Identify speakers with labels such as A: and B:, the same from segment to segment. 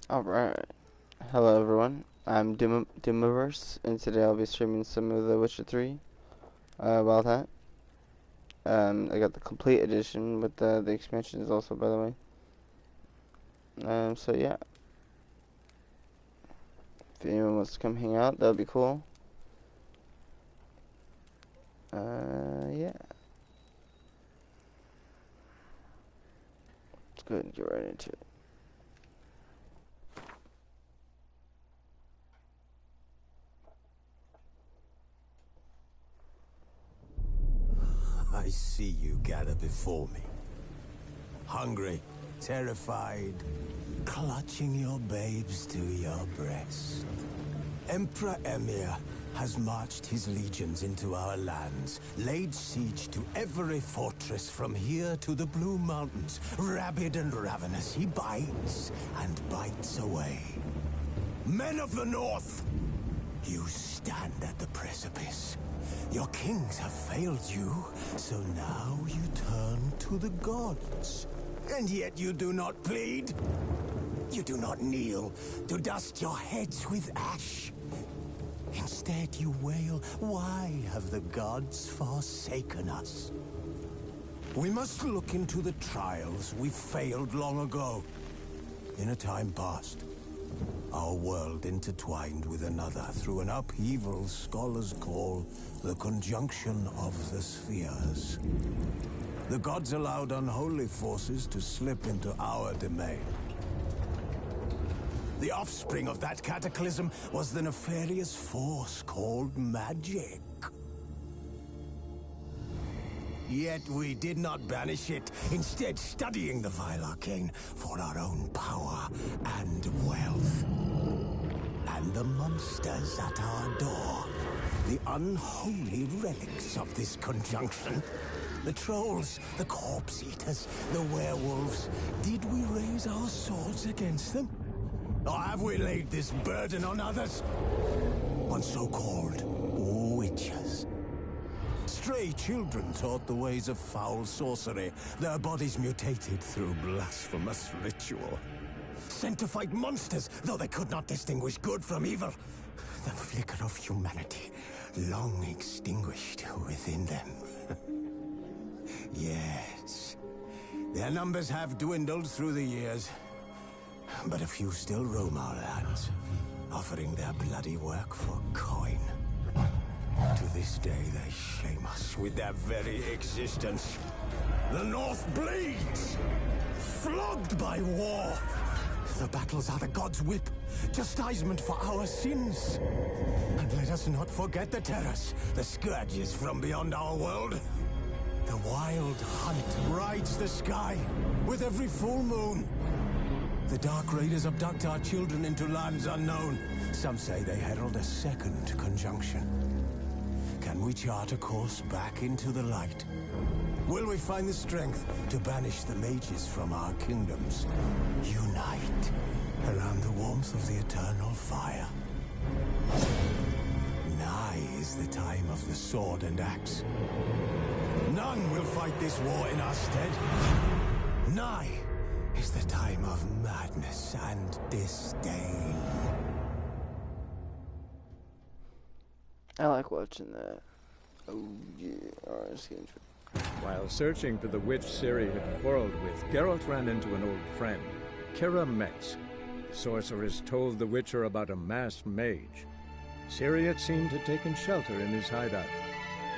A: Alright. Hello everyone. I'm Doomiverse, and today I'll be streaming some of The Witcher 3 Wild Hunt. I got the complete edition with the expansions also, by the way. So yeah. If anyone wants to come hang out, that would be cool. Yeah. Let's go ahead and get right into it.
B: I see you gather before me. Hungry, terrified, clutching your babes to your breast. Emperor Emir has marched his legions into our lands, laid siege to every fortress from here to the Blue Mountains. Rabid and ravenous, he bites and bites away. Men of the North, you stand at the precipice. Your kings have failed you, so now you turn to the gods. And yet you do not plead. You do not kneel to dust your heads with ash. Instead you wail, why have the gods forsaken us? We must look into the trials we failed long ago. In a time past, our world intertwined with another through an upheaval scholars call the conjunction of the spheres. The gods allowed unholy forces to slip into our domain. The offspring of that cataclysm was the nefarious force called magic. Yet we did not banish it, instead studying the vile arcane for our own power and wealth. And the monsters at our door, the unholy relics of this conjunction. The trolls, the corpse eaters, the werewolves. Did we raise our swords against them? Or have we laid this burden on others? On so-called witches. Stray children taught the ways of foul sorcery, their bodies mutated through blasphemous ritual. Sent to fight monsters, though they could not distinguish good from evil. The flicker of humanity, long extinguished within them. Yes, their numbers have dwindled through the years, but a few still roam our lands, offering their bloody work for coin. To this day, they shame us with their very existence. The North bleeds, flogged by war. The battles are the gods' whip, chastisement for our sins. And let us not forget the terrors, the scourges from beyond our world. The wild hunt rides the sky with every full moon. The Dark Raiders abduct our children into lands unknown. Some say they herald a second conjunction. Can we chart a course back into the light? Will we find the strength to banish the mages from our kingdoms? Unite around the warmth of the eternal fire. Nigh is the time of the sword and axe. None will fight this war in our stead. Nigh is the time of madness and disdain.
A: I like watching that. Oh yeah. Alright, let's get into it.
C: While searching for the witch Ciri had quarreled with, Geralt ran into an old friend, Kira Metz. The sorceress told the Witcher about a masked mage. Ciri, it seemed, had taken shelter in his hideout.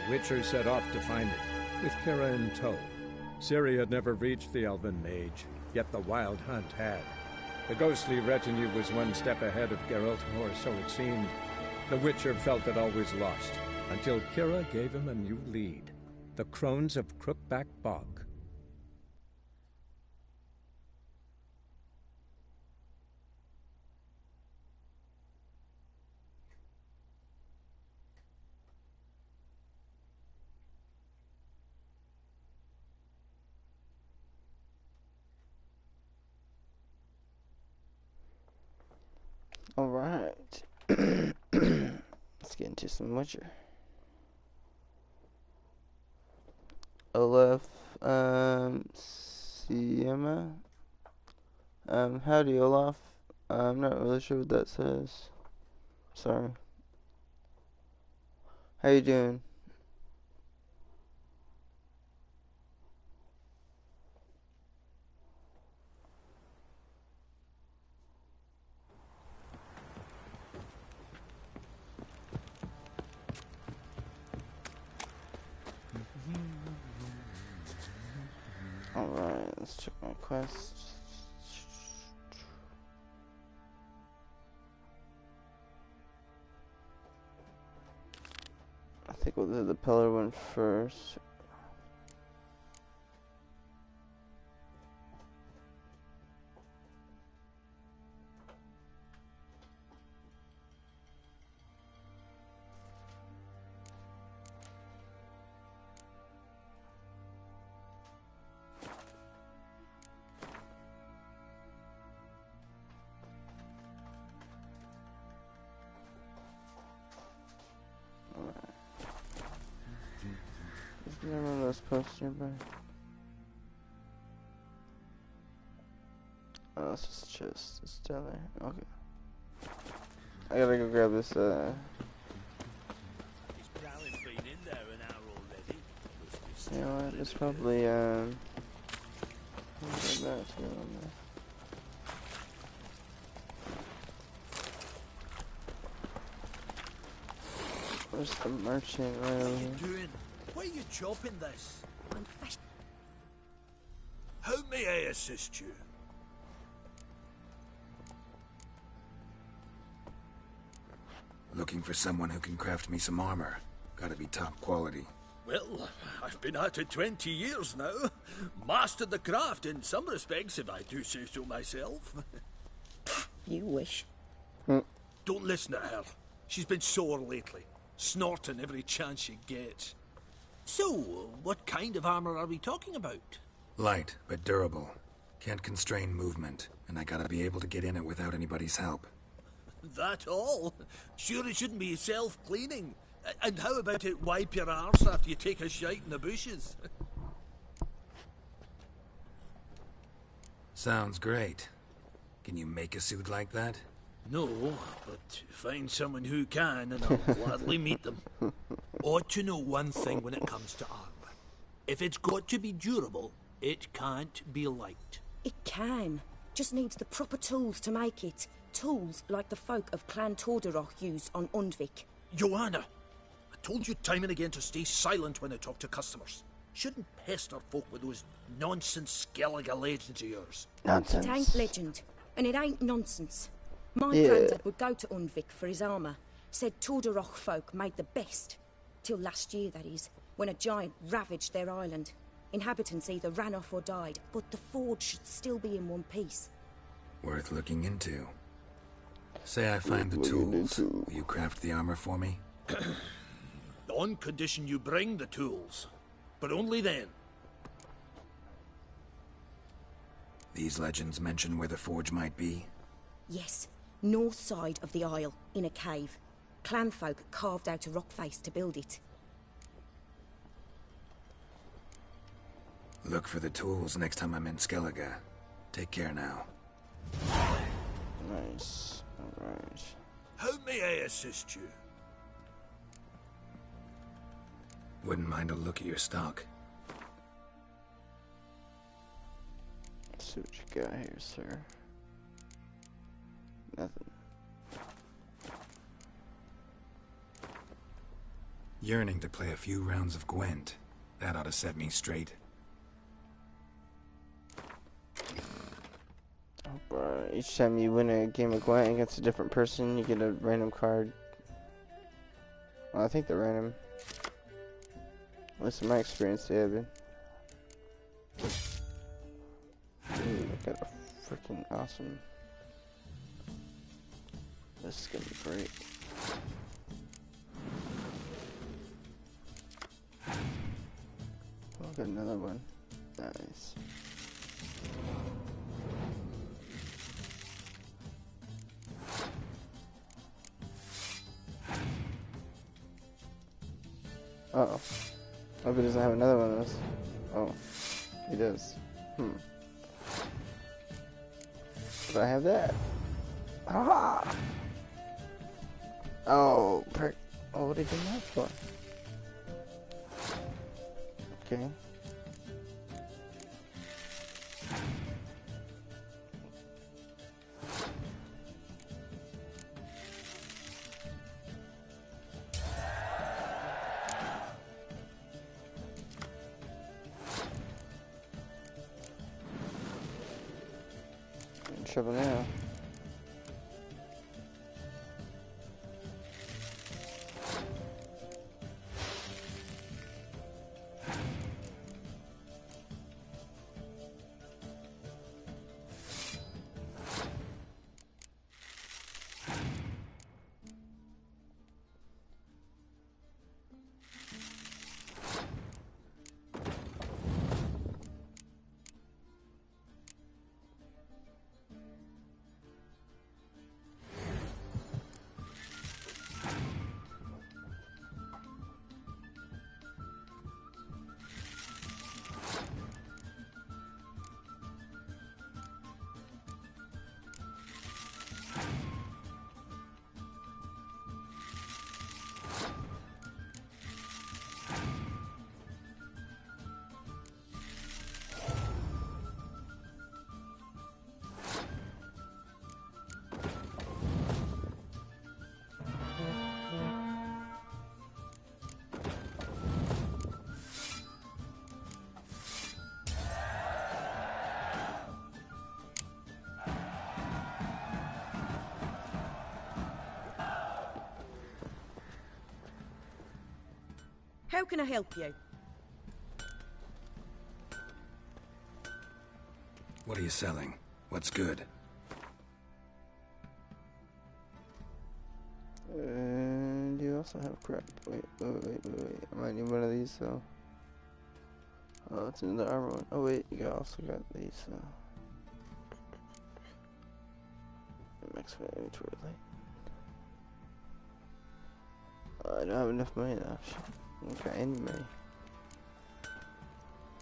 C: The Witcher set off to find it, with Kira in tow. Ciri had never reached the elven mage, yet the Wild Hunt had. The ghostly retinue was one step ahead of Geralt, or so it seemed. The Witcher felt it always lost, until Kira gave him a new lead. The Crones of Crookback Bog.
A: Alright. Let's get into some Witcher. Olaf, Siema. Howdy, Olaf. I'm not really sure what that says. Sorry. How you doing? Alright, let's check my quest. I think we'll do the pillar one first. Is there one of those posts nearby? Oh, it's just a chest. It's down there. Okay. I gotta go grab this, You know what? It's probably, where's that that's going on there? Where's the merchant right over here?
B: What are you doing? Why are you chopping this?
D: I'm fresh.
B: How may I assist you?
E: Looking for someone who can craft me some armor. Gotta be top quality.
B: Well, I've been at it 20 years now. Mastered the craft in some respects, if I do say so myself.
D: You wish.
B: Don't listen to her. She's been sore lately, snorting every chance she gets. So, what kind of armor are we talking about?
E: Light, but durable. Can't constrain movement, and I gotta be able to get in it without anybody's help.
B: That all? Sure it shouldn't be self-cleaning. And how about it wipe your arse after you take a shite in the bushes?
E: Sounds great. Can you make a suit like that?
B: No, but find someone who can and I'll gladly meet them. Ought to know one thing when it comes to armor. If it's got to be durable, it can't be light.
D: It can. Just needs the proper tools to make it. Tools like the folk of Clan Tordaroch used on Undvik.
B: Joanna, I told you time and again to stay silent when I talk to customers. Shouldn't pester folk with those nonsense Skellige legends of yours.
A: Nonsense.
D: It ain't legend, and it ain't nonsense. My
A: Yeah.
D: granddad would go to Undvik for his armour. Said Tordaroch folk made the best. Till last year, that is, when a giant ravaged their island. Inhabitants either ran off or died, but the forge should still be in one piece.
E: Worth looking into. Say I find the tools. Will you craft the armor for me?
B: On condition you bring the tools. But only then.
E: These legends mention where the forge might be?
D: Yes, north side of the isle, in a cave. Clanfolk carved out a rock face to build it.
E: Look for the tools next time I'm in Skellige. Take care now.
A: Nice. Alright.
B: How may I assist you?
E: Wouldn't mind a look at your stock.
A: Let's see what you got here, sir. Nothing.
E: Yearning to play a few rounds of Gwent. That ought to set me straight.
A: Each time you win a game of Gwent against a different person, you get a random card. Well, I think they're random. At least in my experience, they have been. Ooh, I got a freaking awesome. This is gonna be great. Oh, I got another one. Nice. Uh-oh. Hope he doesn't have another one of those. Oh. He does. But I have that. Ah! Oh, prick. Oh, what did you do that for? Okay. In trouble now.
D: How can I help you?
E: What are you selling? What's good?
A: And you also have crap. Wait. I might need one of these, so. Oh, it's in the armor one. Oh, wait, you also got these, so. Max my inventory light. I don't have enough money now. I don't got any money.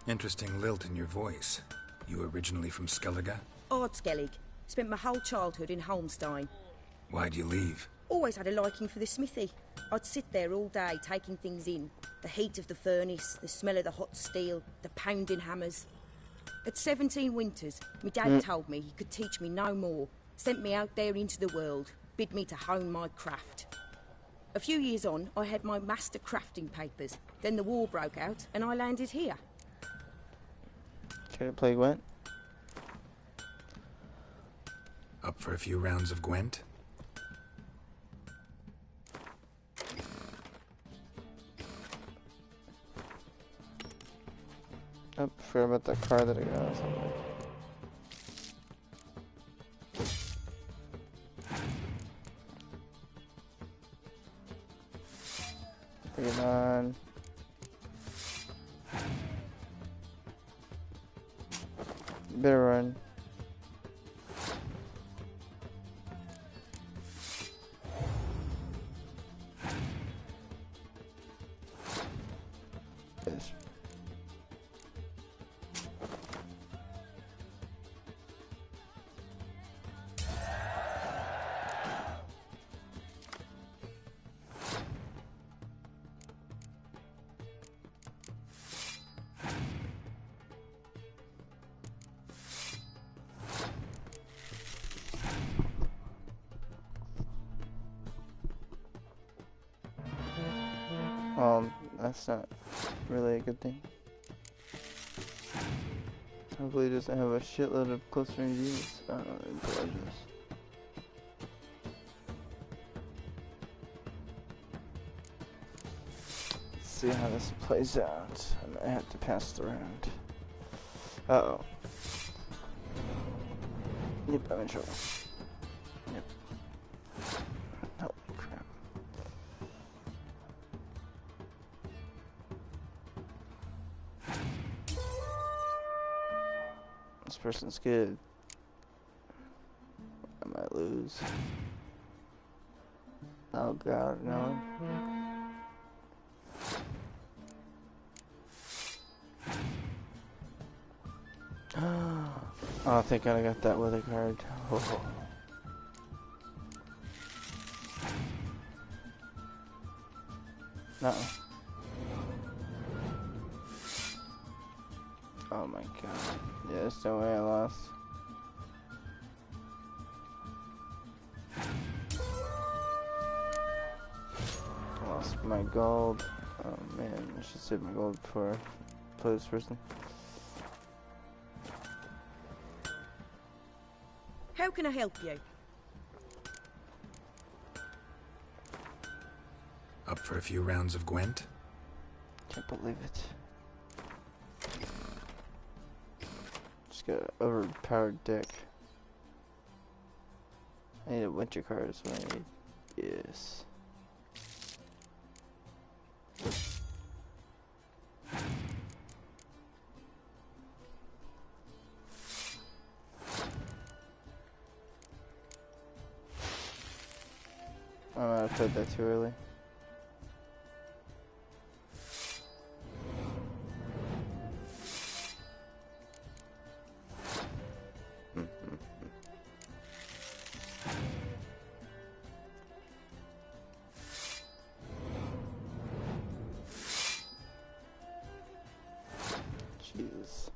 E: Interesting lilt in your voice. You originally from Skellige?
D: Ardskellig. Spent my whole childhood in Holmstein.
E: Why'd you leave?
D: Always had a liking for the smithy. I'd sit there all day taking things in. The heat of the furnace, the smell of the hot steel, the pounding hammers. At 17 winters, my dad told me he could teach me no more. Sent me out there into the world, bid me to hone my craft. A few years on, I had my master crafting papers. Then the war broke out, and I landed here.
A: Try to play Gwent?
E: Up for a few rounds of Gwent?
A: Oh, forgot about that car that I got somewhere. Bring it on. Better run. Yes. That's not really a good thing. Hopefully it doesn't have a shitload of close range units. I don't know, I apologize. Let's see how this plays out. I might have to pass it around. Uh-oh. Yep, I'm in trouble. Yep. Holy crap. This person's good. I might lose. Oh god, no. Oh, thank god I got that weather card. Oh. No. Oh my god. Yeah, there's no way I lost. I lost my gold. Oh man, I should save my gold before I play this person.
D: How can I help you?
E: Up for a few rounds of Gwent?
A: Can't believe it. Just got an overpowered deck. I need a winter card, is what I need. Yes. I might have played that too early. Jesus.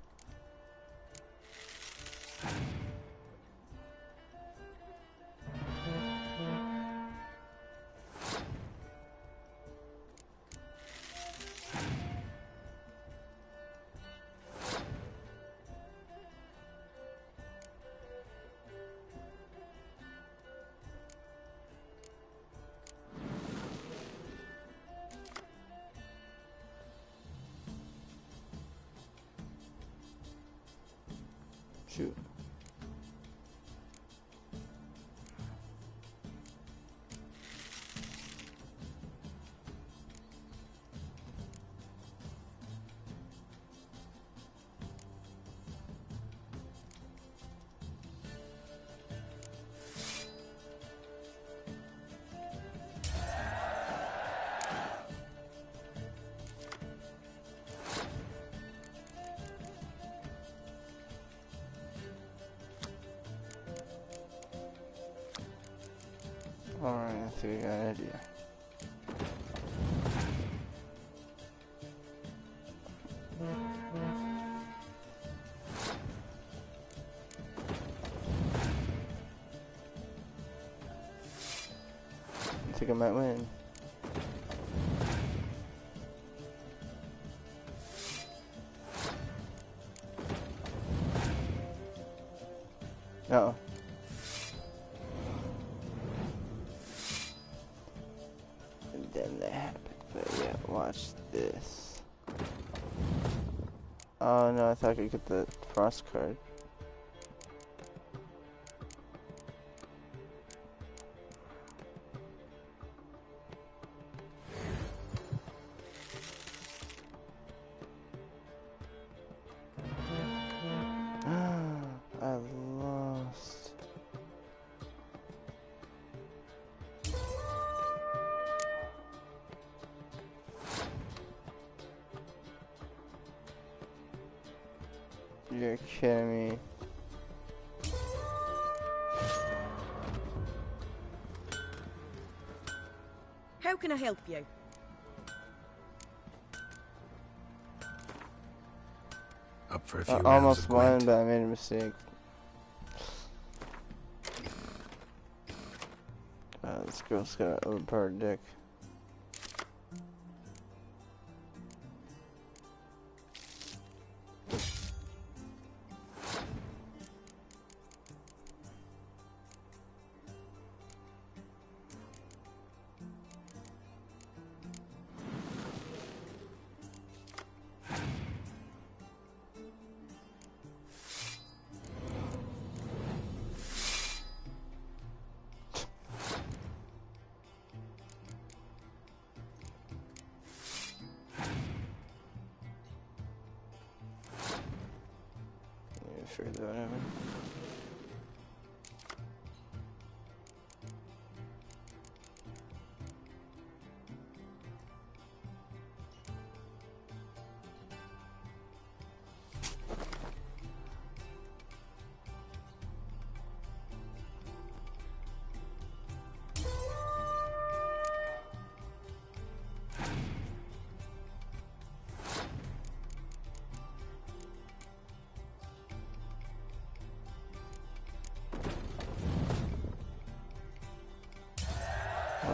A: Shoot. Alright, I think I got an idea. I think I might win. Uh-oh. And then that happened. But yeah, watch this. Oh no, I thought I could get the frost card. I lost. You're kidding me.
D: How can I help you?
E: Up for a few
A: I
E: rounds
A: almost
E: of
A: won,
E: Gwent?
A: but I made a mistake. This girl's got an overpowered deck. Figure that out.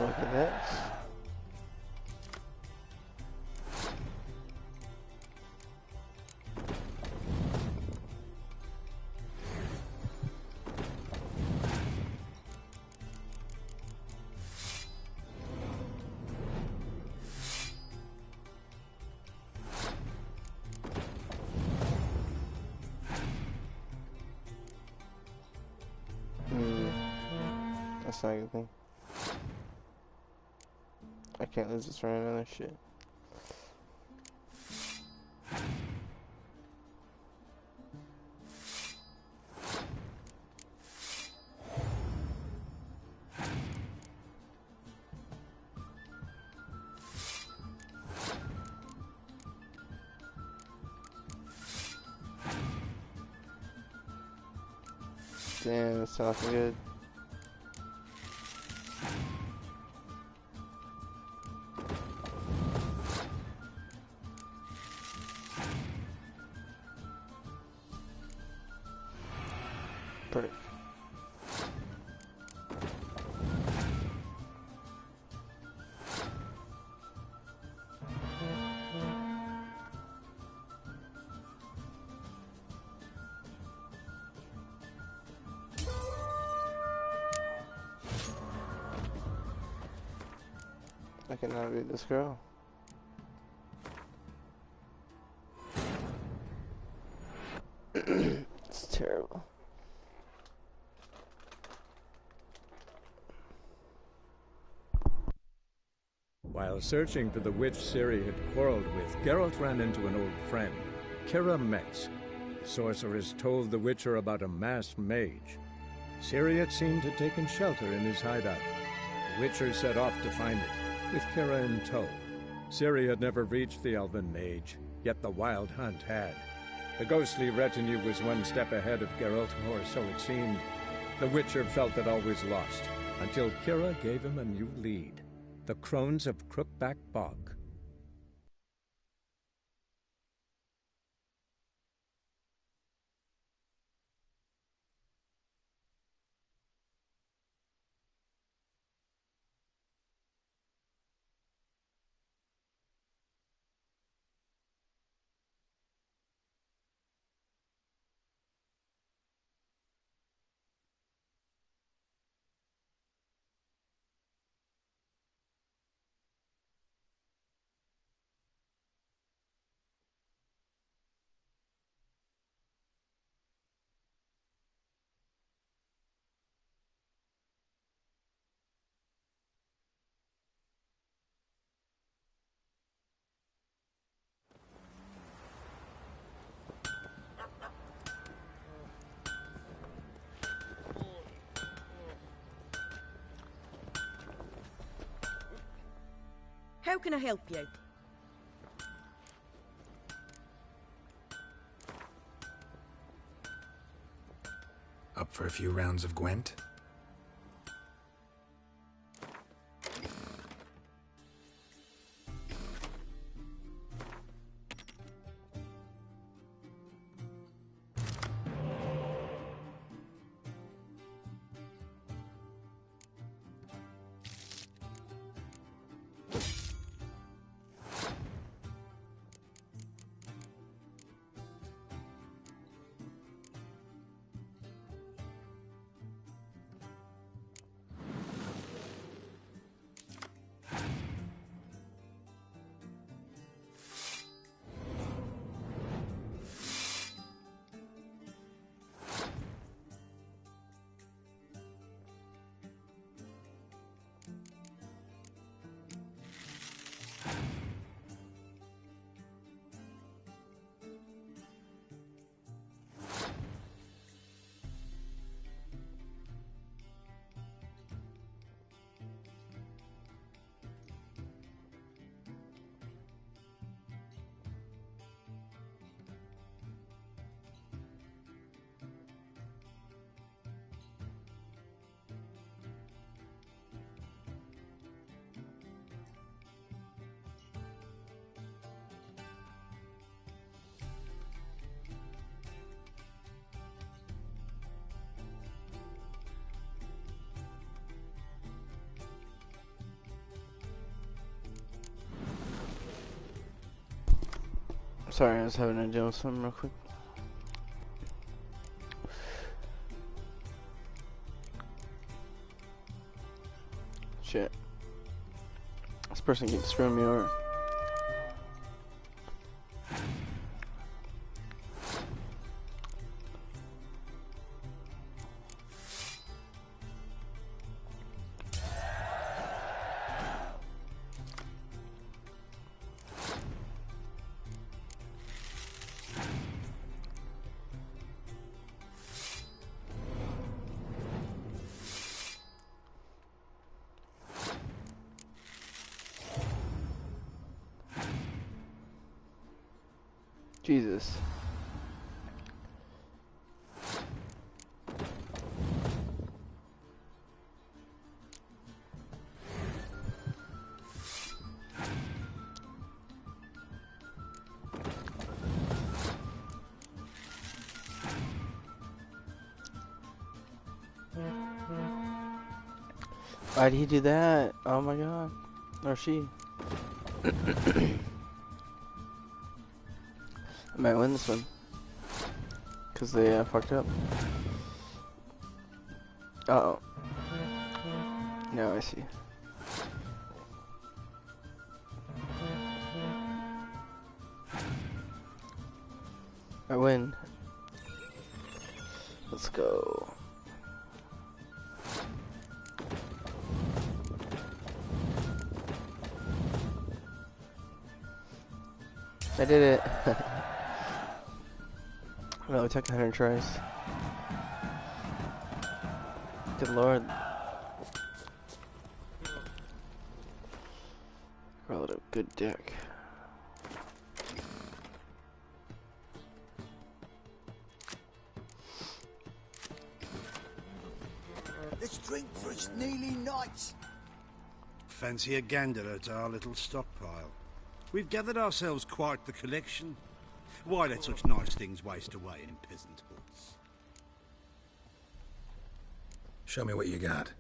A: look at this. That's not a good thing. I can't lose this round another shit. Damn, that's not good. Perfect. I cannot beat this girl. It's terrible.
C: While searching for the witch Ciri had quarreled with, Geralt ran into an old friend, Kira Metz. The sorceress told the Witcher about a masked mage. Ciri had seemed to have taken shelter in his hideout. The Witcher set off to find it, with Kira in tow. Ciri had never reached the elven mage, yet the wild hunt had. The ghostly retinue was one step ahead of Geralt, or so it seemed. The Witcher felt that all was lost, until Kira gave him a new lead. The Crones of Crookback Bog.
D: How can I help you?
E: Up for a few rounds of Gwent?
A: Sorry, I was having to deal with something real quick. Shit. This person keeps screwing me over. Jesus. Why'd he do that? Oh my god. Or she. I might win this one. Because they fucked up. Uh-oh. Now I see. I win. Let's go. I did it. Well, it took 100 tries. Good lord. Rolled a good deck.
B: Let's drink for it's nearly night.
F: Fancy a gander at our little stockpile. We've gathered ourselves quite the collection. Why let such nice things waste away in peasant huts?
E: Show me what you got.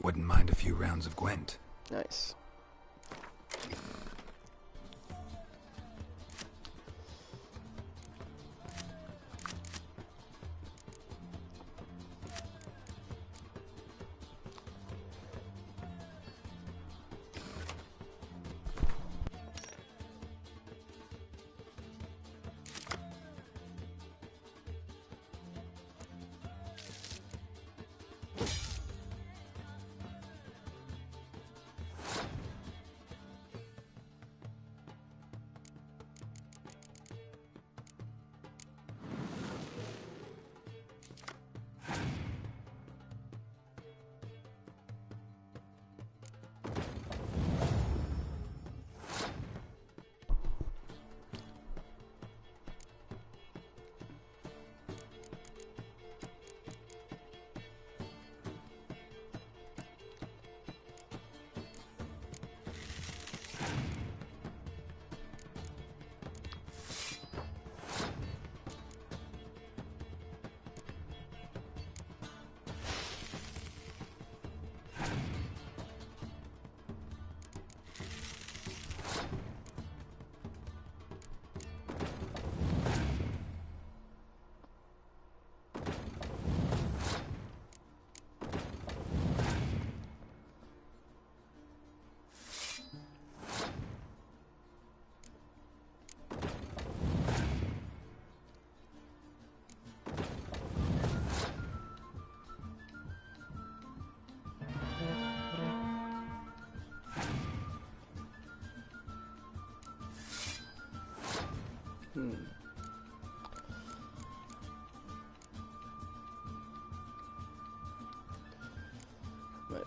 E: Wouldn't mind a few rounds of Gwent.
A: Nice.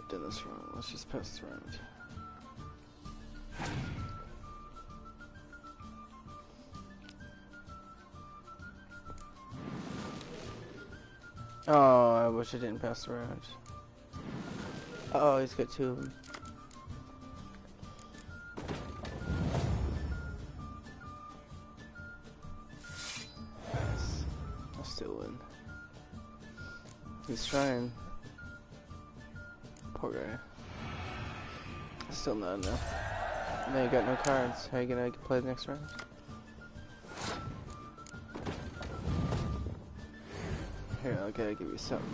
A: done this wrong. Let's just pass this around. Oh, I wish I didn't pass around. Oh, he's got two of them. Nice. I'll still win. He's trying. Poor guy. Still not enough. Now you got no cards. How are you gonna play the next round? Here, I'll gotta give you something.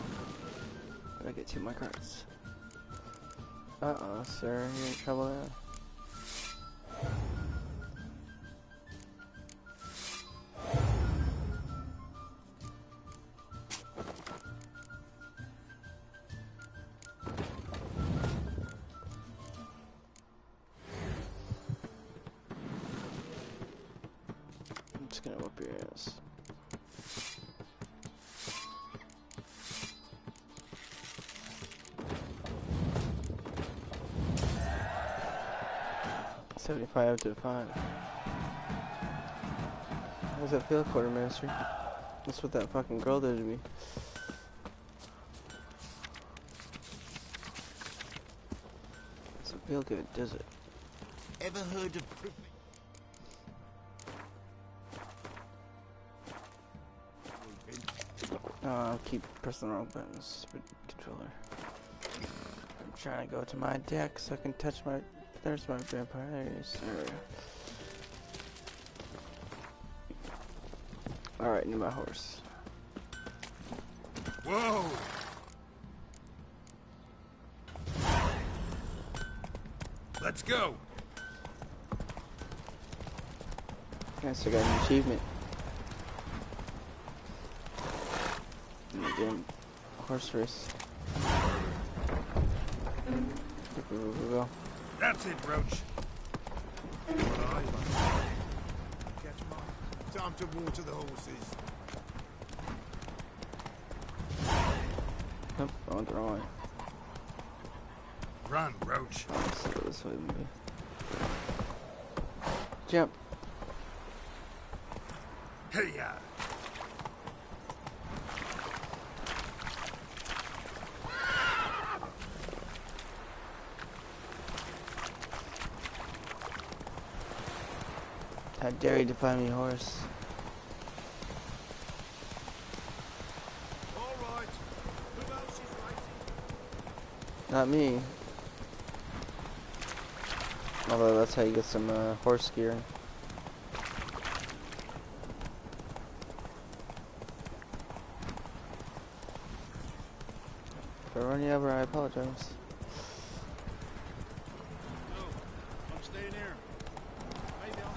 A: I get 2 more cards. Uh-oh, sir, you're in trouble now. I'm just gonna whoop your ass. $75 to 5. How does that feel, Quartermaster? That's what that fucking girl did to me. Doesn't feel good, does it?
B: Ever heard of...
A: Oh, I'll keep pressing the wrong buttons. Stupid controller. I'm trying to go to my deck so I can touch my... There's my vampire. There he is. There we go. Alright, new my horse.
F: Whoa! Let's go!
A: Nice, I got an achievement. Damn horse race. Go.
F: That's it, Roach. Catch 'em up. Time to water the horses.
A: Nope, I went the wrong way.
F: Run, Roach.
A: Let's go this way, maybe. Jump.
F: Hey, ya.
A: How dare you defy me, horse?
F: All right. Who else is waiting?
A: Not me. Although that's how you get some horse gear. If I run you over, I apologize.
F: No, I'm staying here. Maybe I'll...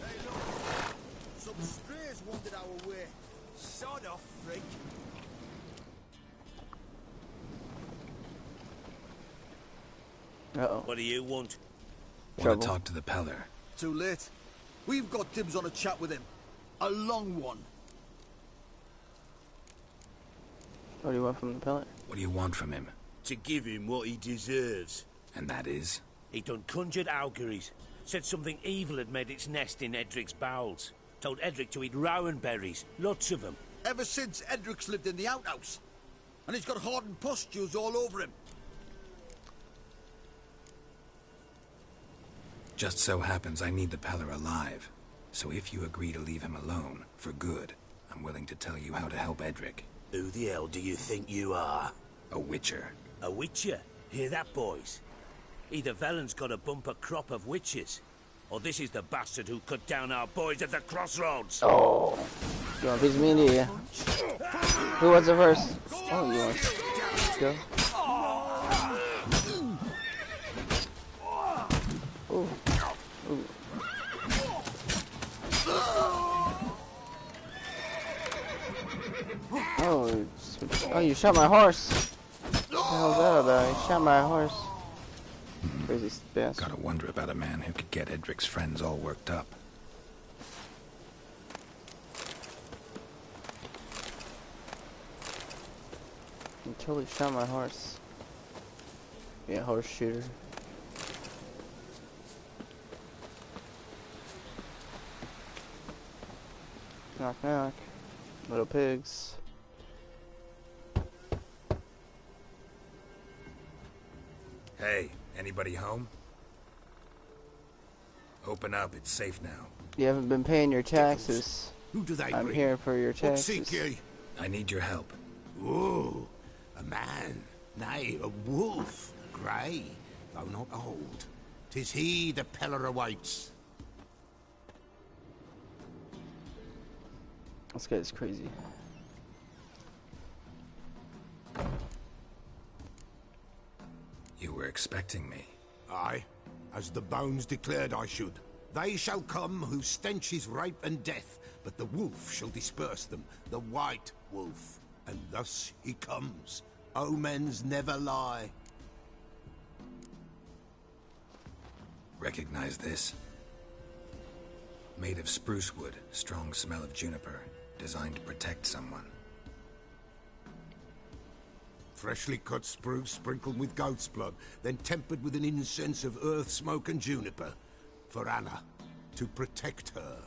F: Hey, look. Some strays wandered our way. Sod off, freak.
A: Uh-oh.
G: What do you want?
E: Want
A: Trouble.
E: to talk to the Peller.
H: Too late. We've got dibs on a chat with him. A long one.
A: What do you want from the pellet?
E: What do you want from him?
G: To give him what he deserves.
E: And that is?
G: He done conjured auguries. Said something evil had made its nest in Edric's bowels. Told Edric to eat rowan berries. Lots of them.
H: Ever since Edric's lived in the outhouse. And he's got hardened pustules all over him.
E: Just so happens I need the Peller alive. So if you agree to leave him alone, for good, I'm willing to tell you how to help Edric.
G: Who the hell do you think you are?
E: A witcher.
G: A witcher? Hear that, boys? Either Velen's got a bumper crop of witches, or this is the bastard who cut down our boys at the crossroads.
A: Oh. You want a piece of me, do you? Who wants it first? Oh, you want it. Let's go. Ooh. Ooh. Oh, you shot my horse. What the hell's that about? You shot my horse. Crazy bastard.
E: Gotta wonder about a man who could get Edric's friends all worked up.
A: totally shot my horse. Yeah, horse shooter. Knock knock. Little pigs.
E: Hey, anybody home? Open up, it's safe now.
A: You haven't been paying your taxes.
F: Who do they
A: I'm
F: bring?
A: here for your
F: What seek
A: taxes.
F: ye?
E: I need your help.
F: Oh, a man, nay, a wolf, grey, though not old. 'Tis he the Peller awaits.
A: This guy's crazy.
E: You were expecting me.
F: Aye, as the bones declared I should. They shall come whose stench is rape and death, but the wolf shall disperse them, the white wolf. And thus he comes. Omens never lie.
E: Recognize this? Made of spruce wood, strong smell of juniper, designed to protect someone.
F: Freshly cut spruce sprinkled with goat's blood, then tempered with an incense of earth, smoke and juniper. For Anna, to protect her.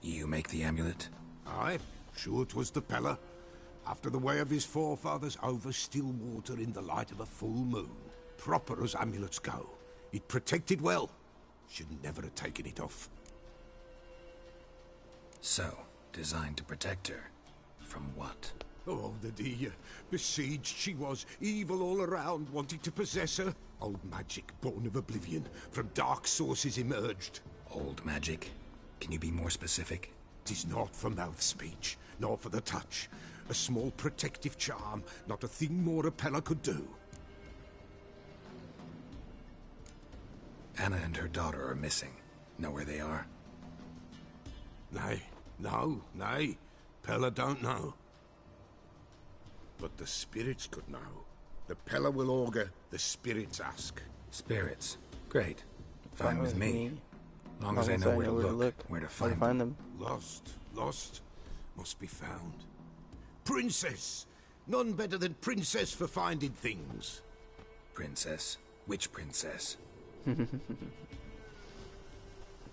E: You make the amulet?
F: Aye, sure 'twas the Peller. After the way of his forefathers, over still water in the light of a full moon. Proper as amulets go. It protected well. Should never have taken it off.
E: So, designed to protect her. From what?
F: Oh, the dear. Besieged she was, evil all around, wanting to possess her. Old magic, born of oblivion, from dark sources emerged.
E: Old magic? Can you be more specific?
F: 'Tis not for mouth speech, nor for the touch. A small protective charm, not a thing more a Peller could do.
E: Anna and her daughter are missing. Know where they are?
F: Nay, no, nay. Peller don't know. But the spirits could know. The Peller will augur, the spirits ask.
E: Spirits. Great. Fine with me. Long as
A: Long
E: I
A: as
E: know where to look, where to
A: Where to
E: find
A: them.
F: Lost, lost, must be found. Princess! None better than Princess for finding things.
E: Princess? Which princess?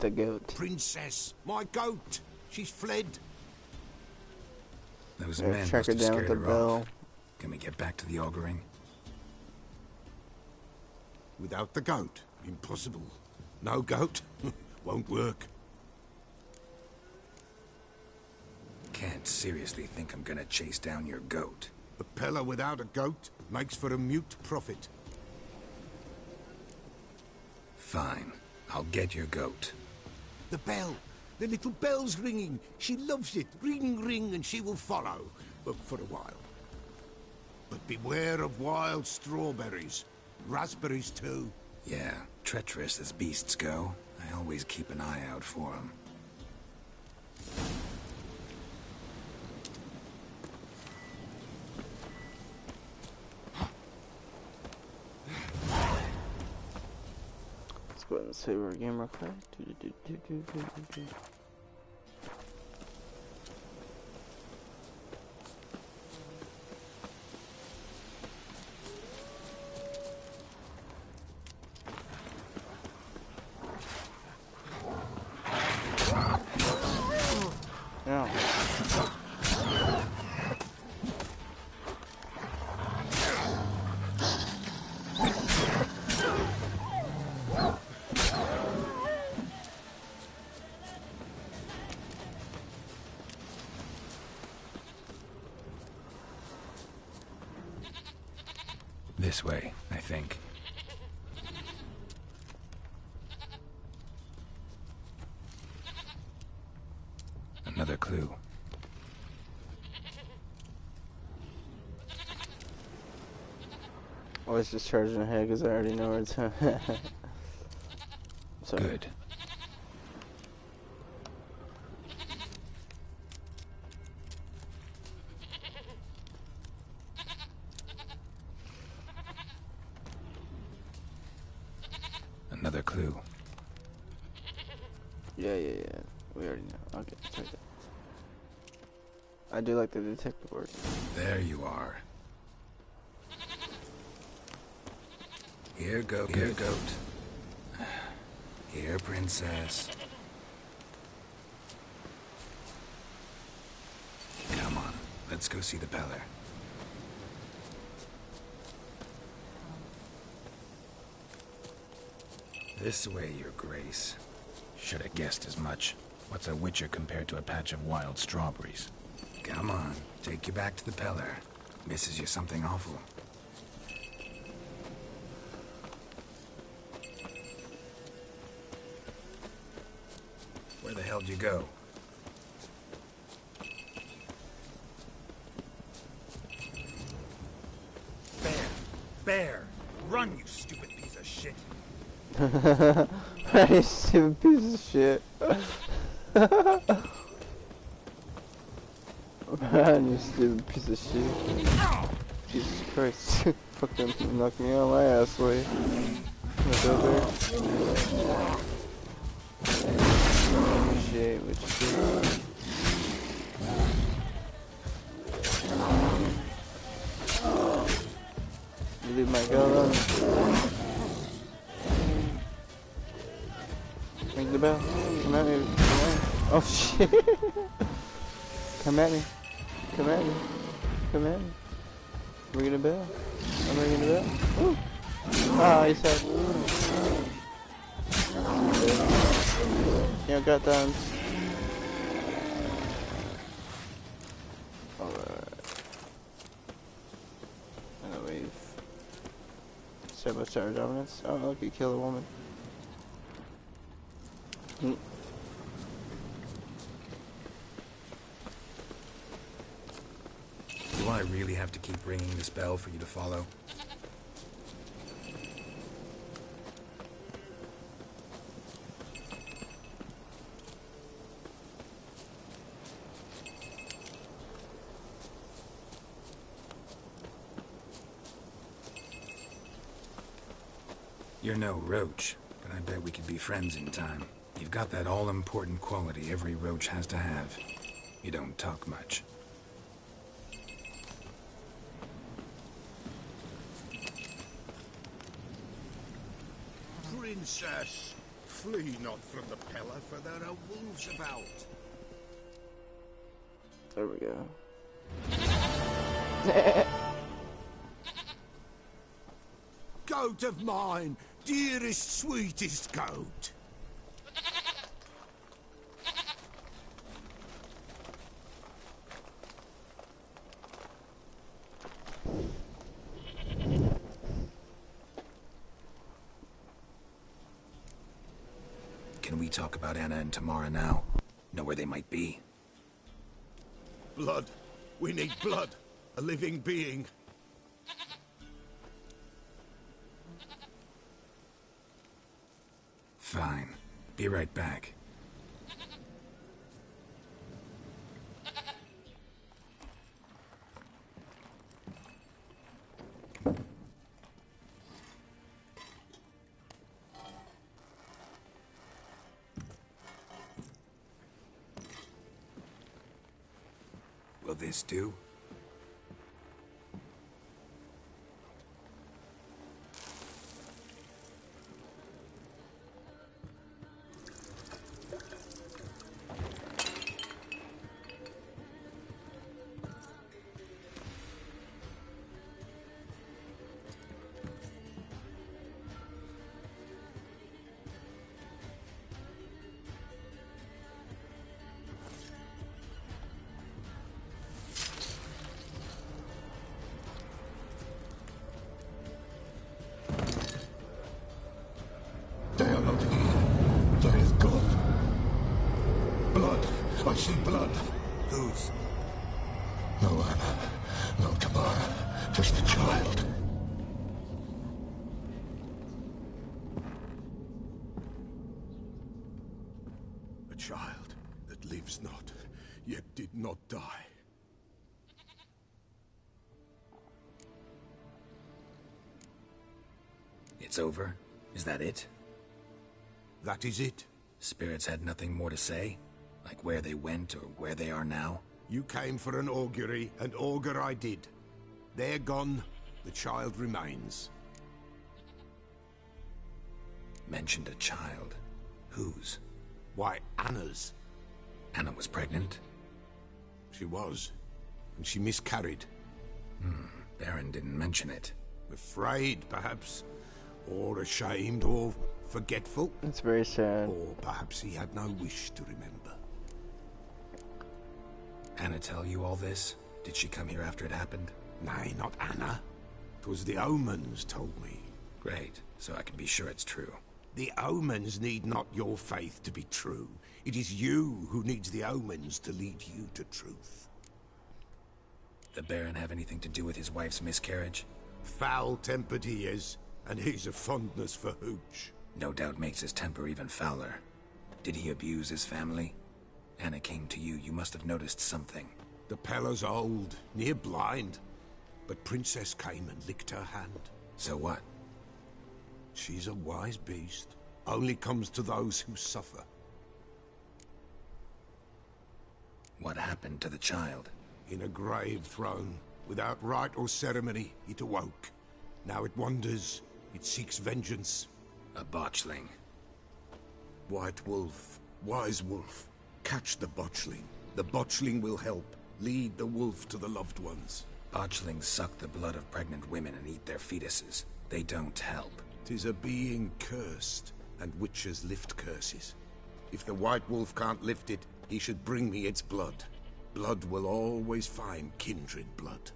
A: The goat.
F: Princess, my goat! She's fled.
E: Those
A: Better
E: men
A: track
E: must
A: her
E: have
A: down with
E: scared
A: the
E: her
A: bell.
E: off. Can we get back to the auguring?
F: Without the goat, impossible. No goat, won't work.
E: Can't seriously think I'm gonna chase down your goat.
F: A Peller without a goat makes for a mute prophet.
E: Fine. I'll get your goat.
F: The bell! The little bell's ringing. She loves it. Ring, ring, and she will follow. But for a while. But beware of wild strawberries. Raspberries, too.
E: Yeah, treacherous as beasts go. I always keep an eye out for them.
A: Let's go ahead and save our game real quick. Now,
E: This way, I think. Another clue.
A: I was just charging ahead because I already know where it's at. So,
E: Good. Another clue.
A: yeah. We already know. Okay, it's right I do like the detective work.
E: There you are. Here, goat. Here, princess. Come on, let's go see the Peller. This way, your grace. Should have guessed as much. What's a witcher compared to a patch of wild strawberries? Come on, take you back to the Peller. Misses you something awful. Where the hell did you go?
I: Bear! Run, you stupid piece of shit!
A: You stupid piece of shit. Man, you stupid piece of shit. Jesus Christ. Fucking knock me on my ass, way. What's up there? Shit, what you do? You leave my girl alone. Ring the bell. Come at me. Come at me. Oh shit. Come at me. Come at me. Come at me. Ringing the bell. I'm ringing the bell. Ooh. Ah, he said. Yeah, got done. Alright. And we've set much tower dominance. Oh, look, you kill a woman.
E: Do I really have to keep ringing this bell for you to follow? You're no roach, but I bet we could be friends in time. You've got that all-important quality every roach has to have. You don't talk much.
F: Princess, flee not from the Peller, for there are wolves about.
A: There we go.
F: Goat of mine, dearest, sweetest goat.
E: Can we talk about Anna and Tamara now? Know where they might be?
F: Blood. We need blood. A living being.
E: Fine. Be right back. Will this do?
F: They are not here. There is God. Blood. I see blood.
B: Whose?
F: No Anna. No Tamara. Just a child. A child that lives not, yet did not die.
E: It's over? Is that it?
F: That is it.
E: Spirits had nothing more to say? Like where they went or where they are now?
F: You came for an augury, and augur I did. They're gone, the child remains.
E: Mentioned a child. Whose?
F: Why, Anna's.
E: Anna was pregnant?
F: She was, and she miscarried.
E: Baron didn't mention it.
F: Afraid, perhaps, or ashamed, or forgetful.
A: It's very sad.
F: Or perhaps he had no wish to remember.
E: Anna tell you all this? Did she come here after it happened?
F: Nay, not Anna. 'Twas the omens told me.
E: Great, so I can be sure it's true.
F: The omens need not your faith to be true. It is you who needs the omens to lead you to truth.
E: The Baron have anything to do with his wife's miscarriage?
F: Foul-tempered he is, and he's a fondness for hooch.
E: No doubt makes his temper even fouler. Did he abuse his family? Anna came to you, you must have noticed something.
F: The Pella's old, near blind, but Princess came and licked her hand.
E: So what?
F: She's a wise beast. Only comes to those who suffer.
E: What happened to the child?
F: In a grave thrown, without rite or ceremony, it awoke. Now it wanders, it seeks vengeance.
E: A botchling.
F: White wolf, wise wolf, catch the botchling. The botchling will help, lead the wolf to the loved ones.
E: Botchlings suck the blood of pregnant women and eat their fetuses. They don't help.
F: 'Tis a being cursed, and witches lift curses. If the white wolf can't lift it, he should bring me its blood. Blood will always find kindred blood.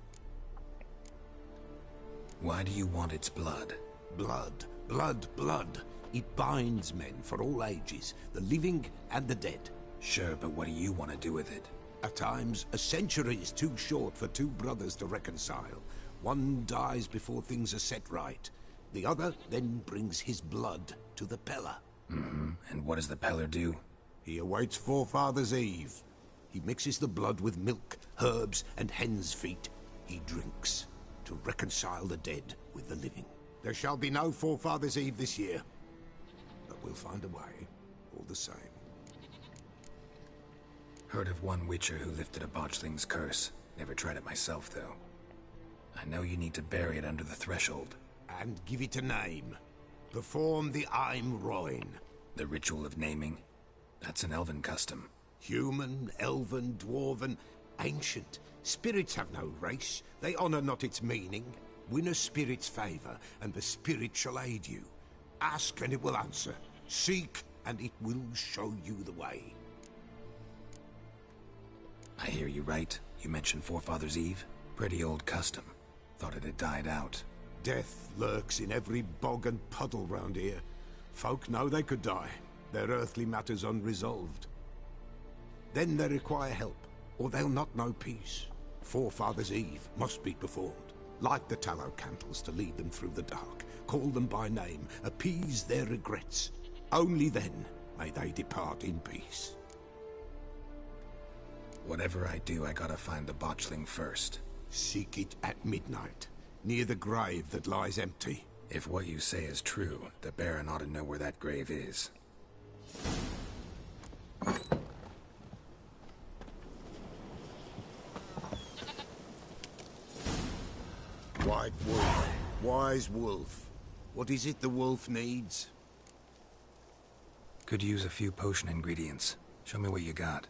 E: Why do you want its blood?
F: Blood, blood, blood. It binds men for all ages, the living and the dead.
E: Sure, but what do you want to do with it?
F: At times, a century is too short for two brothers to reconcile. One dies before things are set right. The other then brings his blood to the Pella.
E: And what does the Peller do?
F: He awaits Forefather's Eve. He mixes the blood with milk, herbs, and hen's feet. He drinks to reconcile the dead with the living. There shall be no Forefather's Eve this year, but we'll find a way, all the same.
E: Heard of one witcher who lifted a botchling's curse. Never tried it myself, though. I know you need to bury it under the threshold.
F: And give it a name. Perform the Aim Roin.
E: The ritual of naming? That's an elven custom.
F: Human, elven, dwarven, ancient. Spirits have no race. They honor not its meaning. Win a spirit's favor, and the spirit shall aid you. Ask, and it will answer. Seek, and it will show you the way.
E: I hear you right. You mentioned Forefather's Eve? Pretty old custom. Thought it had died out.
F: Death lurks in every bog and puddle round here. Folk know they could die, their earthly matters unresolved. Then they require help, or they'll not know peace. Forefather's Eve must be performed. Light the tallow candles to lead them through the dark. Call them by name, appease their regrets. Only then may they depart in peace.
E: Whatever I do, I gotta find the botchling first.
F: Seek it at midnight, near the grave that lies empty.
E: If what you say is true, the Baron ought to know where that grave is.
F: White wolf, wise wolf. What is it the wolf needs?
E: Could use a few potion ingredients. Show me what you got.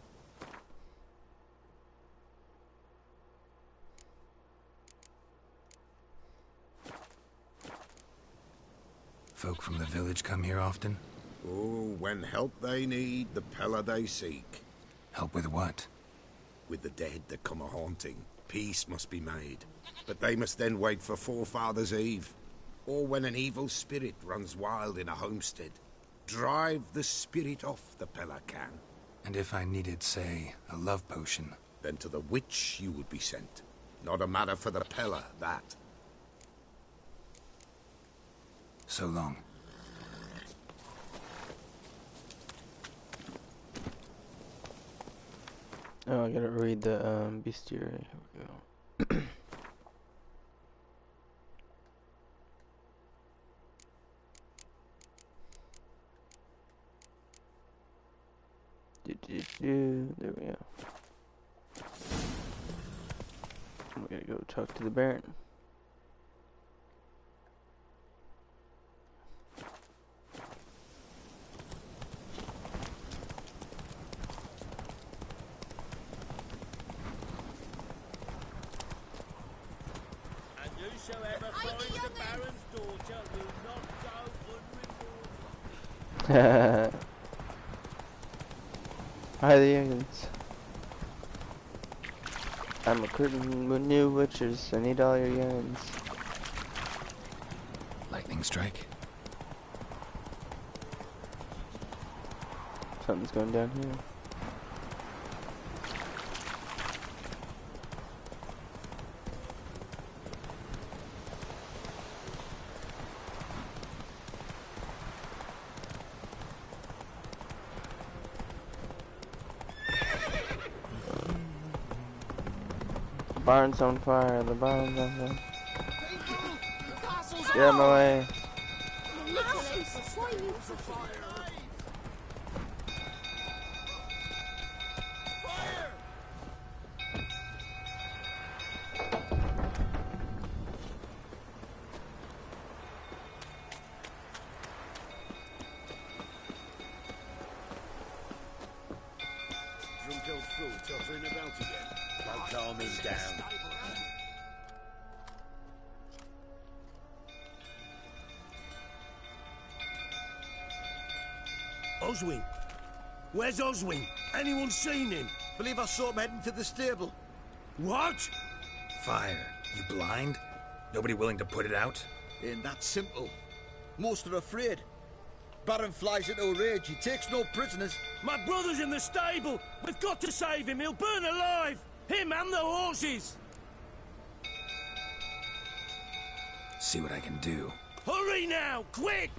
E: Folk from the village come here often?
F: Oh, when help they need, the Pella they seek.
E: Help with what?
F: With the dead that come a-haunting, peace must be made. But they must then wait for Forefather's Eve. Or when an evil spirit runs wild in a homestead. Drive the spirit off, the Pella can.
E: And if I needed, say, a love potion?
F: Then to the witch you would be sent. Not a matter for the Pella, that.
E: So long.
A: Oh, I gotta read the bestiary. Here we go. There we go. I'm gonna go talk to the Baron.
G: And whosoever finds the Baron's daughter will not go unrewarded.
A: Hi, the youngins. I'm recruiting new witches. I need all your youngins.
E: Lightning strike?
A: Something's going down here. The barn's on fire. The barn's on fire. Get out of my way.
G: Drunk old fool tottering about again. Go calm him down. Oswin! Where's Oswin? Anyone seen him?
H: Believe I saw him heading to the stable.
G: What?
E: Fire. You blind? Nobody willing to put it out?
H: Ain't that simple. Most are afraid. Baron flies into a rage. He takes no prisoners.
G: My brother's in the stable! We've got to save him! He'll burn alive! Him and the horses!
E: See what I can do.
G: Hurry now! Quick!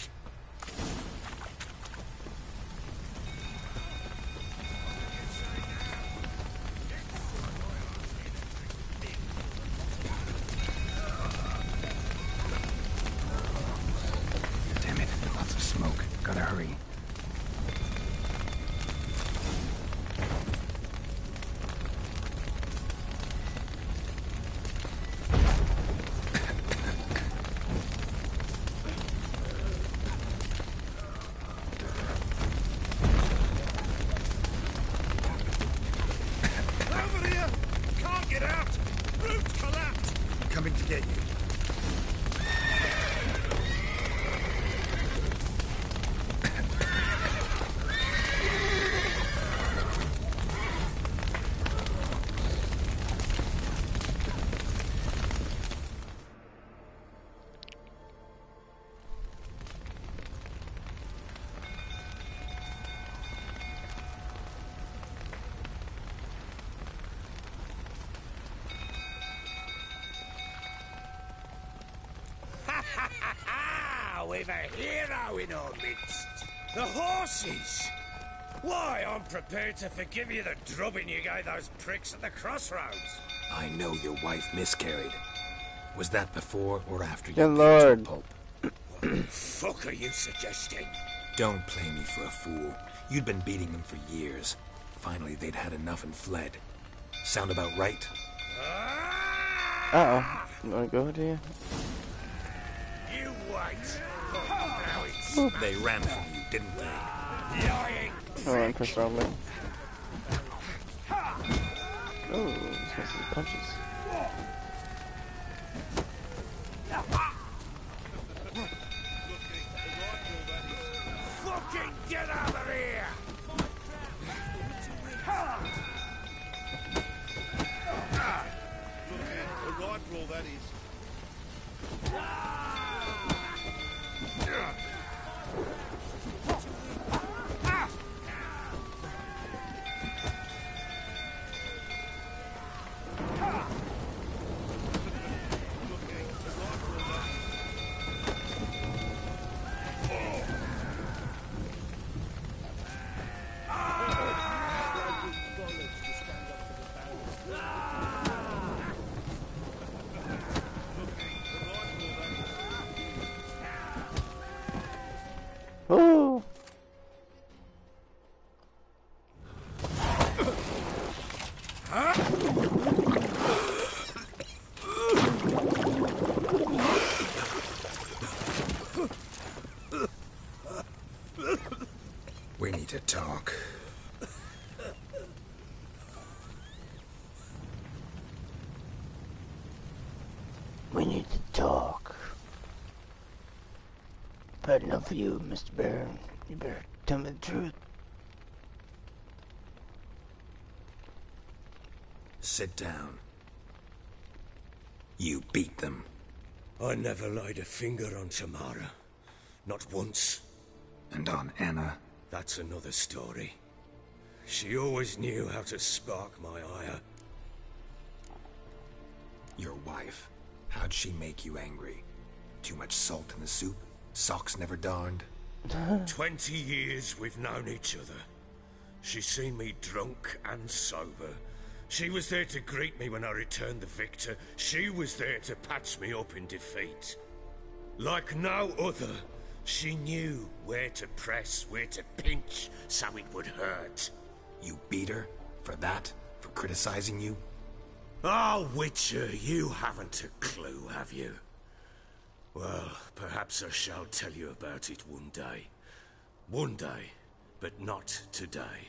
E: Damn it, lots of smoke. Gotta hurry.
I: Over here! Can't get out! Roof collapsed!
E: Coming to get you.
G: We've a hero in our midst. The horses! Why, I'm prepared to forgive you the drubbing you gave those pricks at the crossroads.
E: I know your wife miscarried. Was that before or after
A: Good
E: you
A: Lord.
E: Pope?
G: What the fuck are you suggesting?
E: Don't play me for a fool. You'd been beating them for years. Finally, they'd had enough and fled. Sound about right?
A: Uh-oh. You wanna go, do you?
G: You wait.
E: They ran from you, didn't they?
G: Lying.
A: Oh, I'm pissed off me. Oh, this must be punches.
G: Fucking get out of here!
I: A rifle, that is.
E: to talk.
A: We need to talk. I've had enough of you, Mr. Baron. You better tell me the truth.
E: Sit down. You beat them.
G: I never laid a finger on Tamara. Not once.
E: And on Anna?
G: That's another story. She always knew how to spark my ire.
E: Your wife. How'd she make you angry? Too much salt in the soup? Socks never darned?
G: 20 years we've known each other. She's seen me drunk and sober. She was there to greet me when I returned the victor. She was there to patch me up in defeat. Like no other, she knew where to press, where to pinch, so it would hurt.
E: You beat her? For that? For criticizing you?
G: Oh, Witcher, you haven't a clue, have you? Well, perhaps I shall tell you about it one day. One day, but not today.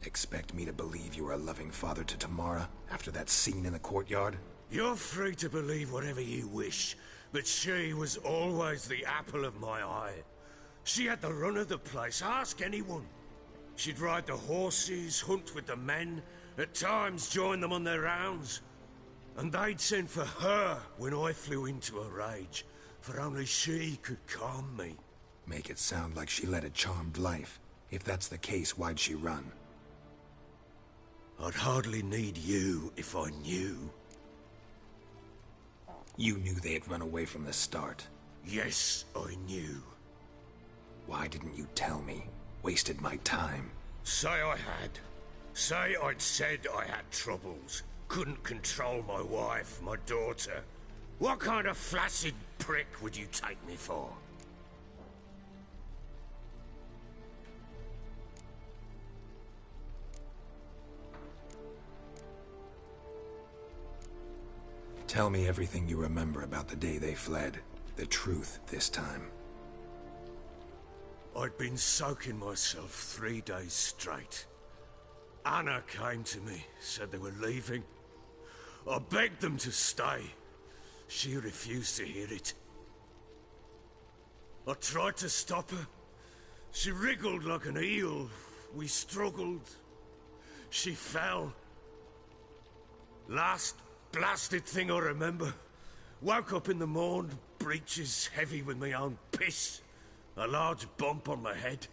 E: Expect me to believe you were a loving father to Tamara after that scene in the courtyard?
G: You're free to believe whatever you wish, but she was always the apple of my eye. She had the run of the place, ask anyone. She'd ride the horses, hunt with the men, at times join them on their rounds. And they'd send for her when I flew into a rage, for only she could calm me.
E: Make it sound like she led a charmed life. If that's the case, why'd she run?
G: I'd hardly need you if I knew.
E: You knew they had run away from the start.
G: Yes, I knew.
E: Why didn't you tell me? Wasted my time.
G: Say I had. Say I'd said I had troubles. Couldn't control my wife, my daughter. What kind of flaccid prick would you take me for?
E: Tell me everything you remember about the day they fled. The truth this time.
G: I'd been soaking myself 3 days straight. Anna came to me, said they were leaving. I begged them to stay. She refused to hear it. I tried to stop her. She wriggled like an eel. We struggled. She fell. Last blasted thing I remember. Woke up in the morn, breeches heavy with my own piss. A large bump on my head.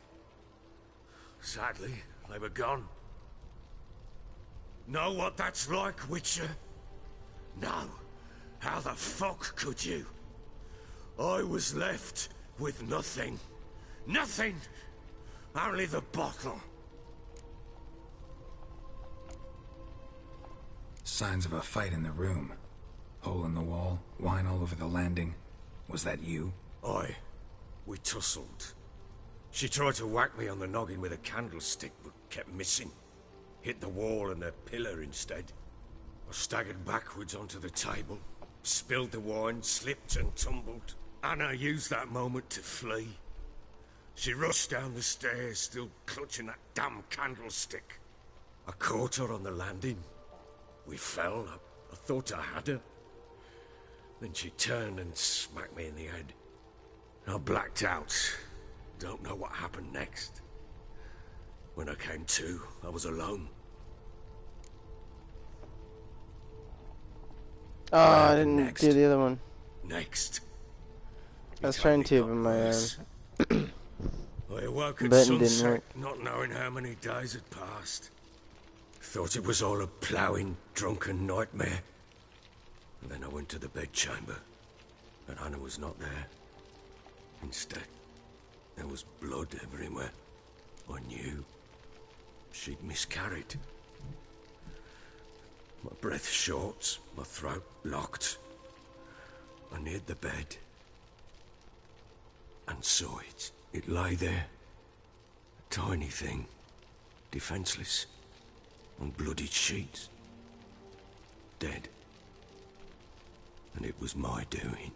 G: Sadly, they were gone. Know what that's like, Witcher? No. How the fuck could you? I was left with nothing. Nothing! Only the bottle.
E: Signs of a fight in the room. Hole in the wall, wine all over the landing. Was that you?
G: Aye. We tussled. She tried to whack me on the noggin with a candlestick, but kept missing. Hit the wall and a pillar instead. I staggered backwards onto the table, spilled the wine, slipped and tumbled. Anna used that moment to flee. She rushed down the stairs, still clutching that damn candlestick. I caught her on the landing. We fell. I thought I had her. Then she turned and smacked me in the head. I blacked out. Don't know what happened next. When I came to, I was alone.
A: Oh, I didn't do the other one.
G: Next.
A: I was trying to, but my
G: I awoke at
A: button didn't
G: sunset,
A: work.
G: not knowing how many days had passed. Thought it was all a ploughing, drunken nightmare. And then I went to the bedchamber, and Anna was not there. Instead, there was blood everywhere. I knew she'd miscarried. My breath short, my throat locked. I neared the bed and saw it. It lay there, a tiny thing, defenseless, on bloodied sheets, dead. And it was my doing.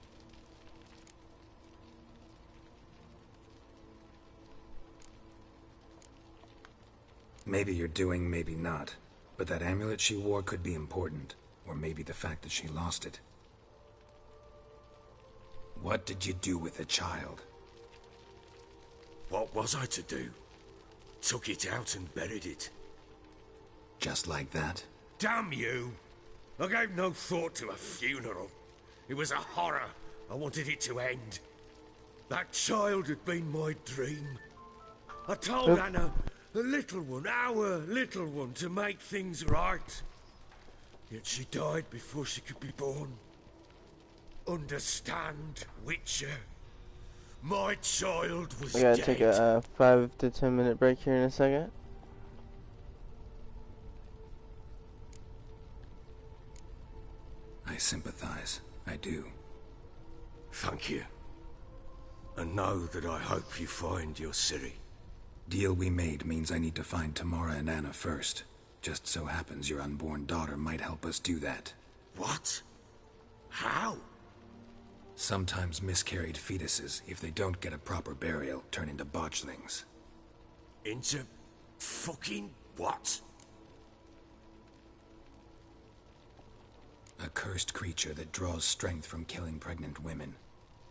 E: Maybe you're doing, maybe not. But that amulet she wore could be important. Or maybe the fact that she lost it. What did you do with the child?
G: What was I to do? Took it out and buried it.
E: Just like that?
G: Damn you! I gave no thought to a funeral. It was a horror. I wanted it to end. That child had been my dream. I told Anna, the little one, our little one, to make things right. Yet she died before she could be born. Understand, Witcher? My child was
A: We gotta
G: dead.
A: take a 5 to 10 minute break here in a second.
E: I sympathize. I do.
G: Thank you. And know that I hope you find your Ciri.
E: Deal we made means I need to find Tamara and Anna first. Just so happens your unborn daughter might help us do that.
G: What? How?
E: Sometimes miscarried fetuses, if they don't get a proper burial, turn into botchlings.
G: Into fucking what?
E: A cursed creature that draws strength from killing pregnant women.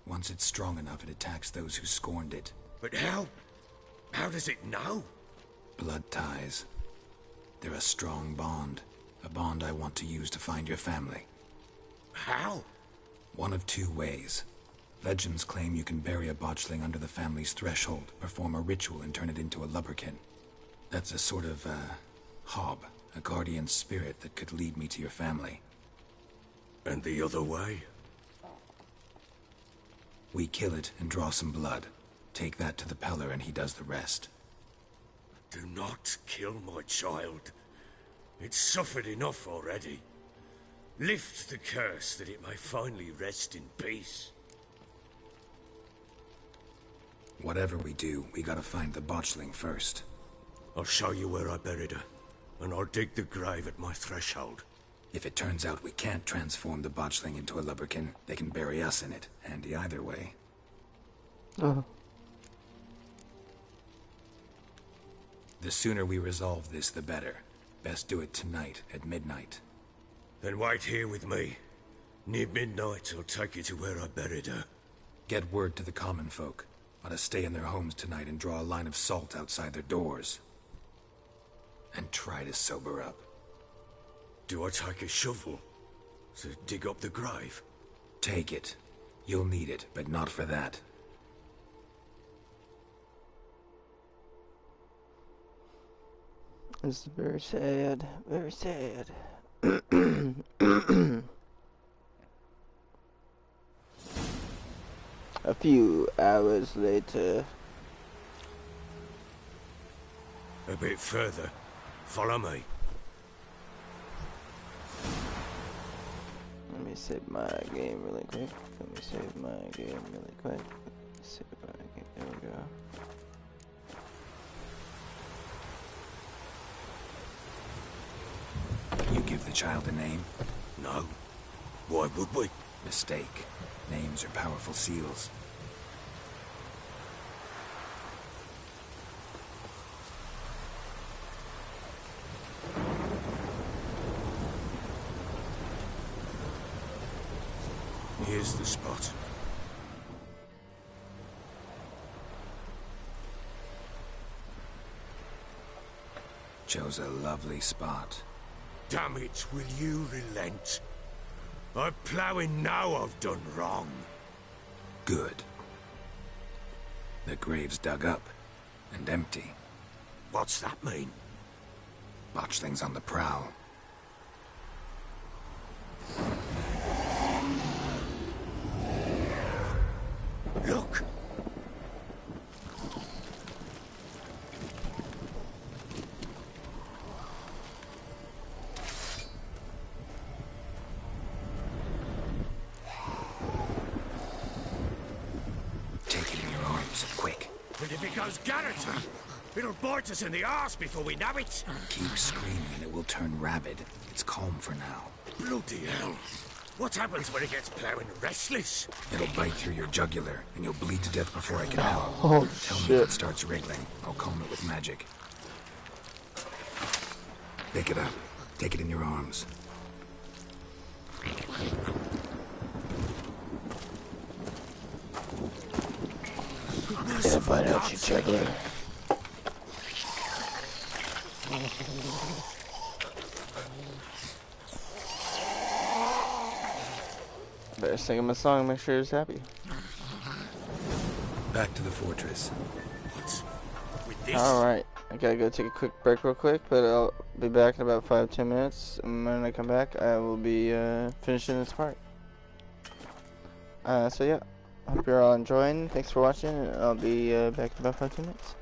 E: Once it's strong enough, it attacks those who scorned it.
G: But how? How does it know?
E: Blood ties. They're a strong bond. A bond I want to use to find your family.
G: How?
E: One of two ways. Legends claim you can bury a botchling under the family's threshold, perform a ritual and turn it into a lubberkin. That's a sort of, hob, a guardian spirit that could lead me to your family.
G: And the other way?
E: We kill it and draw some blood. Take that to the Peller and he does the rest.
G: Do not kill my child. It's suffered enough already. Lift the curse that it may finally rest in peace.
E: Whatever we do, we gotta find the botchling first.
G: I'll show you where I buried her, and I'll dig the grave at my threshold.
E: If it turns out we can't transform the botchling into a lubberkin, they can bury us in it. Handy either way. The sooner we resolve this, the better. Best do it tonight, at midnight.
G: Then wait here with me. Near midnight, I'll take you to where I buried her.
E: Get word to the common folk. Ought to stay in their homes tonight and draw a line of salt outside their doors. And try to sober up.
G: Do I take a shovel to dig up the grave?
E: Take it. You'll need it, but not for that.
A: It's very sad. Very sad. A few hours later.
G: A bit further. Follow me.
A: Let me save my game really quick. Let me save my game really quick. Save my game. There we go.
E: You give the child a name?
G: No. Why would we?
E: Mistake. Names are powerful seals.
G: Here's the spot.
E: Chose a lovely spot.
G: Damn it, will you relent? I'm ploughing now I've done wrong.
E: Good. The grave's dug up and empty.
G: What's that mean?
E: Botchling's on the prowl.
G: Look!
E: Take it in your arms, quick.
G: And if it goes garroty, it'll bite us in the arse before we know it.
E: Keep screaming and it will turn rabid. It's calm for now.
G: Bloody hell. What happens when it gets ploughing restless?
E: It'll bite through your jugular, and you'll bleed to death before I can help.
A: Oh,
E: Tell me
A: shit.
E: if it starts wriggling. I'll calm it with magic. Pick it up. Take it in your arms.
A: Gotta find out you juggler. Better sing him a song, make sure he's happy.
E: Back to the fortress.
I: With this?
A: Alright, I gotta go take a quick break real quick, but I'll be back in about 5-10 minutes. And when I come back, I will be finishing this part. So yeah, hope you're all enjoying. Thanks for watching, and I'll be back in about 5-10 minutes.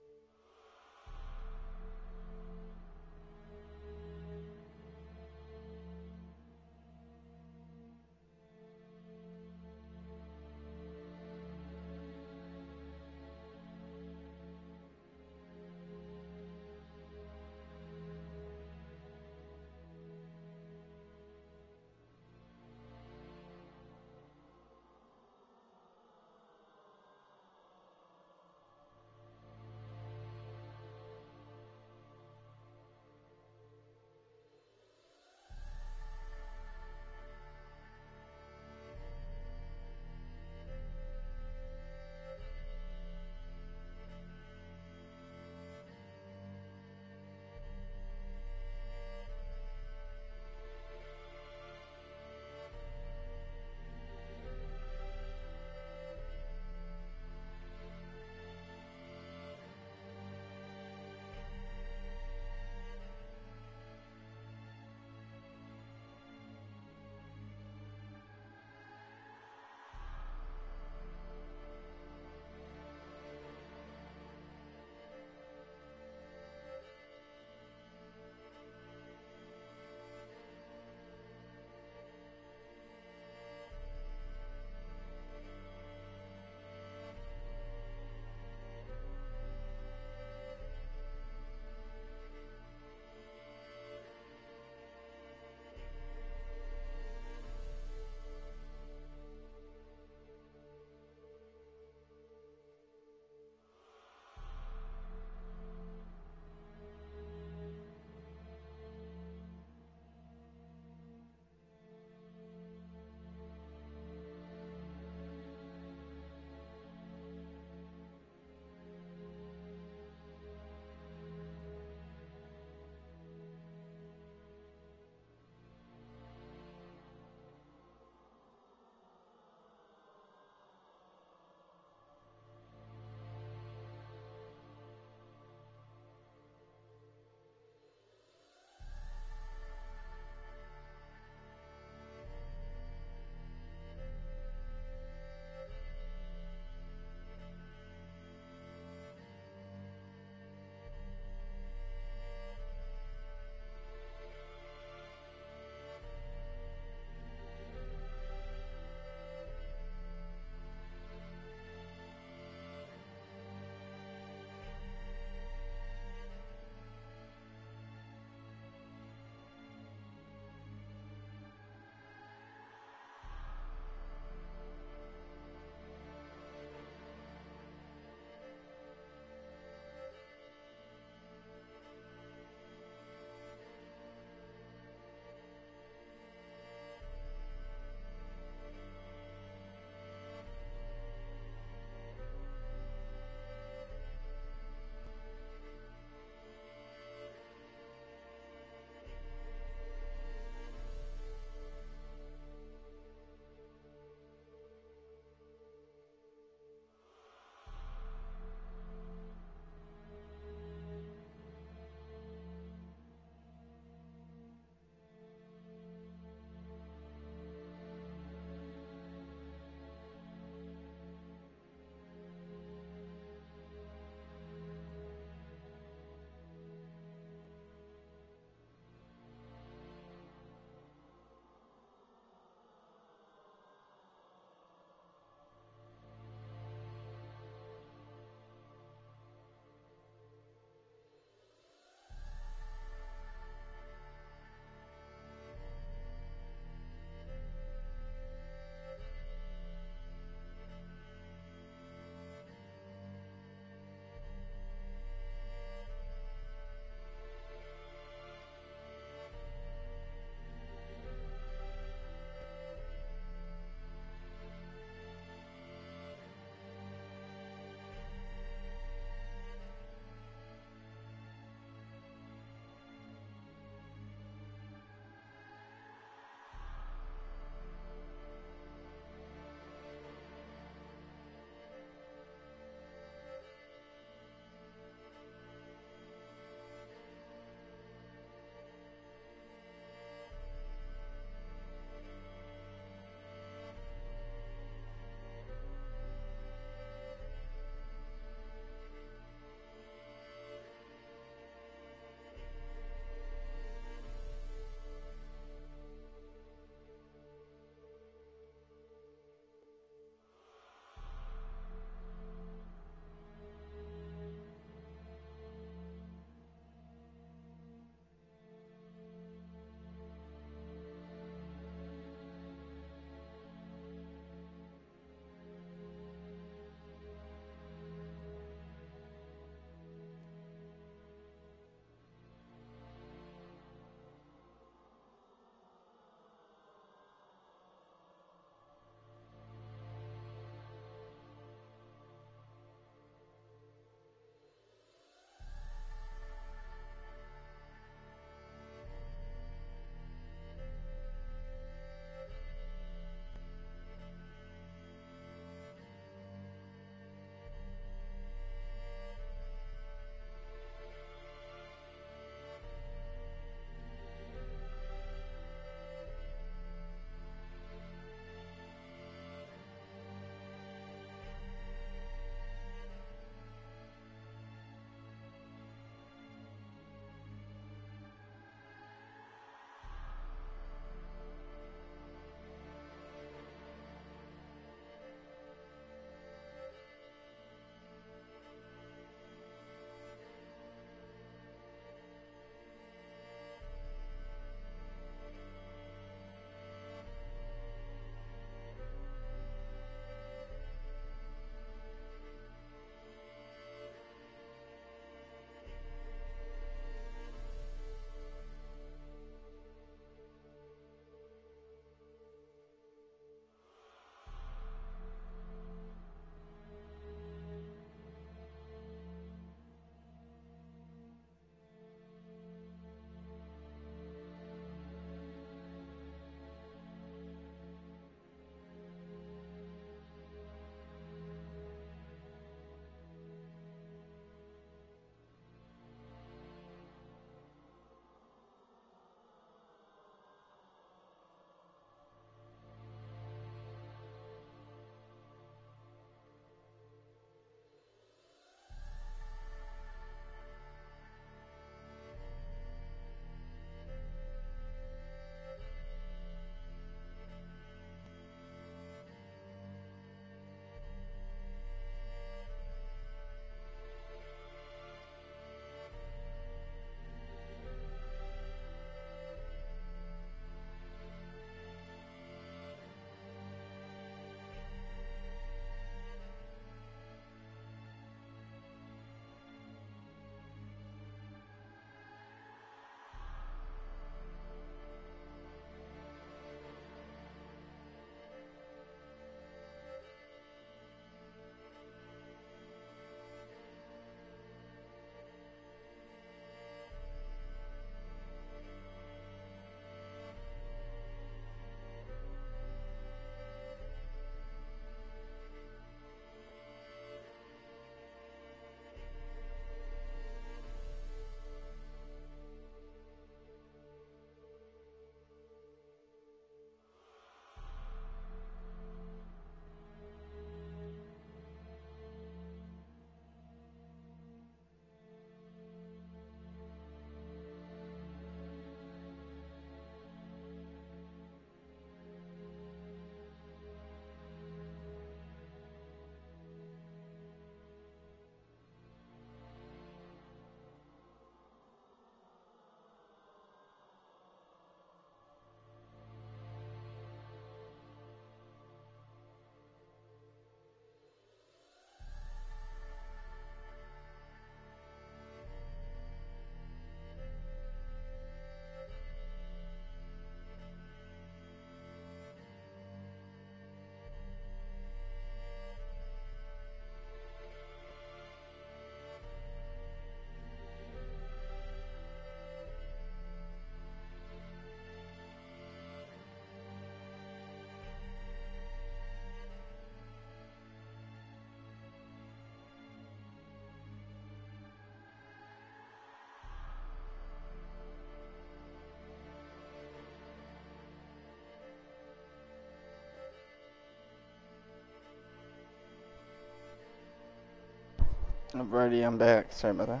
A: Alrighty, I'm back. Sorry about that.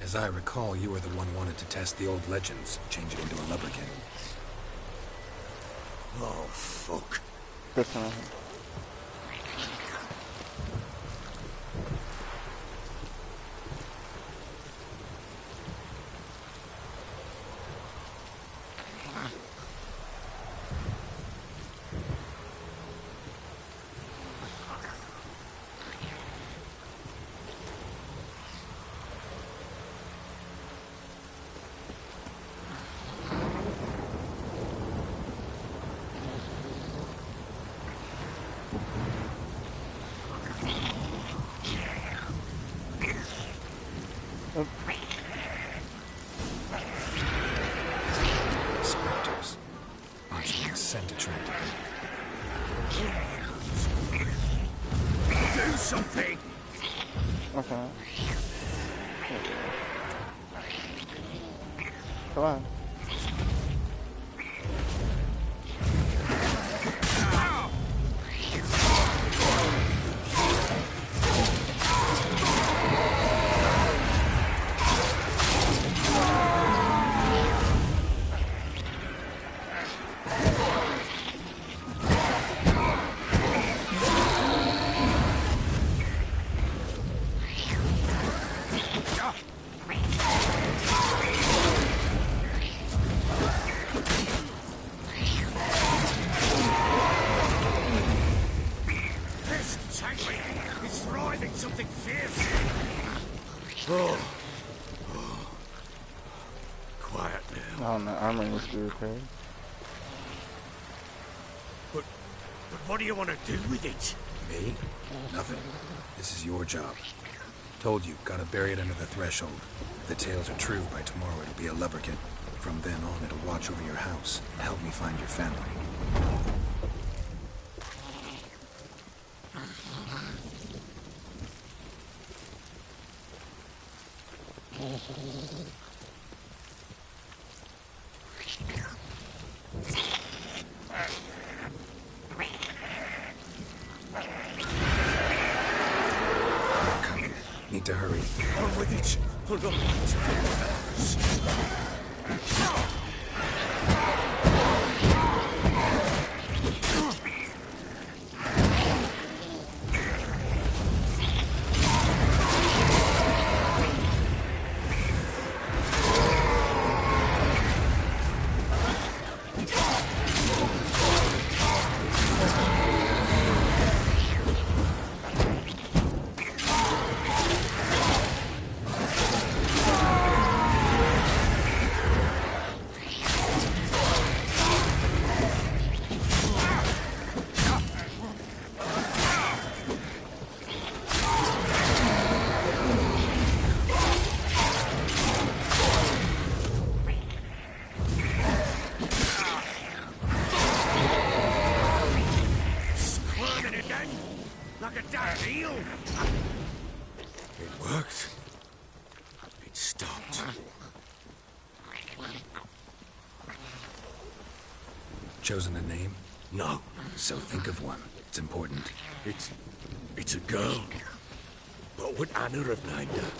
E: As I recall, you were the one wanted to test the old legends, change it into a lubberkin.
G: Oh, fuck.
A: This one right here.
E: Spectres. Archie's scent attracted them.
G: Do something!
A: Okay. Come on.
G: Quiet now.
A: Oh, my armor needs to be repaired.
G: But what do you want to do with it?
E: Me? Nothing. This is your job. Told you, gotta bury it under the threshold. If the tales are true, by tomorrow it'll be a lubberkin. From then on, it'll watch over your house and help me find your family. They're coming. Need to hurry.
G: On with it. Hold on. Like a damn eel. It worked. It stopped.
E: Chosen a name?
G: No.
E: So think of one. It's important.
G: It's a girl. What would Anna have named her?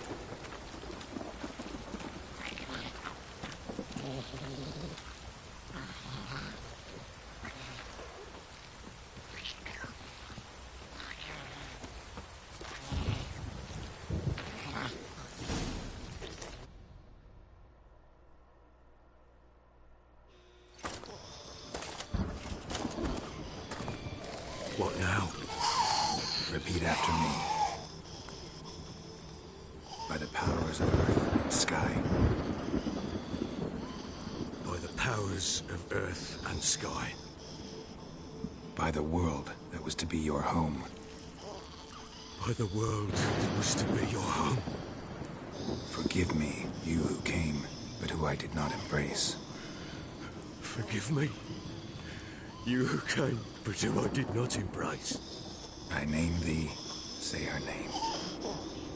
G: What now?
E: Repeat after me. By the powers of earth and sky.
G: By the powers of earth and sky.
E: By the world that was to be your home.
G: By the world that was to be your home.
E: Forgive me, you who came, but who I did not embrace.
G: Forgive me. You who came, but who I did not embrace.
E: I name thee, say her name,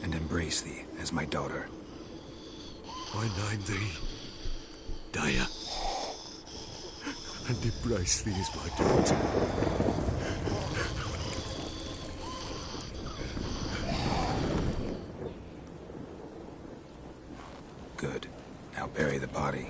E: and embrace thee as my daughter.
G: I name thee Daya, and embrace thee as my daughter.
E: Good. Now bury the body.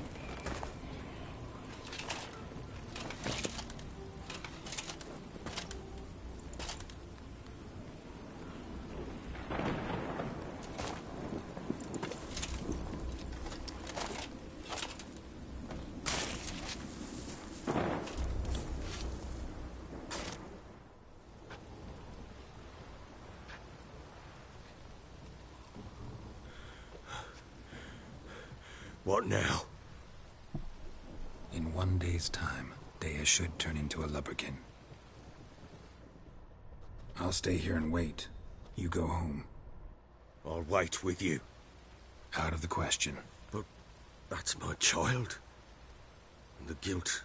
G: What now?
E: In 1 day's time, Dea should turn into a lubberkin. I'll stay here and wait. You go home.
G: I'll wait with you.
E: Out of the question.
G: But that's my child. And the guilt,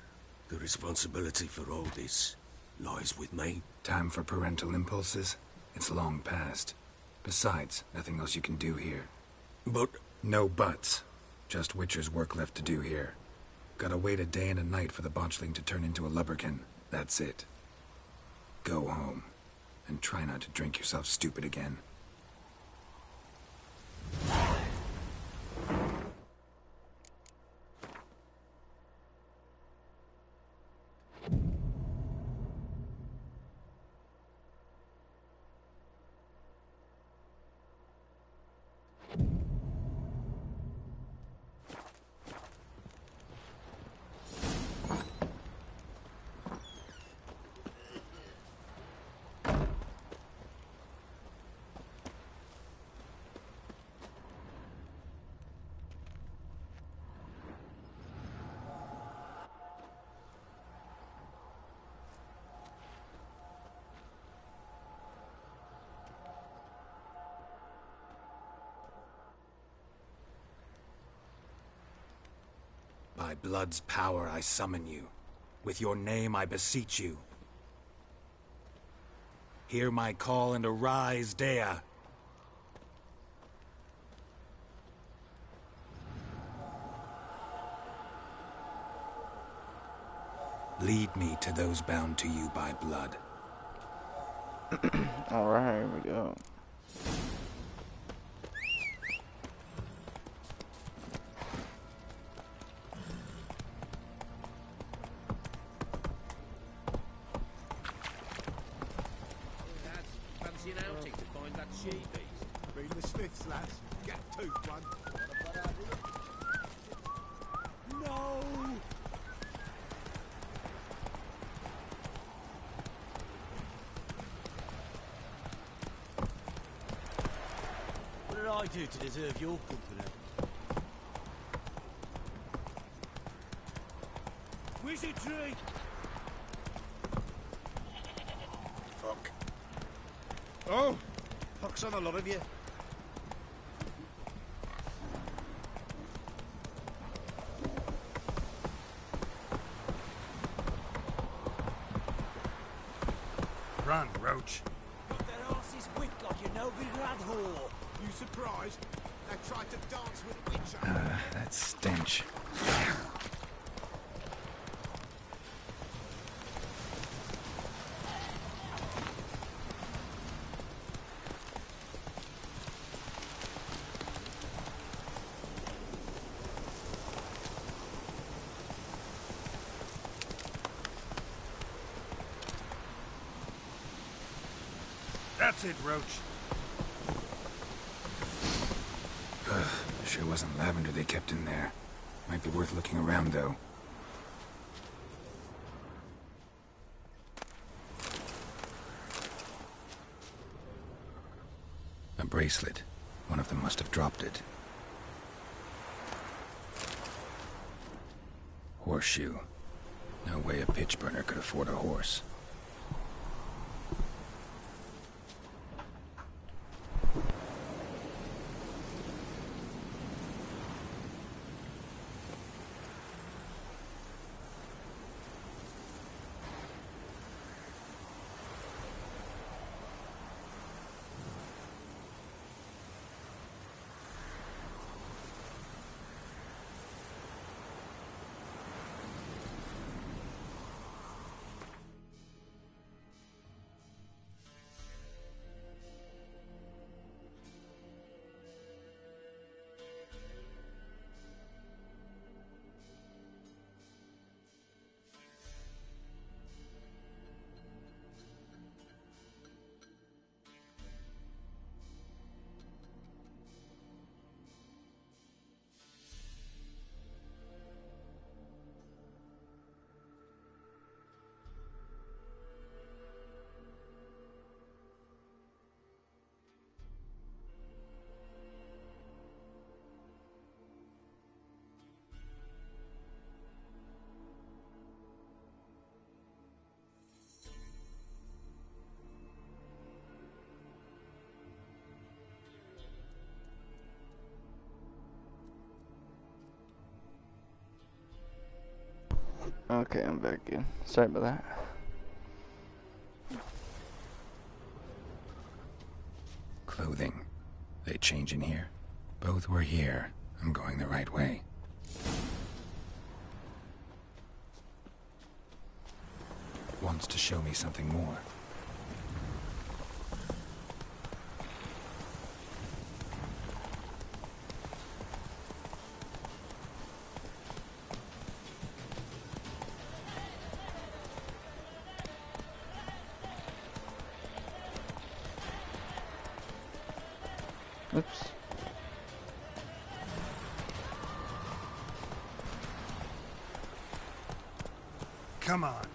G: the responsibility for all this, lies with me.
E: Time for parental impulses? It's long past. Besides, nothing else you can do here.
G: But...
E: No buts. Just Witcher's work left to do here. Gotta wait a day and a night for the botchling to turn into a lubberkin. That's it. Go home. And try not to drink yourself stupid again. By blood's power I summon you. With your name I beseech you. Hear my call and arise, Dea. Lead me to those bound to you by blood.
A: Alright, here we go.
F: Bring the Smiths, lads. Get a tooth one. No!
H: What did I do to deserve your company? Wizardry! Fuck.
I: Oh! Pox on a lot of you. Run, Roach.
H: Got their asses whipped like you know big lad whore.
F: You surprised? They tried to dance with Witcher.
E: That stench.
I: That's it, Roach.
E: Sure wasn't lavender they kept in there. Might be worth looking around, though. A bracelet. One of them must have dropped it. Horseshoe. No way a pitch burner could afford a horse.
A: Okay, I'm back in. Sorry about that.
E: Clothing. They change in here? Both were here. I'm going the right way. Wants to show me something more.
A: Oops.
I: Come on.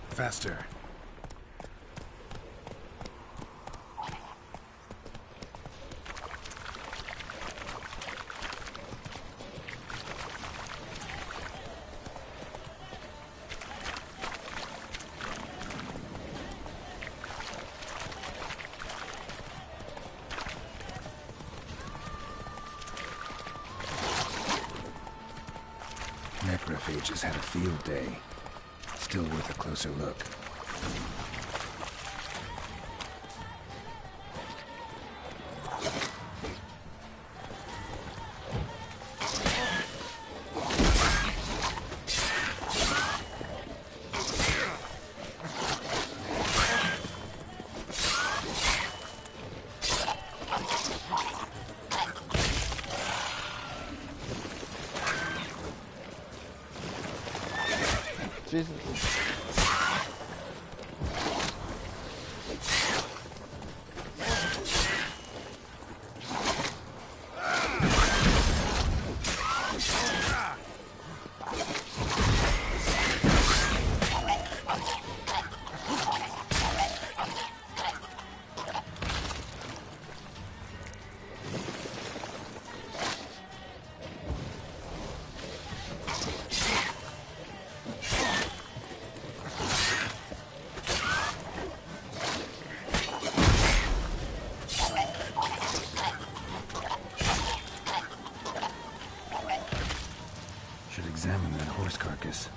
I: Faster.
E: Necrophages had a field day. Still worth a closer look.
A: Jesus.
E: Should examine that horse carcass.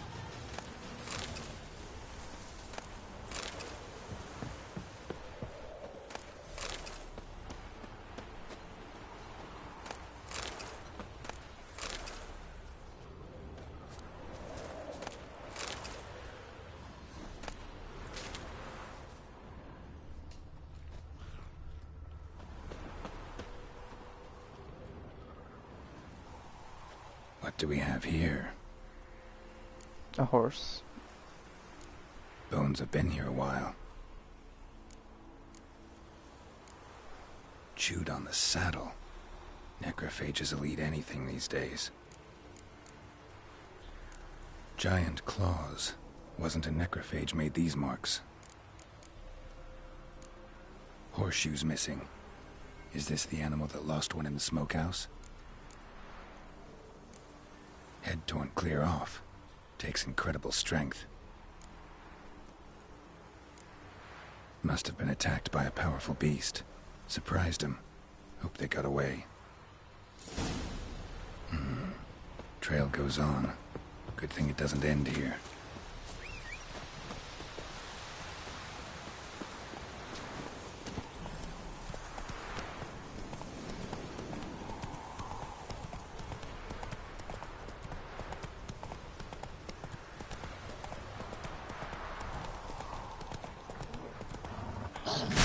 E: What do we have here?
A: A horse.
E: Bones have been here a while. Chewed on the saddle. Necrophages will eat anything these days. Giant claws. Wasn't a necrophage made these marks. Horseshoes missing. Is this the animal that lost one in the smokehouse? Head torn clear off. Takes incredible strength. Must have been attacked by a powerful beast. Surprised him. Hope they got away. Trail goes on. Good thing it doesn't end here.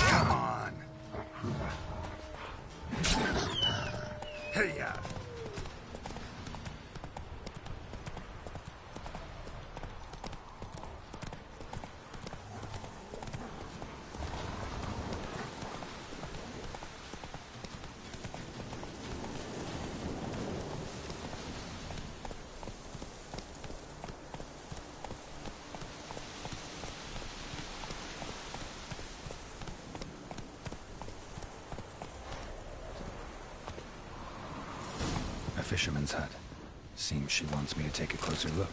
I: Come on. Hey-ya.
E: A fisherman's hut. Seems she wants me to take a closer look.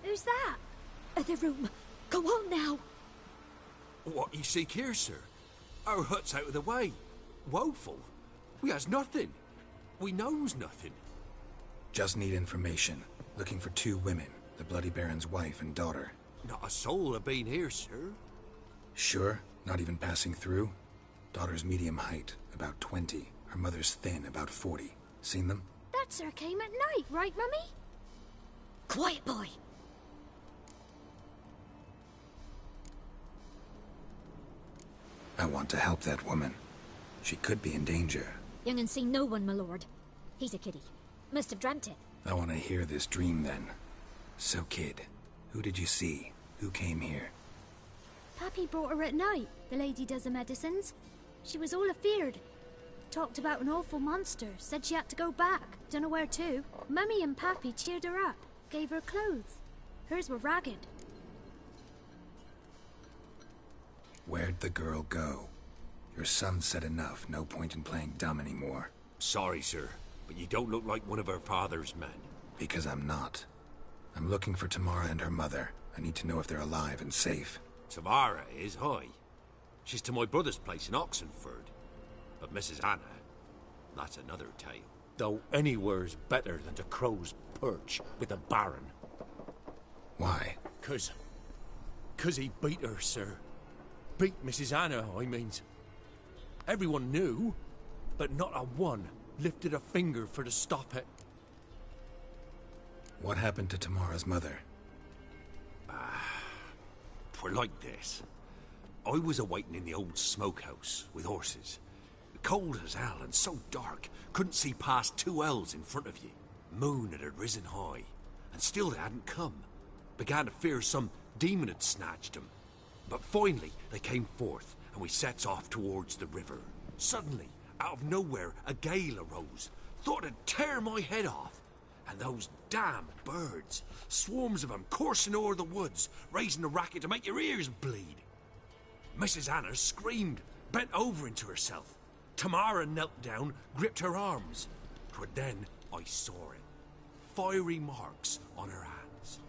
J: Who Where's that? The room. Go on now.
K: What you seek here, sir? Our hut's out of the way. Woeful. We has nothing. We knows nothing.
E: Just need information. Looking for 2 women, the Bloody Baron's wife and daughter.
K: Not a soul have been here, sir.
E: Sure? Not even passing through? Daughter's medium height, about 20. Her mother's thin, about 40. Seen them?
J: That sir came at night, right, Mummy?
D: Quiet, boy.
E: I want to help that woman. She could be in danger.
J: Young and seen no one, my lord. He's a kiddie. Must have dreamt it.
E: I want to hear this dream then. So, kid, who did you see? Who came here?
J: Pappy brought her at night, the lady does the medicines. She was all afeared. Talked about an awful monster, said she had to go back. Dunno where to. Mummy and Pappy cheered her up, gave her clothes. Hers were ragged.
E: Where'd the girl go? Your son said enough, no point in playing dumb anymore.
K: Sorry, sir, but you don't look like one of her father's men.
E: Because I'm not. I'm looking for Tamara and her mother. I need to know if they're alive and safe.
K: Tamara is, hi. She's to my brother's place in Oxenford. But Mrs. Anna, that's another tale. Though anywhere's better than to Crow's Perch with a baron.
E: Why?
K: 'Cause he beat her, sir. Beat Mrs. Anna, I means. Everyone knew, but not a one lifted a finger for to stop it.
E: What happened to Tamara's mother?
K: 'Twere like this. I was awaiting in the old smokehouse with horses. Cold as hell and so dark, couldn't see past 2 ells in front of you. Moon had risen high, and still they hadn't come. Began to fear some demon had snatched them. But finally they came forth, and we sets off towards the river. Suddenly, out of nowhere, a gale arose. Thought it'd tear my head off. And those damn birds, swarms of them coursing o'er the woods, raising a racket to make your ears bleed. Mrs. Anna screamed, bent over into herself. Tamara knelt down, gripped her arms. 'Twere then I saw it. Fiery marks on her hands.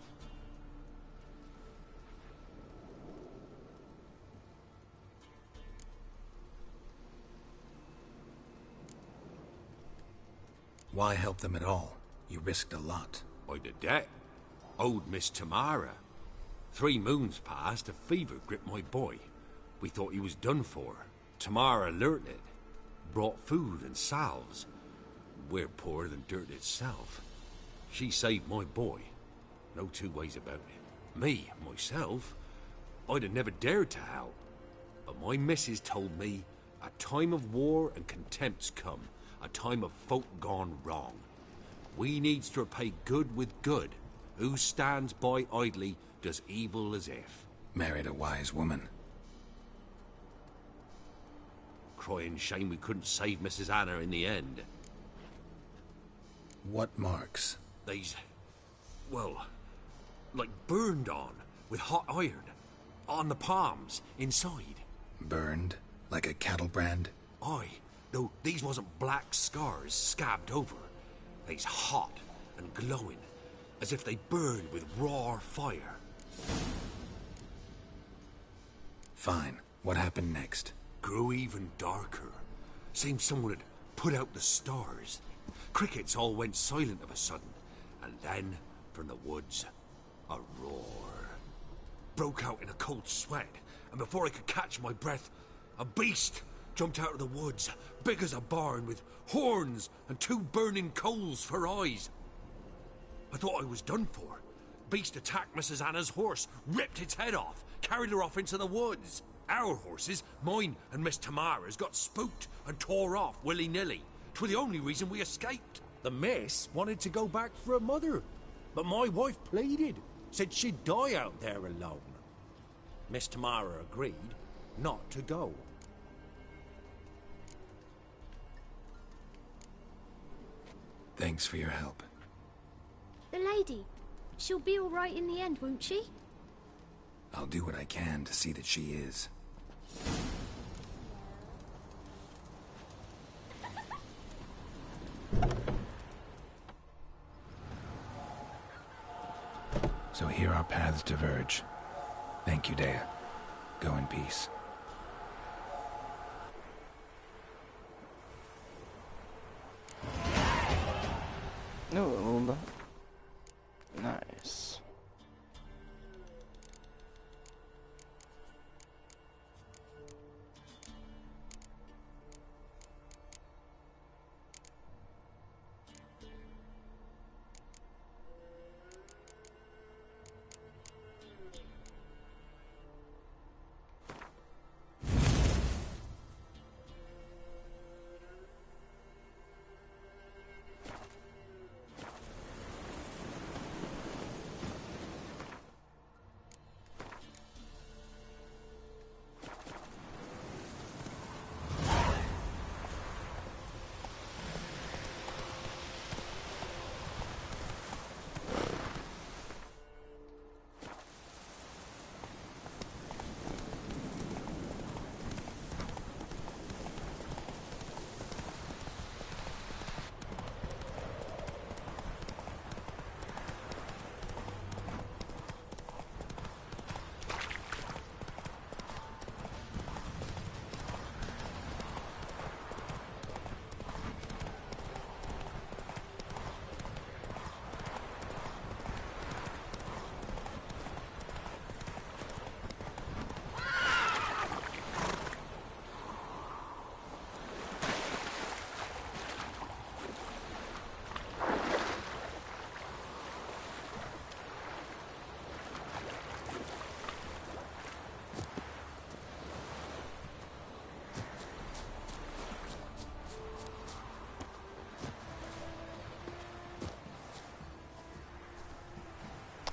E: Why help them at all? You risked a lot.
K: I did that. Owed Miss Tamara. 3 moons passed, a fever gripped my boy. We thought he was done for. Tamara learnt it. Brought food and salves. We're poorer than dirt itself. She saved my boy. No 2 ways about it. Me, myself, I'd have never dared to help. But my missus told me a time of war and contempt's come. A time of folk gone wrong. We needs to repay good with good. Who stands by idly does evil as if.
E: Married a wise woman.
K: Crying shame we couldn't save Mrs. Anna in the end.
E: What marks?
K: They's, well, like burned on with hot iron. On the palms, inside.
E: Burned? Like a cattle brand?
K: Aye, though these wasn't black scars scabbed over. They's hot and glowing, as if they burned with raw fire.
E: Fine. What happened next?
K: Grew even darker. Seemed someone had put out the stars. Crickets all went silent of a sudden, and then, from the woods, a roar. Broke out in a cold sweat, and before I could catch my breath, a beast jumped out of the woods, big as a barn, with horns and 2 burning coals for eyes. I thought I was done for. Beast attacked Mrs. Anna's horse, ripped its head off, carried her off into the woods. Our horses, mine and Miss Tamara's, got spooked and tore off willy-nilly. 'Twere the only reason we escaped. The miss wanted to go back for her mother, but my wife pleaded, said she'd die out there alone. Miss Tamara agreed not to go.
E: Thanks for your help.
J: The lady, she'll be all right in the end, won't she?
E: I'll do what I can to see that she is. So here our paths diverge. Thank you, Dea. Go in peace.
A: No, nice.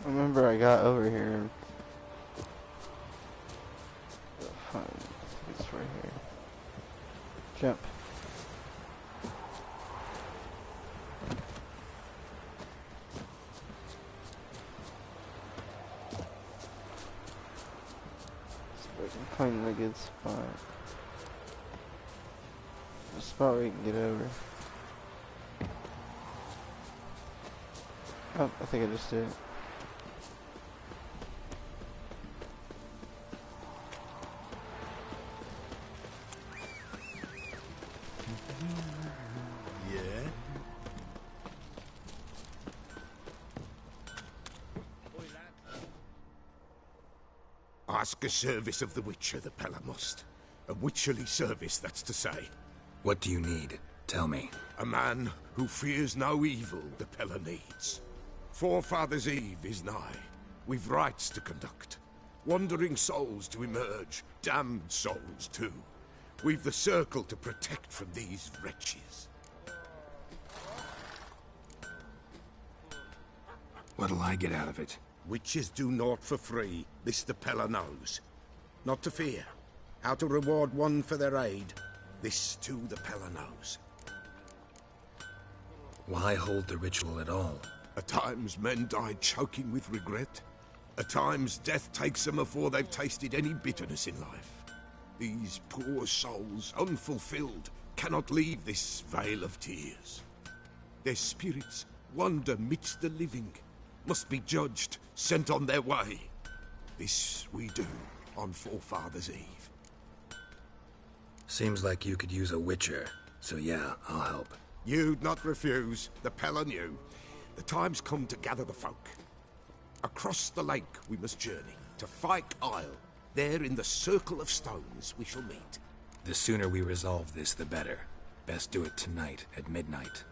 A: I remember I got over here. It's right here. Jump. I can find a good spot. A spot where we can get over. Oh, I think I just did.
F: Ask a service of the Witcher, the Pella must. A witcherly service, that's to say.
E: What do you need? Tell me.
F: A man who fears no evil the Pella needs. Forefathers' Eve is nigh. We've rites to conduct. Wandering souls to emerge, damned souls too. We've the circle to protect from these wretches.
E: What'll I get out of it?
F: Witches do naught for free, this the Pella knows. Not to fear. How to reward one for their aid, this too the Pella knows.
E: Why hold the ritual at all?
F: At times men die choking with regret. At times death takes them before they've tasted any bitterness in life. These poor souls, unfulfilled, cannot leave this vale of tears. Their spirits wander midst the living, must be judged, sent on their way. This we do on Forefathers' Eve.
E: Seems like you could use a witcher, so yeah, I'll help.
F: You'd not refuse, the Pella knew. The time's come to gather the folk. Across the lake we must journey, to Fyke Isle. There in the circle of stones we shall meet.
E: The sooner we resolve this, the better. Best do it tonight at midnight.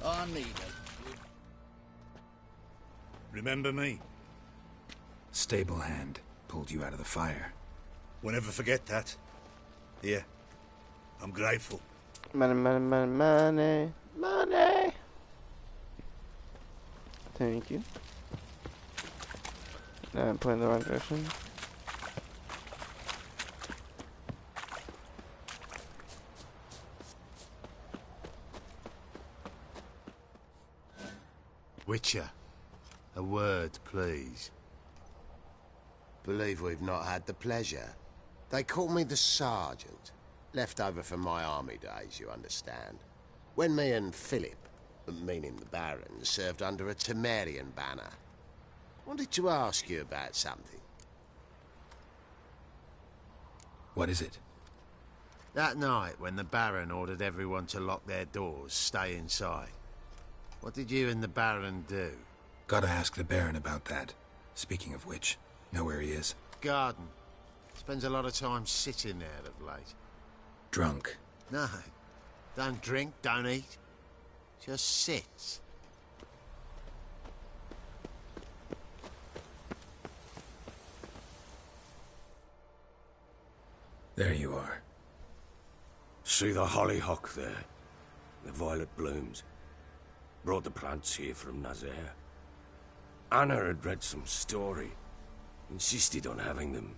H: Unedited.
I: Remember me?
E: Stable hand pulled you out of the fire.
I: We'll never forget that. Here, I'm grateful.
A: Money, money, money, money, money. Thank you. Now I'm playing the wrong direction.
L: Witcher, a word, please. Believe we've not had the pleasure. They call me the Sergeant. Left over from my army days, you understand. When me and Philip, meaning the Baron, served under a Temerian banner. Wanted to ask you about something.
E: What is it?
L: That night, when the Baron ordered everyone to lock their doors, stay inside, what did you and the Baron do?
E: Gotta ask the Baron about that. Speaking of which, know where he is?
L: Garden. Spends a lot of time sitting there of late.
E: Drunk.
L: No. Don't drink, don't eat. Just sits.
E: There you are.
G: See the hollyhock there? The violet blooms. Brought the plants here from Nazaire. Anna had read some story. Insisted on having them.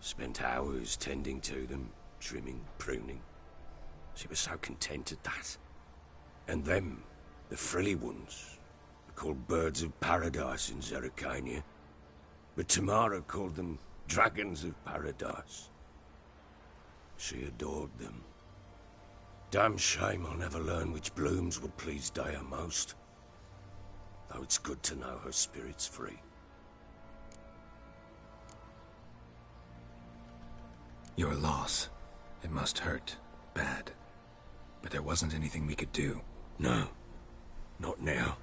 G: Spent hours tending to them, trimming, pruning. She was so content at that. And them, the frilly ones, are called birds of paradise in Zerrikania. But Tamara called them dragons of paradise. She adored them. Damn shame I'll never learn which blooms would please Dea most. Though it's good to know her spirit's free.
E: Your loss. It must hurt. Bad. But there wasn't anything we could do.
G: No. Not now.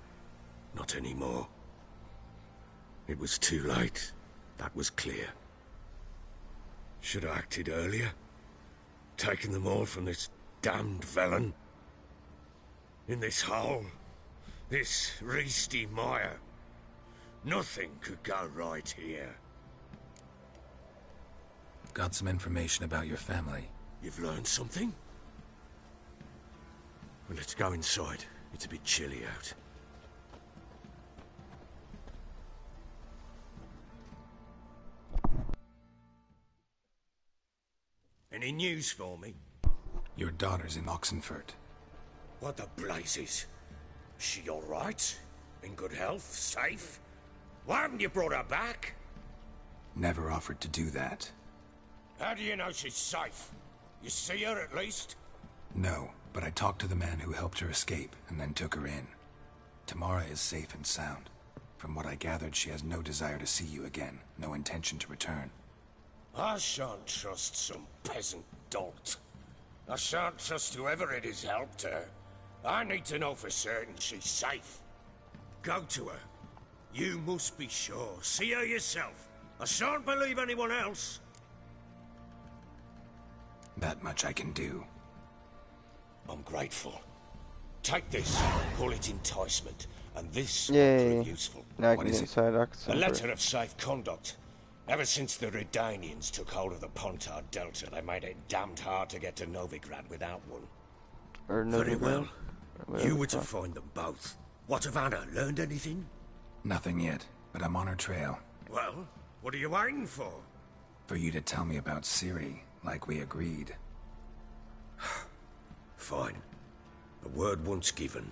G: Not anymore. It was too late. That was clear. Should have acted earlier. Taken them all from this damned Velen. In this hole. This reesty mire. Nothing could go right here.
E: Got some information about your family.
G: You've learned something? Well, let's go inside. It's a bit chilly out. Any news for me?
E: Your daughter's in Oxenfurt.
G: What the blazes? She all right? In good health? Safe? Why haven't you brought her back?
E: Never offered to do that.
G: How do you know she's safe? You see her at least?
E: No, but I talked to the man who helped her escape and then took her in. Tamara is safe and sound. From what I gathered, she has no desire to see you again, no intention to return.
G: I shan't trust some peasant dolt. I shan't trust whoever it is helped her. I need to know for certain she's safe. Go to her. You must be sure. See her yourself. I shan't believe anyone else.
E: That much I can do.
G: I'm grateful. Take this. Call it enticement. And this
A: Yay.
G: will prove useful.
A: Now I
E: What
A: can
E: is
A: get
E: it?
A: inside
G: A
A: Oxenfurt.
G: letter of safe conduct. Ever since the Redanians took hold of the Pontard Delta, they made it damned hard to get to Novigrad without one.
A: Or
G: Very well.
A: Or whatever
G: You were
A: the
G: to
A: fuck.
G: find them both. What of Anna? Learned anything?
E: Nothing yet, but I'm on her trail.
G: Well, what are you waiting for?
E: For you to tell me about Ciri, like we agreed.
G: Fine. A word once given.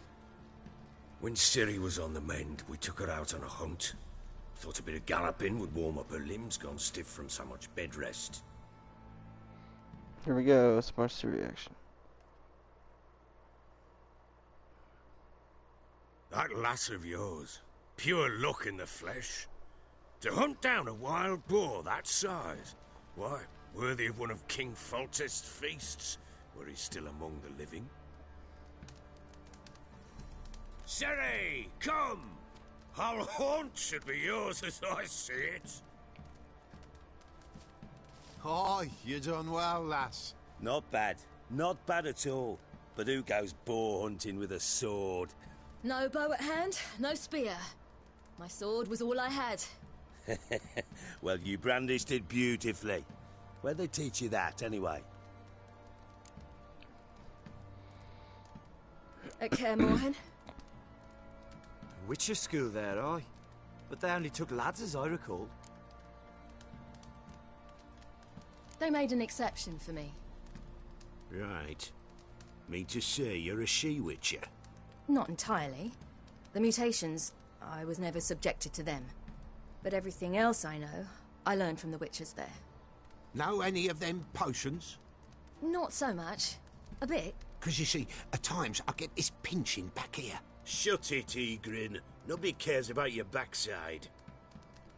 G: When Ciri was on the mend, we took her out on a hunt. Thought a bit of galloping would warm up her limbs, gone stiff from so much bed rest.
A: Here we go, some more Siri action.
G: That lass of yours, pure luck in the flesh. To hunt down a wild boar that size, why, worthy of one of King Foltest's feasts, were he still among the living. Ciri, come! Our haunt should be yours as I see it.
L: Oh, you done well, lass.
M: Not bad. Not bad at all. But who goes boar hunting with a sword?
N: No bow at hand, no spear. My sword was all I had.
M: Well, you brandished it beautifully. Where'd they teach you that, anyway?
N: At Kaer Morhen.
O: Witcher school there, aye. But they only took lads, as I recall.
N: They made an exception for me.
M: Right. Mean to say you're a she-witcher?
N: Not entirely. The mutations, I was never subjected to them. But everything else I know, I learned from the witches there.
F: Know any of them potions?
N: Not so much. A bit.
F: Because you see, at times I get this pinching back here.
M: Shut it, Egrin. Nobody cares about your backside.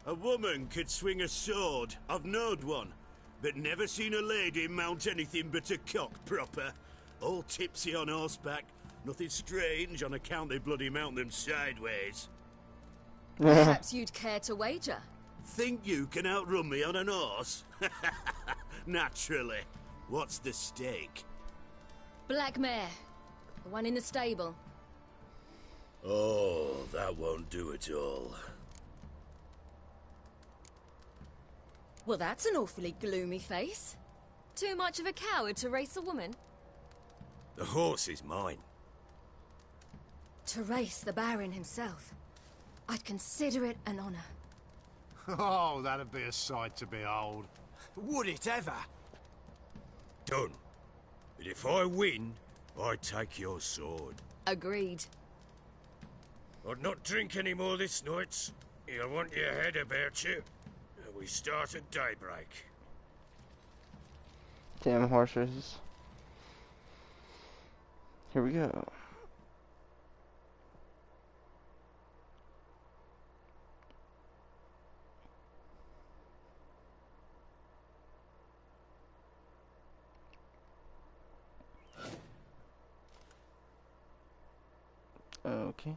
M: A woman could swing a sword. I've knowed one. But never seen a lady mount anything but a cock proper. All tipsy on horseback. Nothing strange on account they bloody mount them sideways.
N: Perhaps you'd care to wager?
M: Think you can outrun me on an horse? Naturally. What's the stake?
N: Black mare. The one in the stable.
M: Oh, that won't do at all.
N: Well, that's an awfully gloomy face. Too much of a coward to race a woman?
M: The horse is mine.
N: To race the Baron himself. I'd consider it an honor.
L: Oh, that'd be a sight to behold.
O: Would it ever?
M: Done. But if I win, I take your sword.
N: Agreed.
M: I'd not drink any more this night. You'll want your head about you. We start at daybreak.
A: Damn horses. Here we go. Okay.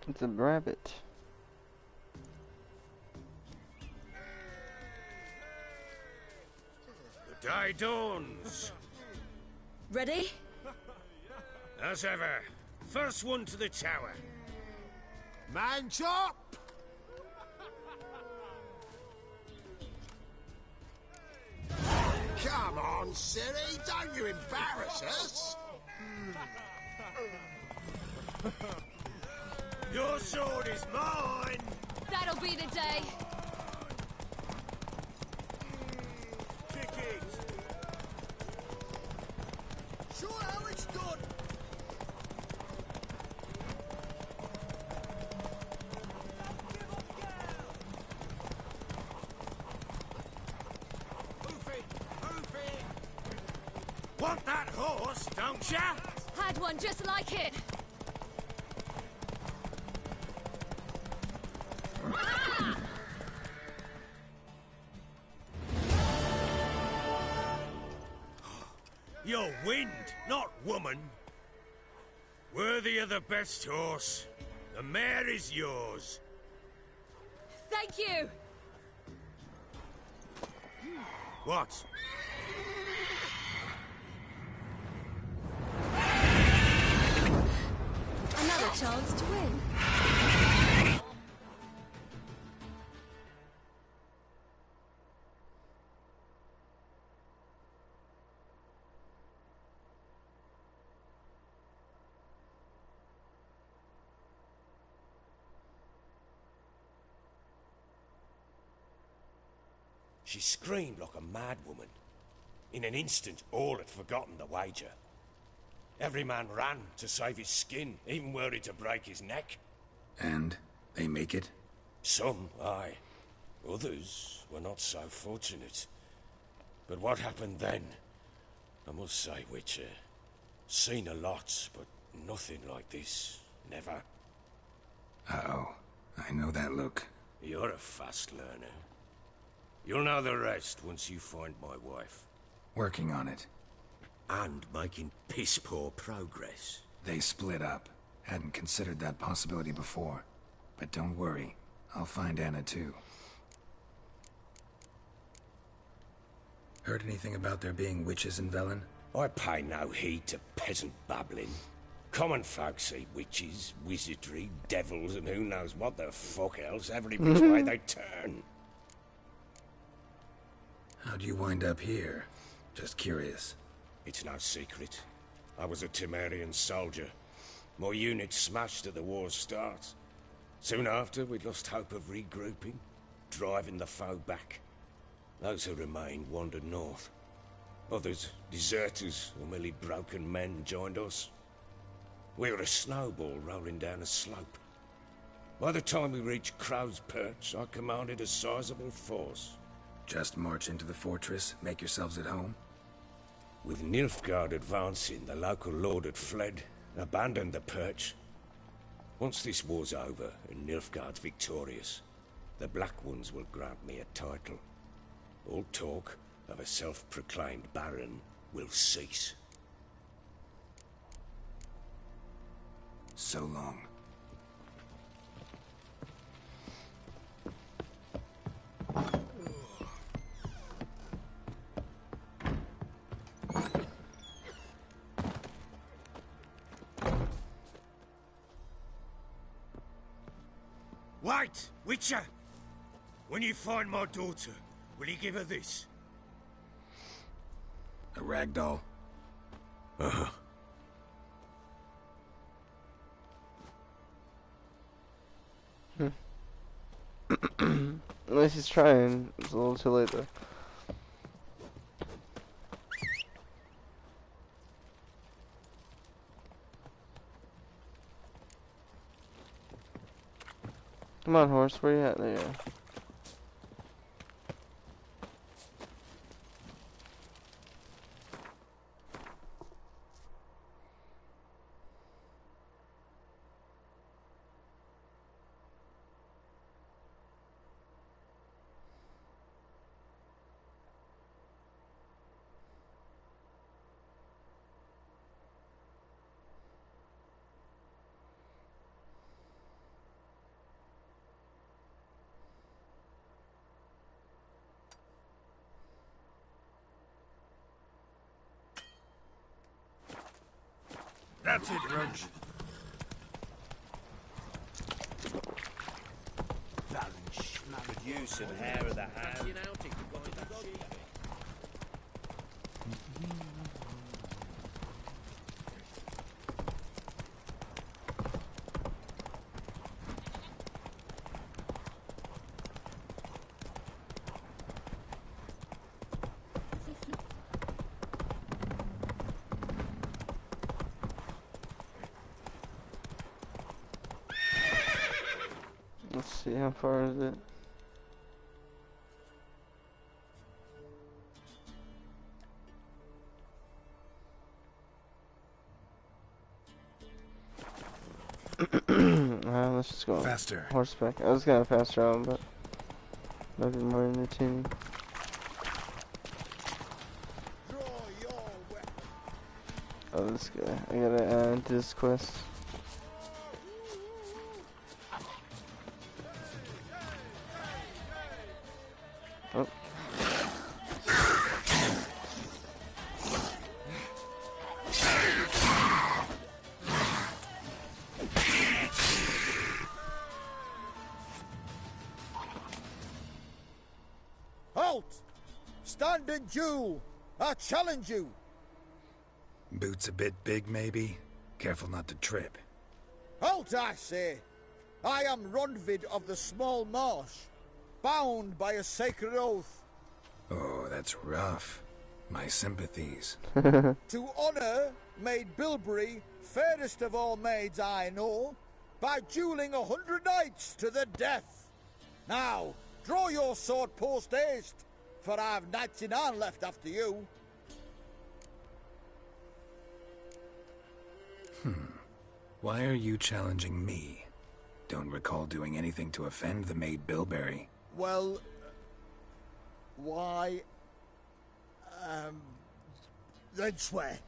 A: It's a rabbit.
M: The day dawns.
N: Ready?
M: As ever. First one to the tower.
L: Man chop!
F: Come on, Siri, don't you embarrass us!
M: Your sword is mine!
N: That'll be the day.
M: Kick it!
H: Show how it's done!
M: Want that horse, don't ya?
N: Had one just like it.
M: You're wind, not woman. Worthy of the best horse. The mare is yours.
N: Thank you.
M: What?
N: Another chance to win.
G: She screamed like a mad woman. In an instant, all had forgotten the wager. Every man ran to save his skin, even worried to break his neck.
E: And they make it?
G: Some, aye. Others were not so fortunate. But what happened then? I must say, Witcher, seen a lot, but nothing like this. Never.
E: Uh-oh. I know that look.
G: You're a fast learner. You'll know the rest once you find my wife.
E: Working on it.
G: And making piss-poor progress.
E: They split up. Hadn't considered that possibility before. But don't worry. I'll find Anna too. Heard anything about there being witches in Velen?
G: I pay no heed to peasant babbling. Common folk see witches, wizardry, devils, and who knows what the fuck else every which way they turn.
E: How'd you wind up here? Just curious.
G: It's no secret. I was a Temerian soldier. My unit smashed at the war's start. Soon after, we'd lost hope of regrouping, driving the foe back. Those who remained wandered north. Others, deserters or merely broken men, joined us. We were a snowball rolling down a slope. By the time we reached Crow's Perch, I commanded a sizable force.
E: Just march into the fortress, make yourselves at home?
G: With Nilfgaard advancing, the local lord had fled, abandoned the perch. Once this war's over and Nilfgaard's victorious, the Black Ones will grant me a title. All talk of a self-proclaimed baron will cease.
E: So long.
G: Wait, Witcher! When you find my daughter, will you give her this?
E: A rag doll?
G: Uh-huh.
A: Unless he's trying. It's a little too late though. Come on, horse. Where you at? There you are.
M: That's it, Roach.
H: Use of hair of the hand.
A: Let's see, how far is it? Let's just go
E: faster.
A: Horseback. I was gonna fast travel, but might be more entertaining. Oh, this guy. I gotta add to this quest. Oh.
H: Halt! Stand and duel! I challenge you!
E: Boots a bit big, maybe? Careful not to trip.
H: Halt, I say! I am Ronvid of the Small Marsh, bound by a sacred oath.
E: Oh, that's rough. My sympathies.
H: To honour Maid Bilberry, fairest of all maids I know, by duelling 100 knights to the death. Now, draw your sword post haste, for I've 99 left after you.
E: Why are you challenging me? Don't recall doing anything to offend the Maid Bilberry.
H: Well, why, then swear.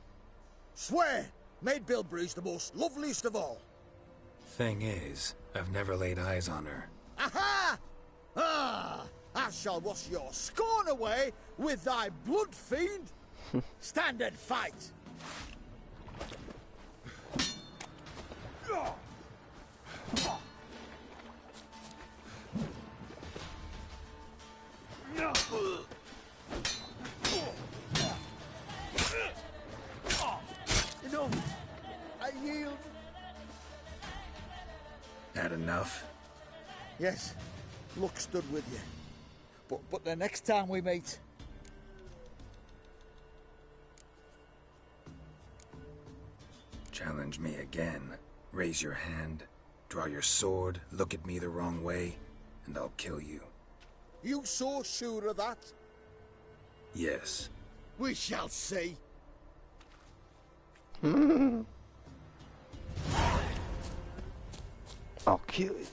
H: Swear! Maid Bilberry's the most loveliest of all.
E: Thing is, I've never laid eyes on her.
H: Aha! Ah! I shall wash your scorn away with thy blood fiend. Stand and fight! Enough! I yield.
E: Had enough?
H: Yes, luck stood with you. But the next time we meet...
E: Challenge me again. Raise your hand. Draw your sword, look at me the wrong way, and I'll kill you.
H: You so sure of that?
E: Yes.
M: We shall see.
A: I'll kill you.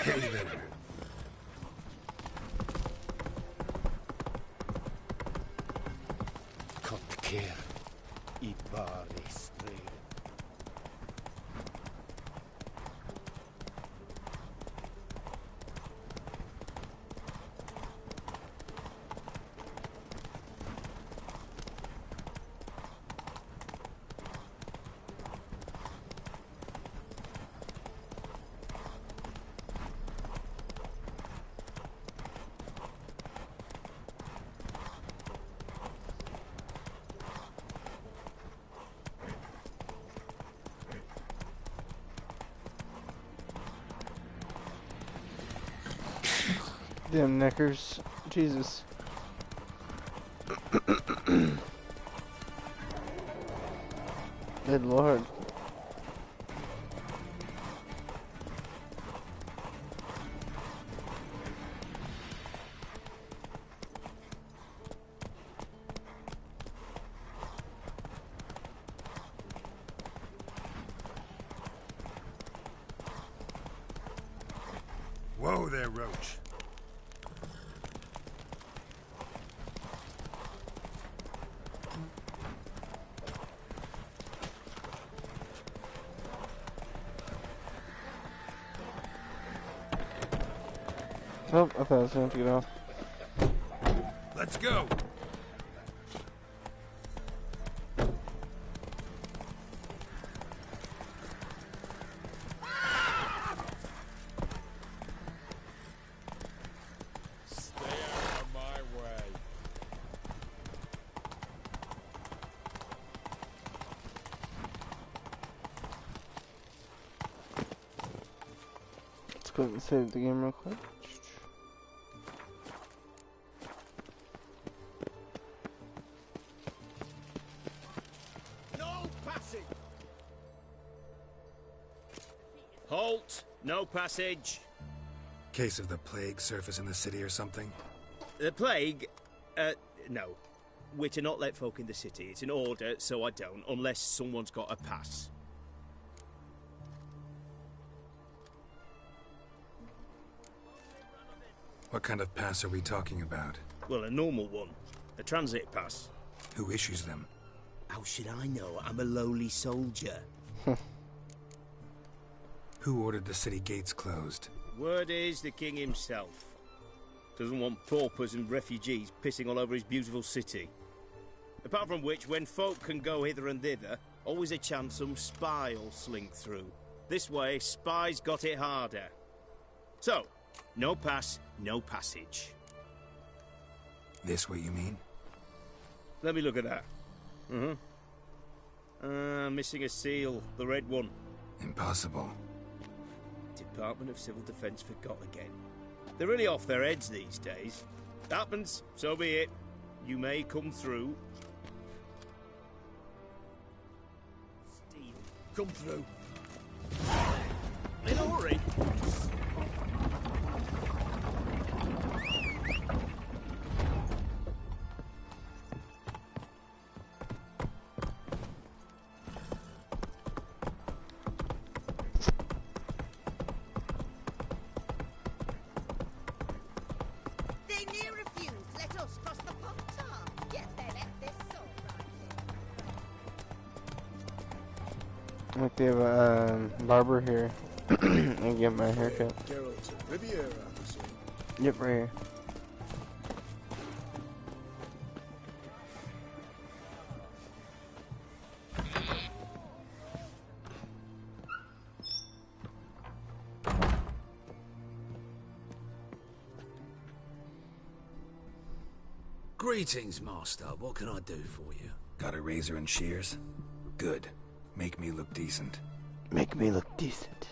E: Hey there.
M: Cut care. I bare strid.
A: Damn knickers. Jesus. Good lord.
I: Whoa there, Roach.
A: Oh, I thought I was going to get off.
I: Let's go.
H: Stay out of my way.
A: Let's go and save the game real quick.
M: No passage. Halt. No passage.
E: Case of the plague surface in the city or something?
M: The plague? No. We're to not let folk in the city. It's an order, so I don't, unless someone's got a pass.
E: What kind of pass are we talking about?
M: Well, a normal one. A transit pass.
E: Who issues them?
M: How should I know? I'm a lowly soldier.
E: Who ordered the city gates closed?
M: Word is the king himself. Doesn't want paupers and refugees pissing all over his beautiful city. Apart from which, when folk can go hither and thither, always a chance some spy will slink through. This way, spies got it harder. So, no pass, no passage.
E: This what you mean?
M: Let me look at that. Missing a seal, the red one.
E: Impossible.
M: Department of Civil Defence forgot again. They're really off their heads these days. Happens, so be it. You may come through. Steve, come through. In a hurry.
A: Look, they have a barber here. I get my haircut.
P: Geralt, Riviera, I see.
A: Yep, right here.
K: Greetings, Master. What can I do for you?
E: Got a razor and shears? Good. Make me look decent.
A: Make me look decent.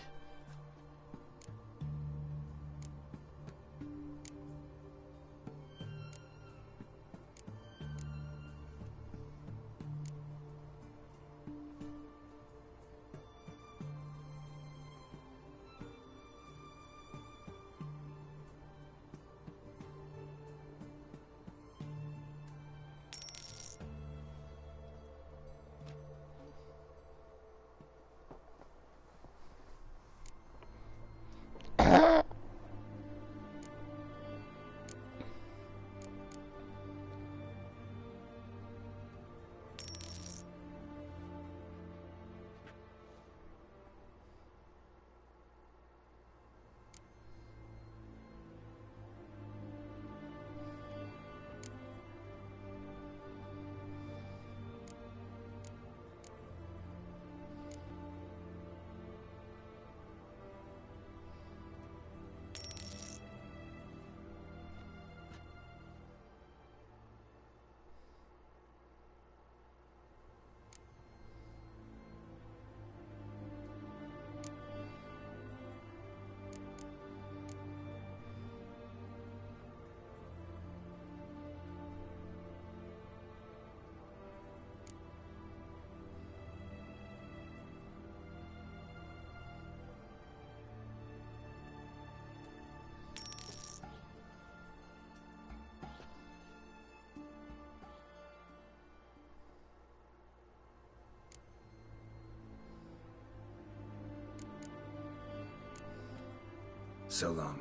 E: So long.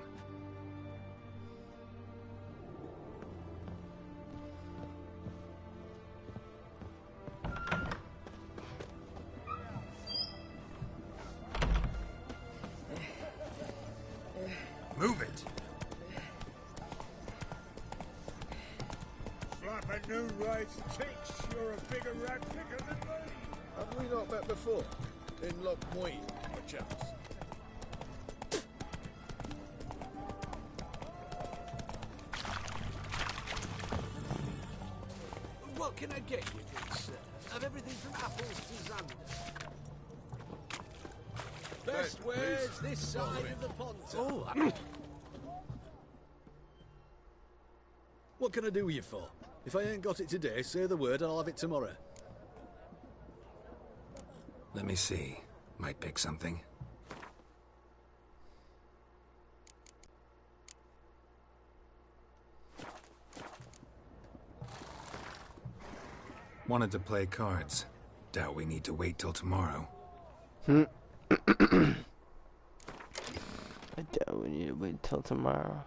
G: Move it!
H: Slap a new right ticks. You're a bigger rat picker than me.
P: Have we not met before? In Lockmoy, perchance?
K: What can I get you, good sir? Of everything from apples to Xander.
H: Best wares this side of the pond.
K: Oh,
P: What can I do with you for? If I ain't got it today, say the word and I'll have it tomorrow.
E: Let me see. Might pick something. Wanted to play cards. Doubt we need to wait till tomorrow.
A: I doubt we need to wait till tomorrow.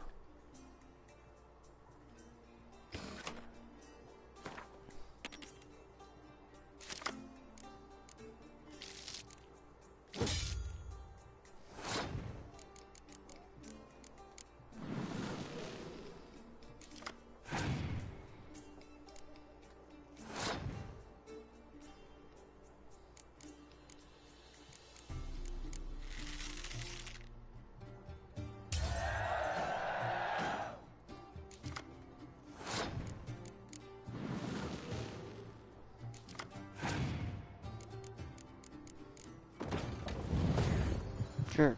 A: Jerk.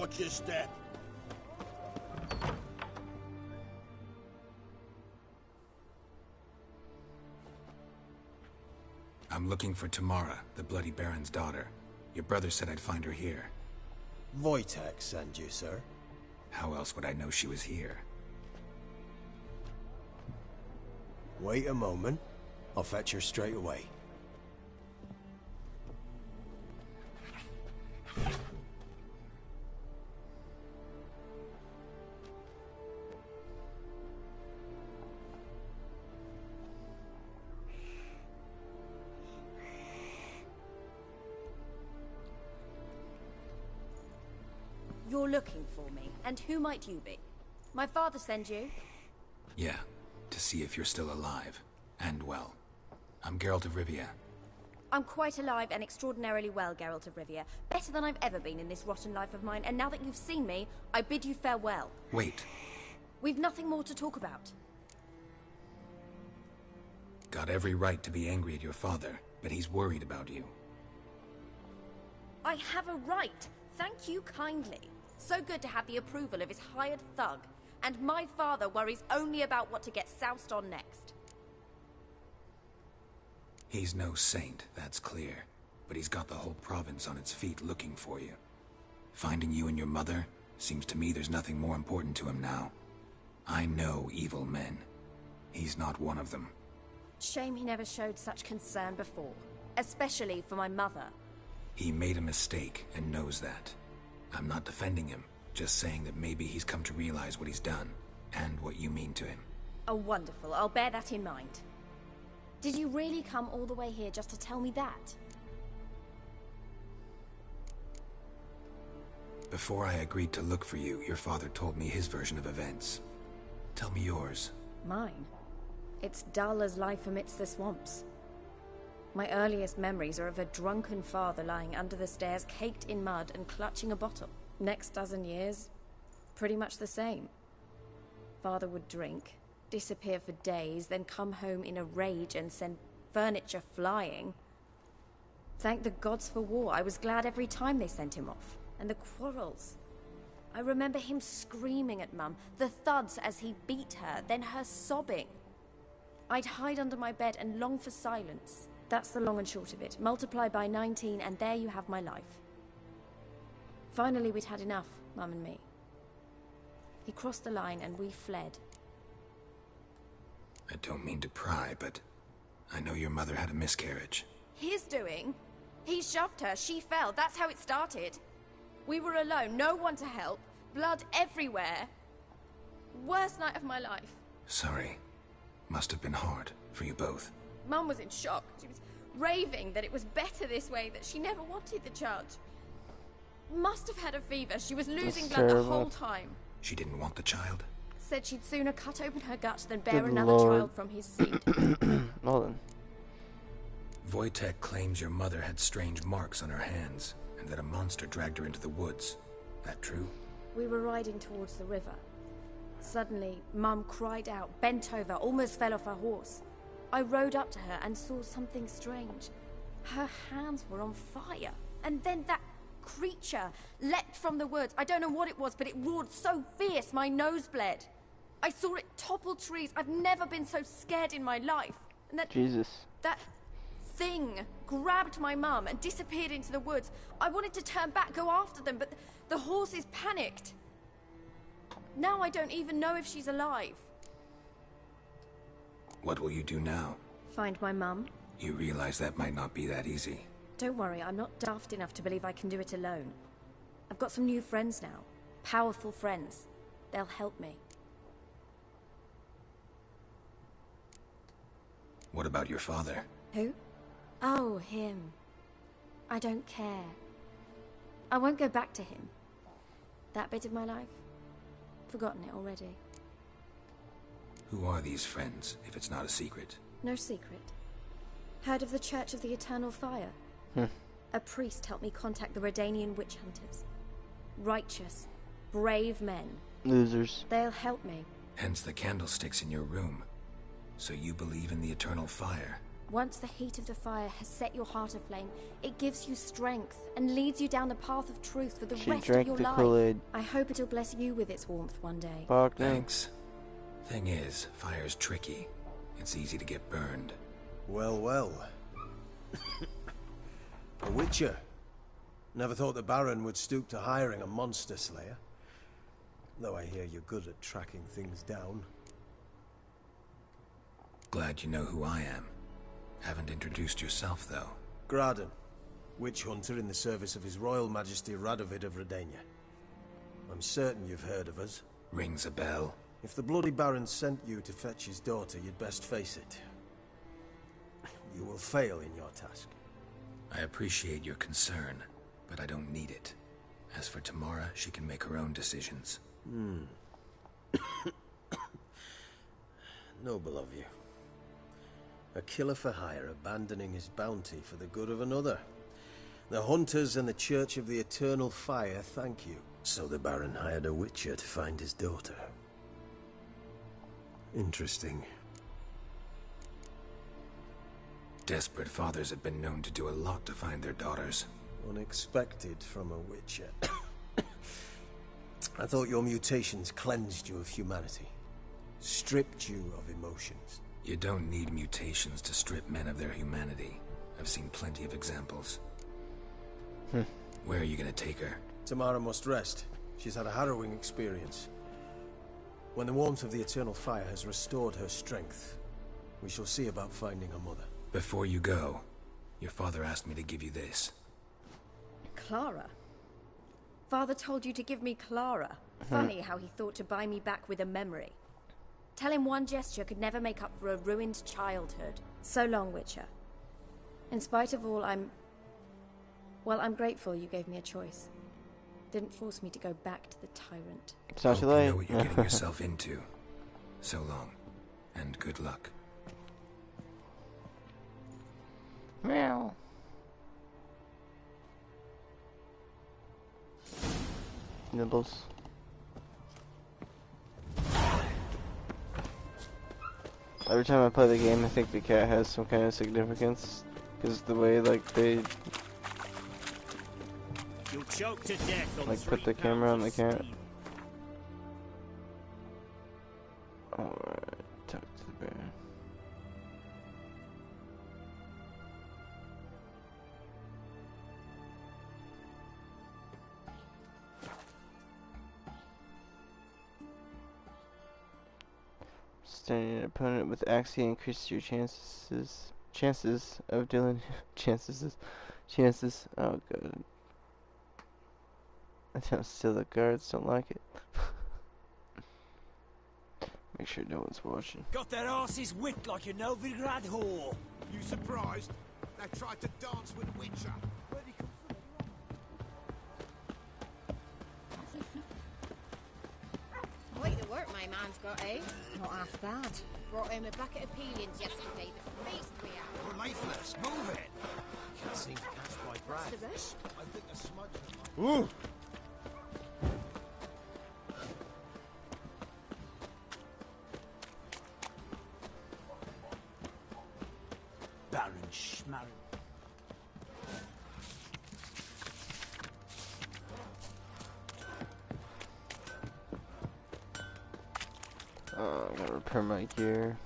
M: Watch your step.
E: I'm looking for Tamara, the Bloody Baron's daughter. Your brother said I'd find her here.
Q: Wojtek sent you, sir.
E: How else would I know she was here?
Q: Wait a moment. I'll fetch her straight away.
R: You're looking for me, and who might you be? My father sent you?
E: Yeah, to see if you're still alive. And well. I'm Geralt of Rivia.
R: I'm quite alive and extraordinarily well, Geralt of Rivia. Better than I've ever been in this rotten life of mine, and now that you've seen me, I bid you farewell.
E: Wait.
R: We've nothing more to talk about.
E: Got every right to be angry at your father, but he's worried about you.
R: I have a right. Thank you kindly. So good to have the approval of his hired thug. And my father worries only about what to get soused on next.
E: He's no saint, that's clear. But he's got the whole province on its feet looking for you. Finding you and your mother, seems to me there's nothing more important to him now. I know evil men. He's not one of them.
R: Shame he never showed such concern before. Especially for my mother.
E: He made a mistake and knows that. I'm not defending him, just saying that maybe he's come to realize what he's done, and what you mean to him.
R: Oh, wonderful. I'll bear that in mind. Did you really come all the way here just to tell me that?
E: Before I agreed to look for you, your father told me his version of events. Tell me yours.
R: Mine? It's dull as life amidst the swamps. My earliest memories are of a drunken father lying under the stairs, caked in mud and clutching a bottle. Next dozen years, pretty much the same. Father would drink, disappear for days, then come home in a rage and send furniture flying. Thank the gods for war. I was glad every time they sent him off. And the quarrels. I remember him screaming at Mum, the thuds as he beat her, then her sobbing. I'd hide under my bed and long for silence. That's the long and short of it. Multiply by 19 and there you have my life. Finally we'd had enough, Mum and me. He crossed the line and we fled.
E: I don't mean to pry, but I know your mother had a miscarriage.
R: His doing? He shoved her, she fell, that's how it started. We were alone, no one to help, blood everywhere. Worst night of my life.
E: Sorry. Must have been hard for you both.
R: Mum was in shock. She was raving that it was better this way, that she never wanted the charge. Must have had a fever. She was losing blood the whole time.
E: She didn't want the child?
R: Said she'd sooner cut open her gut than bear
A: Good
R: another
A: Lord.
R: child from his seed.
A: Well then.
E: Wojtek claims your mother had strange marks on her hands, and that a monster dragged her into the woods. That true?
R: We were riding towards the river. Suddenly, Mum cried out, bent over, almost fell off her horse. I rode up to her and saw something strange. Her hands were on fire. And then that creature leapt from the woods. I don't know what it was, but it roared so fierce my nose bled. I saw it topple trees. I've never been so scared in my life. And that that thing grabbed my mum and disappeared into the woods. I wanted to turn back, go after them, but the horses panicked. Now I don't even know if she's alive.
E: What will you do now?
R: Find my mum.
E: You realize that might not be that easy.
R: Don't worry, I'm not daft enough to believe I can do it alone. I've got some new friends now. Powerful friends. They'll help me.
E: What about your father?
R: Who? Oh, him. I don't care. I won't go back to him. That bit of my life? Forgotten it already.
E: Who are these friends, if it's not a secret?
R: No secret. Heard of the Church of the Eternal Fire? A priest helped me contact the Redanian witch hunters. Righteous, brave men.
A: Losers.
R: They'll help me.
E: Hence the candlesticks in your room. So you believe in the eternal fire?
R: Once the heat of the fire has set your heart aflame, it gives you strength and leads you down the path of truth for the
A: She
R: rest of
A: drank
R: your
A: the
R: life.
A: Kool-Aid.
R: I hope it'll bless you with its warmth one day.
A: Fuck no.
E: Thanks. Thing is, fire's tricky. It's easy to get burned.
Q: Well, well. A witcher. Never thought the Baron would stoop to hiring a monster slayer. Though I hear you're good at tracking things down.
E: Glad you know who I am. Haven't introduced yourself, though.
Q: Graden, witch hunter in the service of His Royal Majesty Radovid of Redania. I'm certain you've heard of us.
E: Rings a bell.
Q: If the Bloody Baron sent you to fetch his daughter, you'd best face it. You will fail in your task.
E: I appreciate your concern, but I don't need it. As for Tamara, she can make her own decisions.
Q: Noble of you. A killer for hire abandoning his bounty for the good of another. The hunters and the Church of the Eternal Fire thank you. So the Baron hired a witcher to find his daughter. Interesting.
E: Desperate fathers have been known to do a lot to find their daughters.
Q: Unexpected from a witcher. I thought your mutations cleansed you of humanity. Stripped you of emotions.
E: You don't need mutations to strip men of their humanity. I've seen plenty of examples. Where are you gonna take her?
Q: Tamara must rest. She's had a harrowing experience. When the warmth of the Eternal Fire has restored her strength, we shall see about finding her mother.
E: Before you go, your father asked me to give you this.
R: Clara? Father told you to give me Clara. Funny how he thought to buy me back with a memory. Tell him one gesture could never make up for a ruined childhood. So long, Witcher. In spite of all, I'm grateful you gave me a choice. Didn't force me to go back to the tyrant.
A: It's not too
E: Hope
A: late.
E: you know what you're getting yourself into. So long, and good luck.
A: Meow. Nibbles. Every time I play the game, I think the cat has some kind of significance, because the way like they
M: You'll choke to death on
A: like put the camera on the cat. Alright, talk to the bear. Standing an opponent with Axie increases your chances of dealing chances. Oh god. I don't steal the guards, don't like it. Make sure no one's watching.
O: Got their asses whipped like a Novigrad whore.
F: You surprised? They tried to dance with Witcher.
S: Quite the work my man's got, eh? Not half bad. Brought him a bucket of peelings yesterday. The feast we had.
F: We're lifeless. Move it.
L: Can't seem to catch my breath.
S: What's the rush?
F: I think a smudge.
A: Ooh.
O: Baron Schmarren.
A: Oh, I gotta repair my gear.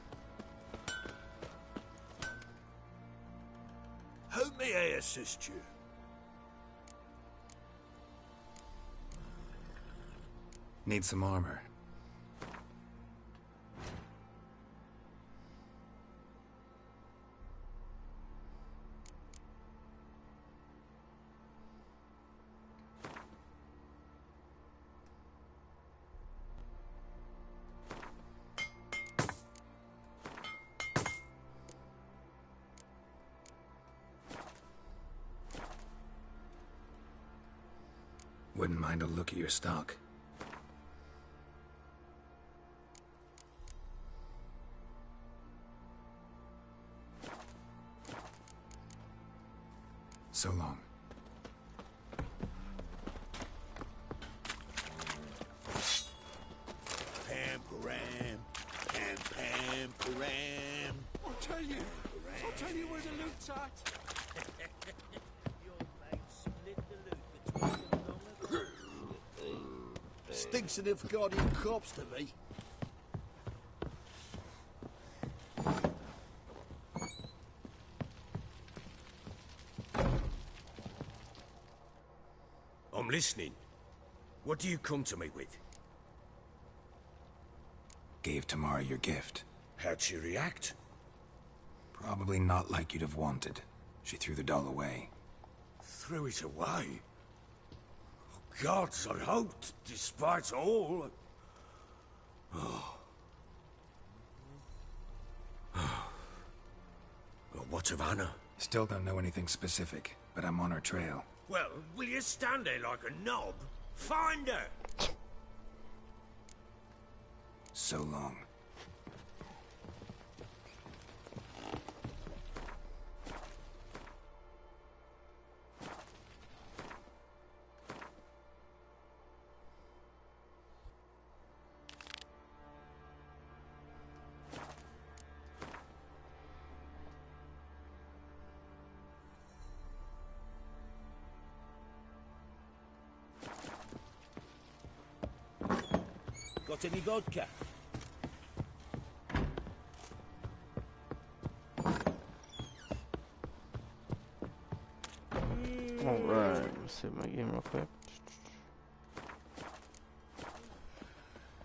M: How may I assist you?
E: Need some armor. Wouldn't mind a look at your stock. So long.
M: Pam-param, pam-pam-param. I'll tell you.
K: tell you where the loot's at? Your mate split the loot between them long ago.
H: Stinks of Nilfgaardian corpse to me.
G: I'm listening. What do you come to me with?
E: Gave Tamara your gift.
G: How'd she react?
E: Probably not like you'd have wanted. She threw the doll away.
G: Threw it away? Oh, gods, I hoped, despite all... Oh. Well, what of Anna?
E: Still don't know anything specific, but I'm on her trail.
G: Well, will you stand there like a knob? Find her!
E: So long.
M: Got any vodka?
A: Alright, let's save my game real quick.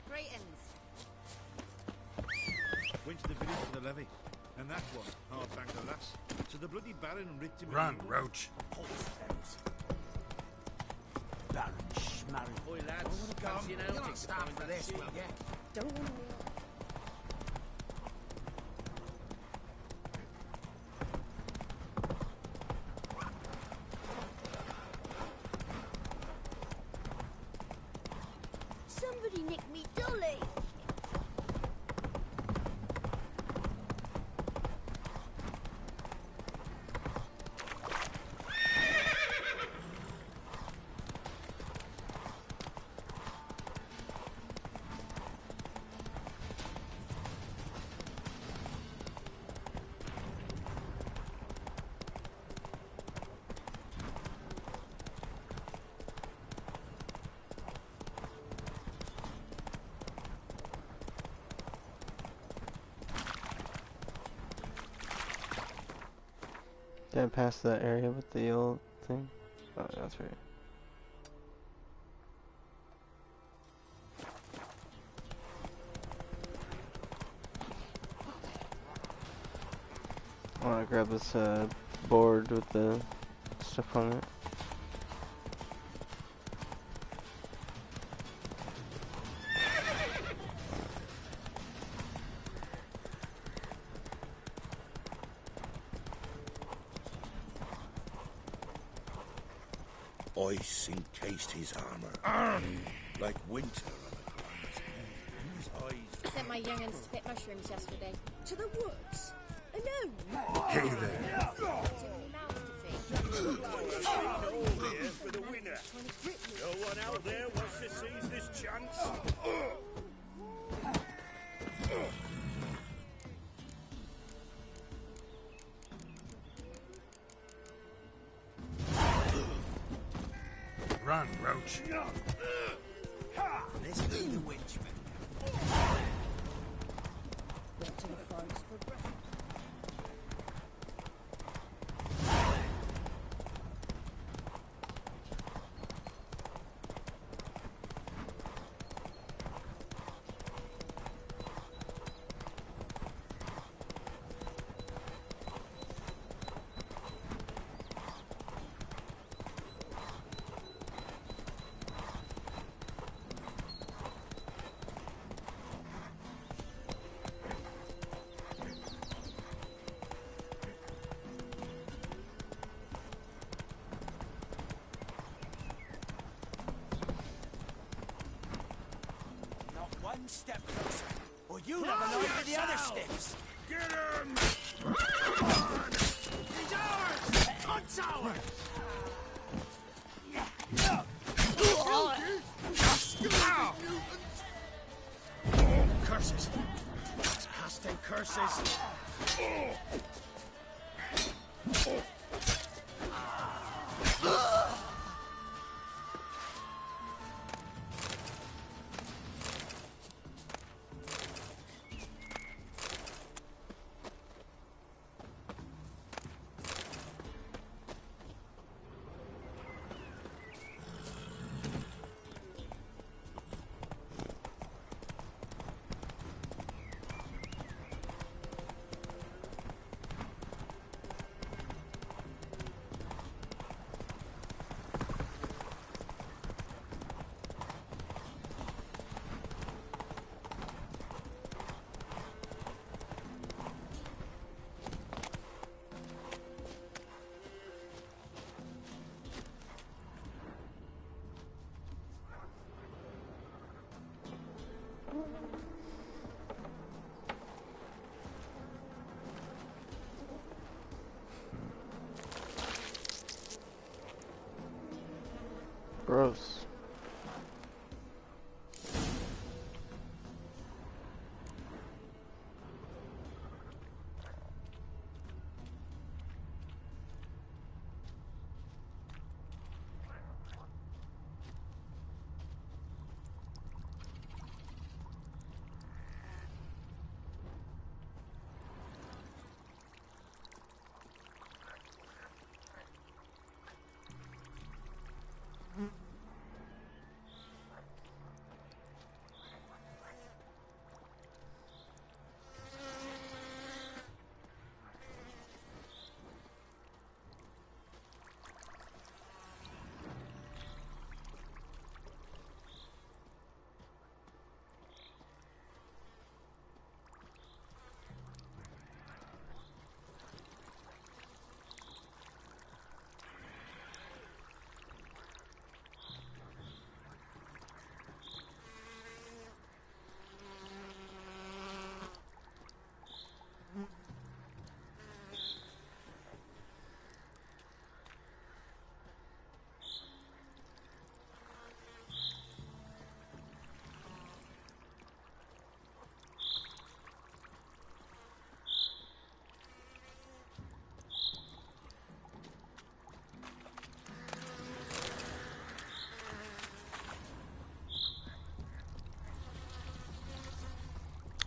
S: Greetings.
I: Went to the village for the levy, and that one, hard banged the lass. So the bloody Baron ripped him.
E: Run, Roach.
M: Baron Schmarry. Oi, lads, fancy an outing? You're not starved for this, will you?
R: Don't want to...
J: Somebody nicked me dolly.
A: Did I pass that area with the old thing? Oh, that's right. I want to grab this board with the stuff on it.
F: Ice encased his armor, like winter on the ground. His eyes.
S: I sent my young'uns to pick mushrooms yesterday. To the woods? Alone?
E: Hey there.
M: All here for the winner. No one out there wants to seize this chance.
E: Run, Roach.
M: This is the witchman.
S: Went to the forest for breath.
M: One step closer, or you never know where the other steps. Get him! He's ours! Hunt's ours! Curses! Casting curses!
A: Gross.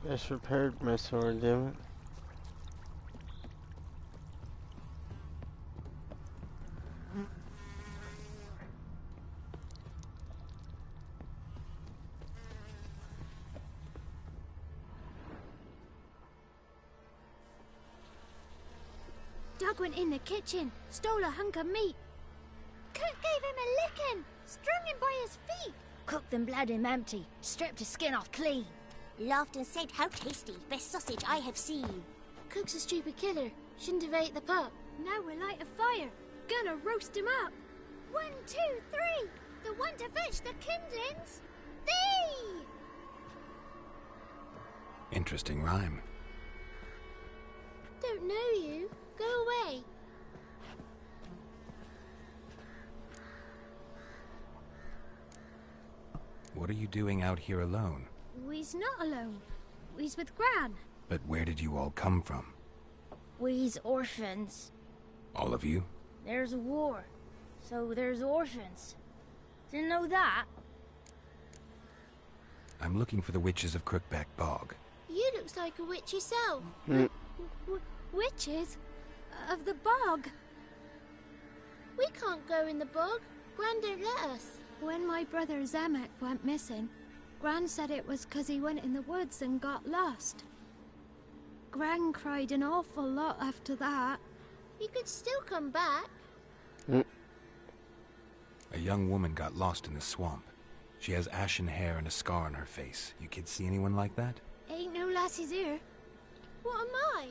A: I just repaired my sword, damn it.
J: Doug went in the kitchen, stole a hunk of meat. Cook gave him a licking, strung him by his feet.
T: Cooked and bled him empty, stripped his skin off clean.
U: Laughed and said, "How tasty, best sausage I have seen."
J: Cook's a stupid killer, shouldn't have ate the pup. Now we'll light a fire, gonna roast him up. 1, 2, 3, the one to fetch the kindlings. Thee!
E: Interesting rhyme.
J: Don't know you. Go away.
E: What are you doing out here alone?
J: We's not alone. We's with Gran.
E: But where did you all come from?
T: We's orphans.
E: All of you?
T: There's a war, so there's orphans. Didn't know that?
E: I'm looking for the witches of Crookback Bog.
J: You looks like a witch yourself. Witches? Of the bog? We can't go in the bog. Gran don't let us. When my brother Zemek went missing, Gran said it was 'cause he went in the woods and got lost. Gran cried an awful lot after that. He could still come back.
E: A young woman got lost in the swamp. She has ashen hair and a scar on her face. You kids see anyone like that?
J: Ain't no lassies here. What am I?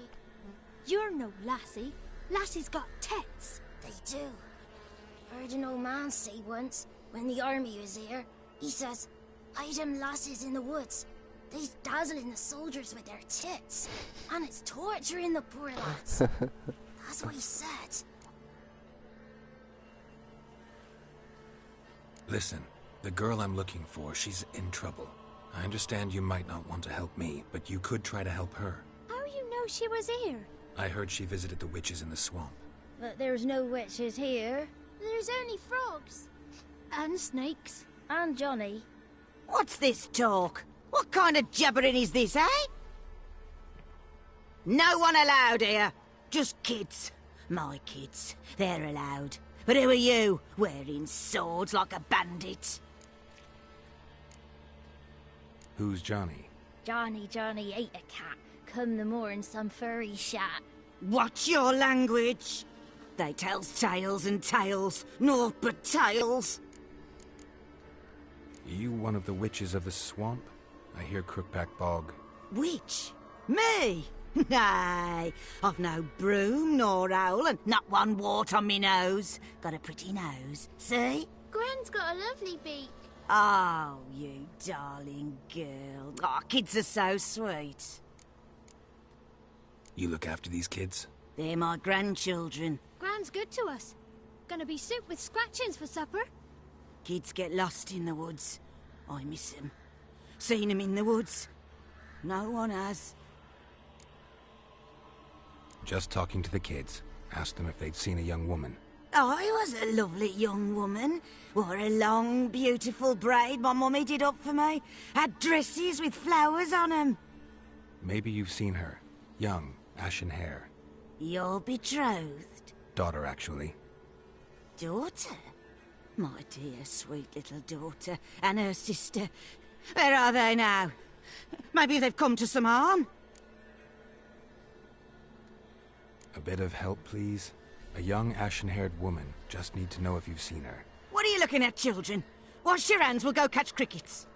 J: You're no lassie. Lassie's got tits.
T: They do. Heard an old man say once, when the army was here, he says, "Hide them lasses in the woods. They's dazzling the soldiers with their tits. And it's torturing the poor lads." That's what he said.
E: Listen, the girl I'm looking for, she's in trouble. I understand you might not want to help me, but you could try to help her.
J: How you know she was here?
E: I heard she visited the witches in the swamp.
T: But there's no witches here.
J: There's only frogs. And snakes.
T: And Johnny.
C: What's this talk? What kind of jabbering is this, eh? No one allowed here. Just kids. My kids. They're allowed. But who are you, wearing swords like a bandit?
E: Who's Johnny?
T: Johnny ate a cat. Come the more in some furry shat.
C: Watch your language. They tells tales and tales. Naught but tales.
E: You one of the witches of the swamp? I hear Crookback Bog.
C: Witch? Me? Nay, I've no broom nor owl and not one wart on me nose. Got a pretty nose, see?
J: Gwen's got a lovely beak.
C: Oh, you darling girl. Oh, kids are so sweet.
E: You look after these kids?
C: They're my grandchildren.
J: Gran's good to us. Gonna be soup with scratchings for supper.
C: Kids get lost in the woods. I miss them. Seen them in the woods. No one has.
E: Just talking to the kids. Asked them if they'd seen a young woman.
C: I was a lovely young woman. Wore a long, beautiful braid my mummy did up for me. Had dresses with flowers on 'em.
E: Maybe you've seen her. Young, ashen hair.
C: You're betrothed?
E: Daughter, actually.
C: Daughter? My dear, sweet little daughter. And her sister. Where are they now? Maybe they've come to some harm?
E: A bit of help, please? A young, ashen-haired woman. Just need to know if you've seen her.
C: What are you looking at, children? Wash your hands, we'll go catch crickets.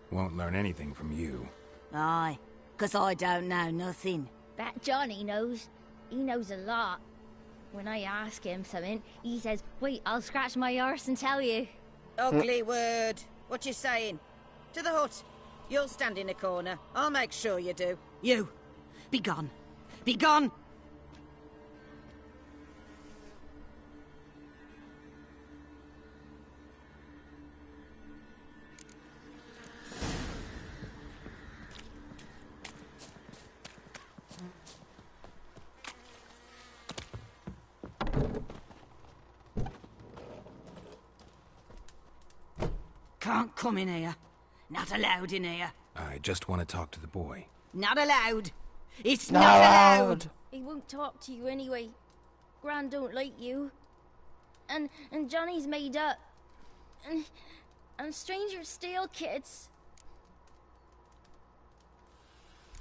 E: Won't learn anything from you.
C: Aye, 'cause I don't know nothing.
T: That Johnny knows. He knows a lot. When I ask him something, he says, wait, I'll scratch my arse and tell you.
C: Ugly word. What you saying? To the hut. You'll stand in a corner. I'll make sure you do. You. Be gone. Be gone! Can't come in here. Not allowed in here.
E: I just want to talk to the boy.
C: Not allowed. It's not allowed.
T: He won't talk to you anyway. Gran don't like you. And Johnny's made up. And strangers steal kids.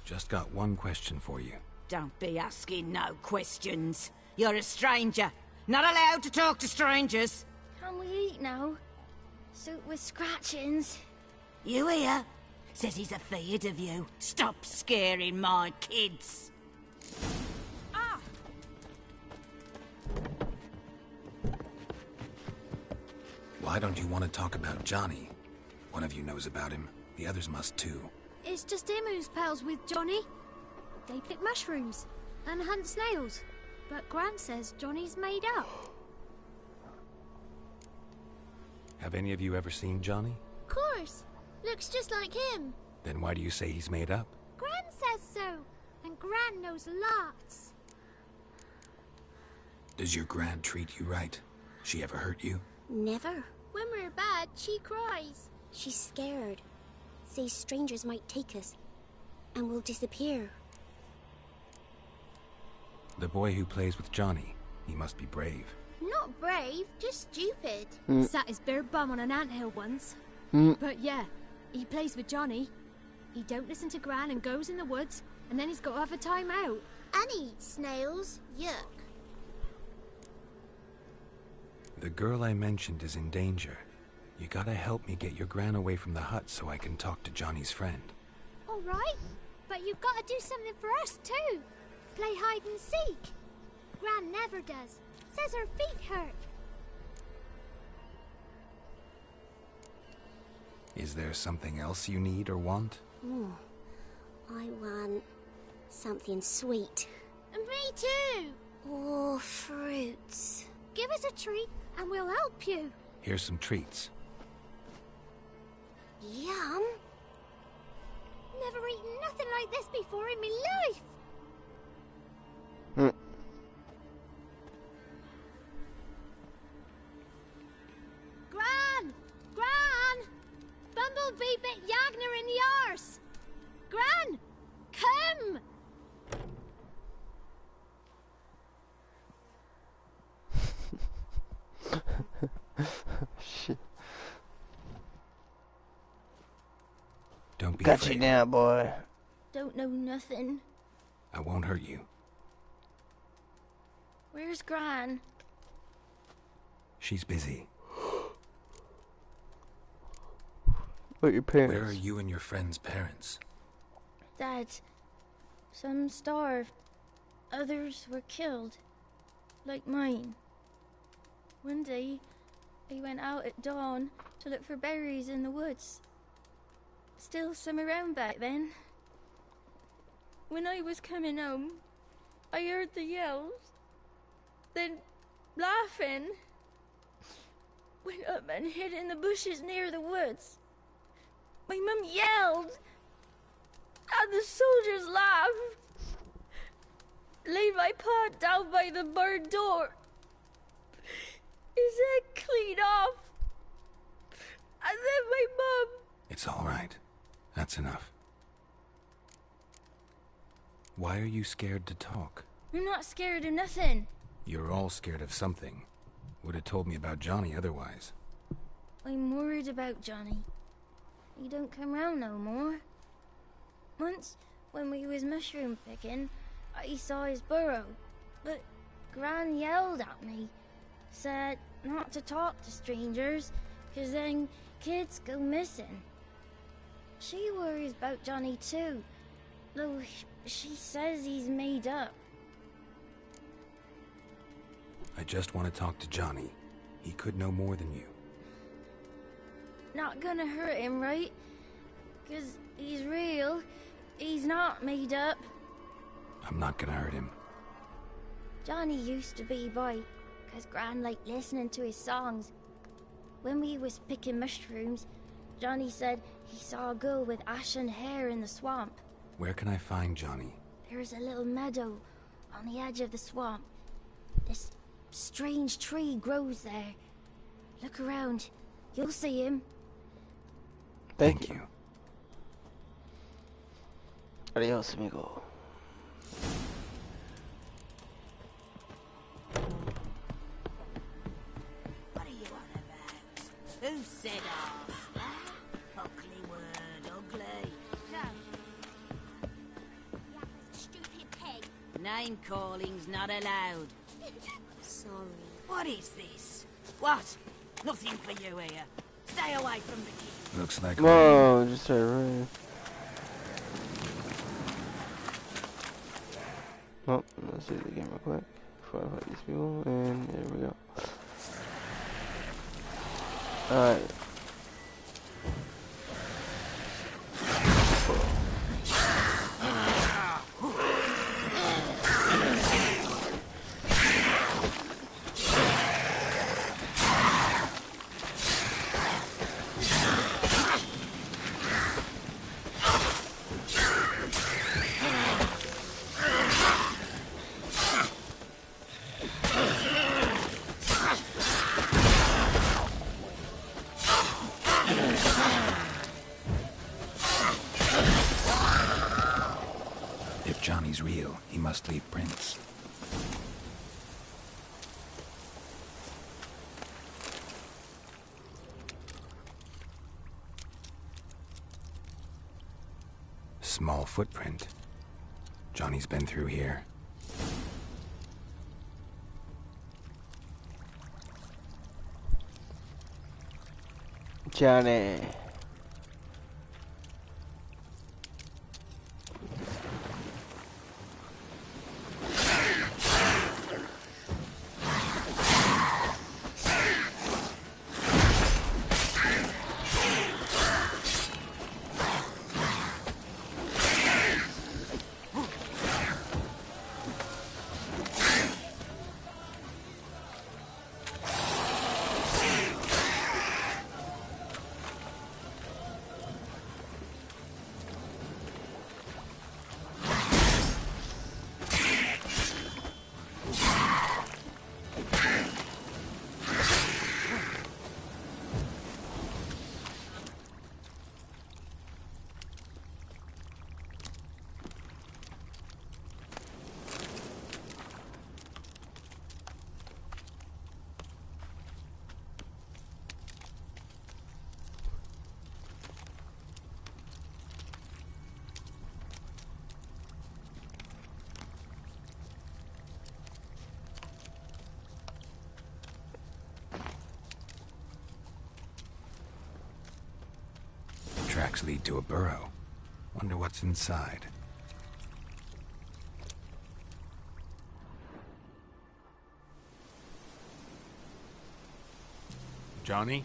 E: Just got one question for you.
C: Don't be asking no questions. You're a stranger. Not allowed to talk to strangers.
T: Can we eat now? Soup with scratchings.
C: You hear? Says he's afeard of you. Stop scaring my kids.
D: Ah!
E: Why don't you want to talk about Johnny? One of you knows about him. The others must too.
J: It's just him who's pals with Johnny. They pick mushrooms and hunt snails. But Gran says Johnny's made up.
E: Have any of you ever seen Johnny?
J: Of course. Looks just like him.
E: Then why do you say he's made up?
J: Gran says so. And Gran knows lots.
E: Does your Gran treat you right? She ever hurt you?
U: Never.
J: When we're bad, she cries.
U: She's scared. Says strangers might take us. And we'll disappear.
E: The boy who plays with Johnny, he must be brave.
J: Not brave, just stupid. Sat his bare bum on an anthill once. But yeah, he plays with Johnny. He don't listen to Gran and goes in the woods, and then he's got to have a time out. And he eats snails. Yuck.
E: The girl I mentioned is in danger. You gotta help me get your Gran away from the hut so I can talk to Johnny's friend.
J: All right, but you've got to do something for us too. Play hide and seek. Gran never does. Says her feet hurt.
E: Is there something else you need or want?
U: I want something sweet.
J: And me too.
U: Oh, fruits.
J: Give us a treat and we'll help you.
E: Here's some treats.
U: Yum.
J: Never eaten nothing like this before in my life.
E: Don't be
A: Got
E: afraid.
A: you now, boy.
U: Don't know nothing.
E: I won't hurt you.
U: Where's Gran?
E: She's busy.
A: What your parents?
E: Where are you and your friend's parents?
U: Dad. Some starved. Others were killed. Like mine. One day, I went out at dawn to look for berries in the woods. Still some around back then. When I was coming home, I heard the yells. Then, laughing, went up and hid in the bushes near the woods. My mum yelled, and the soldiers laughed. Laid my pa down by the barn door. His head clean off. And then my mum...
E: It's all right. That's enough. Why are you scared to talk?
U: I'm not scared of nothing.
E: You're all scared of something. Would have told me about Johnny otherwise.
U: I'm worried about Johnny. He don't come round no more. Once, when we was mushroom picking, I saw his burrow, but Gran yelled at me, said not to talk to strangers, 'cause then kids go missing. She worries about Johnny too, though she says he's made up.
E: I just want to talk to Johnny. He could know more than you.
U: Not gonna hurt him, right? 'Cause he's real. He's not made up.
E: I'm not gonna hurt him.
U: Johnny used to be boy, 'cause Gran liked listening to his songs. When we was picking mushrooms, Johnny said he saw a girl with ashen hair in the swamp.
E: Where can I find Johnny?
U: There's a little meadow on the edge of the swamp. This strange tree grows there. Look around. You'll see him.
A: Thank you. Adios, amigo.
C: What are you on about? Who said ours? Ugly word, ugly.
U: Stupid pig.
C: Name calling's not allowed.
U: Sorry.
C: What is this? What? Nothing for you here. Stay away from the kid.
E: Looks like
A: Whoa, just started running. Oh, let's do the game real quick before I fight these people, and there we go. Alright.
E: If Johnny's real, he must leave prints. Small footprint. Johnny's been through here.
A: Johnny.
E: Tracks lead to a burrow. Wonder what's inside. Johnny?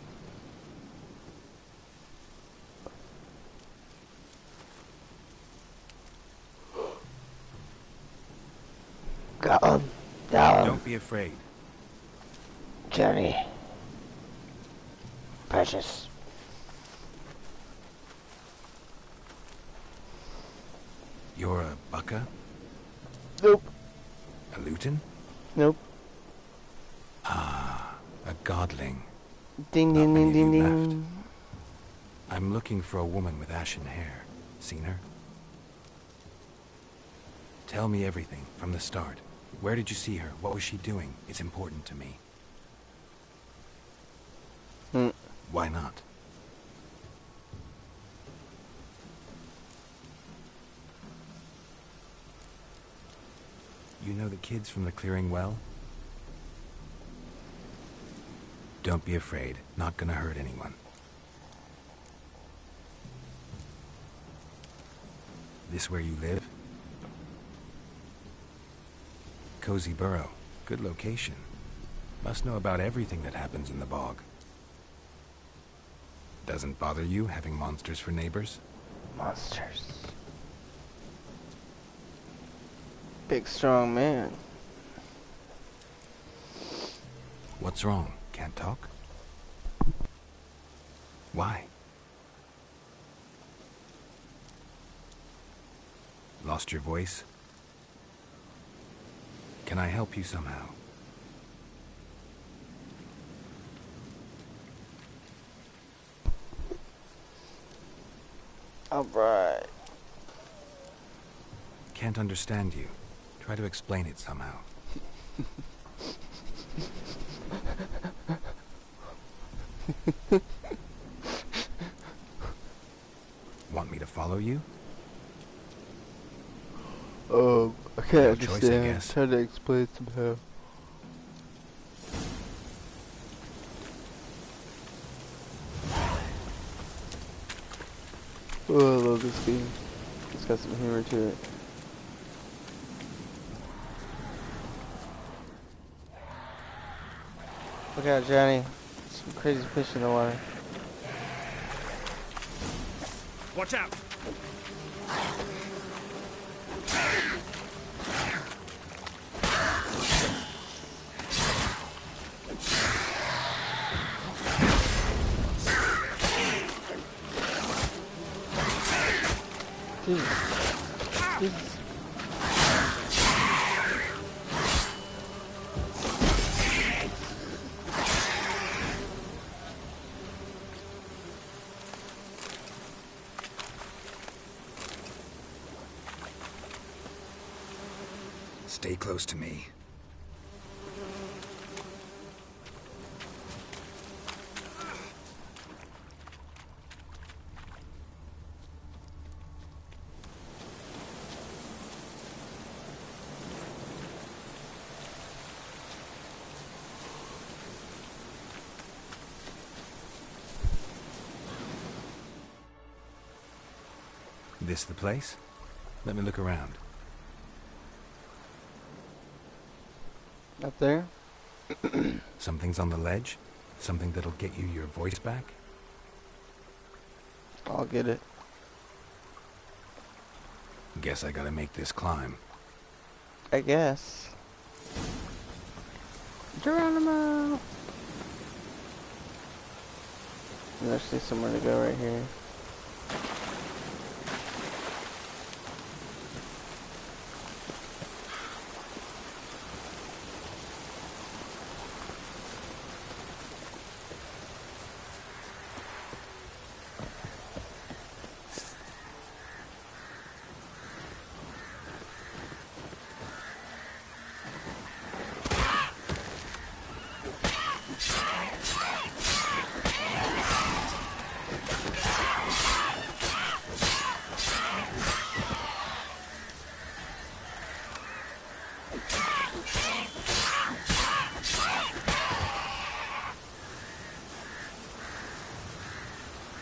A: Got him. Got him.
E: Don't be afraid.
A: Johnny. Precious.
E: You're a Bucka?
A: Nope.
E: A Luton?
A: Nope.
E: Ah, a Godling.
A: Ding
E: Not
A: ding
E: many
A: ding
E: of
A: ding
E: you
A: ding.
E: left. I'm looking for a woman with ashen hair. Seen her? Tell me everything, from the start. Where did you see her? What was she doing? It's important to me. Why not? You know the kids from the clearing well? Don't be afraid. Not gonna hurt anyone. This where you live? Cozy burrow. Good location. Must know about everything that happens in the bog. Doesn't bother you having monsters for neighbors?
A: Monsters. Big strong man.
E: What's wrong? Can't talk? Why? Lost your voice? Can I help you somehow?
A: Alright.
E: Can't understand you. Try to explain it somehow. Want me to follow you?
A: I can't
E: No choice, I
A: understand.
E: guess.
A: Try to explain somehow. Oh, I love this game. It's got some humor to it. Look out, Johnny. Some crazy fish in the water.
G: Watch out!
A: Jesus. Jesus.
E: Stay close to me. This the place? Let me look around.
A: Up there?
E: Something's on the ledge? Something that'll get you your voice back?
A: I'll get it.
E: Guess I gotta make this climb.
A: I guess. Geronimo! There's actually somewhere to go right here.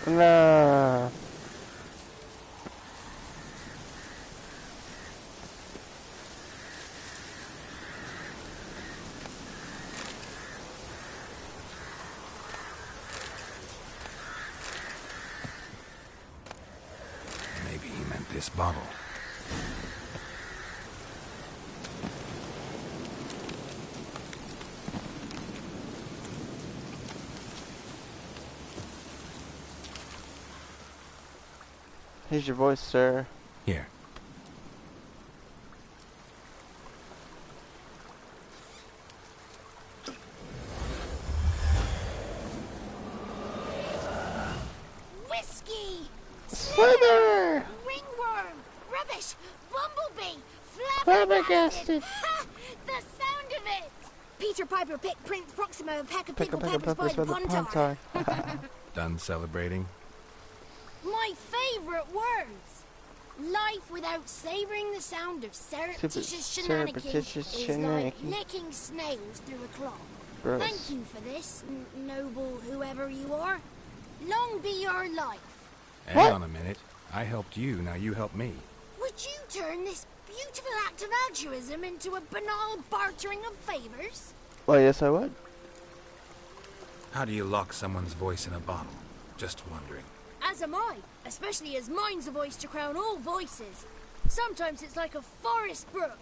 A: Nah.
E: this bottle.
A: Here's your voice, sir.
E: Here.
T: Whiskey!
A: Slither!
T: Ringworm! Rubbish! Bumblebee!
A: Flabbergasted!
T: Ha! The sound of it! Peter Piper picked Prince Proxima of Pecker
A: Pickle
T: Pickle
A: Pecker
T: Peppers by
A: Peppers
T: the
A: by the
T: Pontar.
A: Pontar.
E: Done celebrating?
T: My favourite words! Life without savouring the sound of surreptitious shenanigans
A: surreptitious
T: is like
A: shenanigans.
T: licking snails through a cloth.
A: Gross.
T: Thank you for this, noble whoever you are. Long be your life.
E: Hang on a minute. I helped you, now you help me.
T: Would you turn this beautiful act of altruism into a banal bartering of favours?
A: Well, yes, I would.
E: How do you lock someone's voice in a bottle? Just wondering.
T: As am I, especially as mine's a voice to crown all voices. Sometimes it's like a forest brook,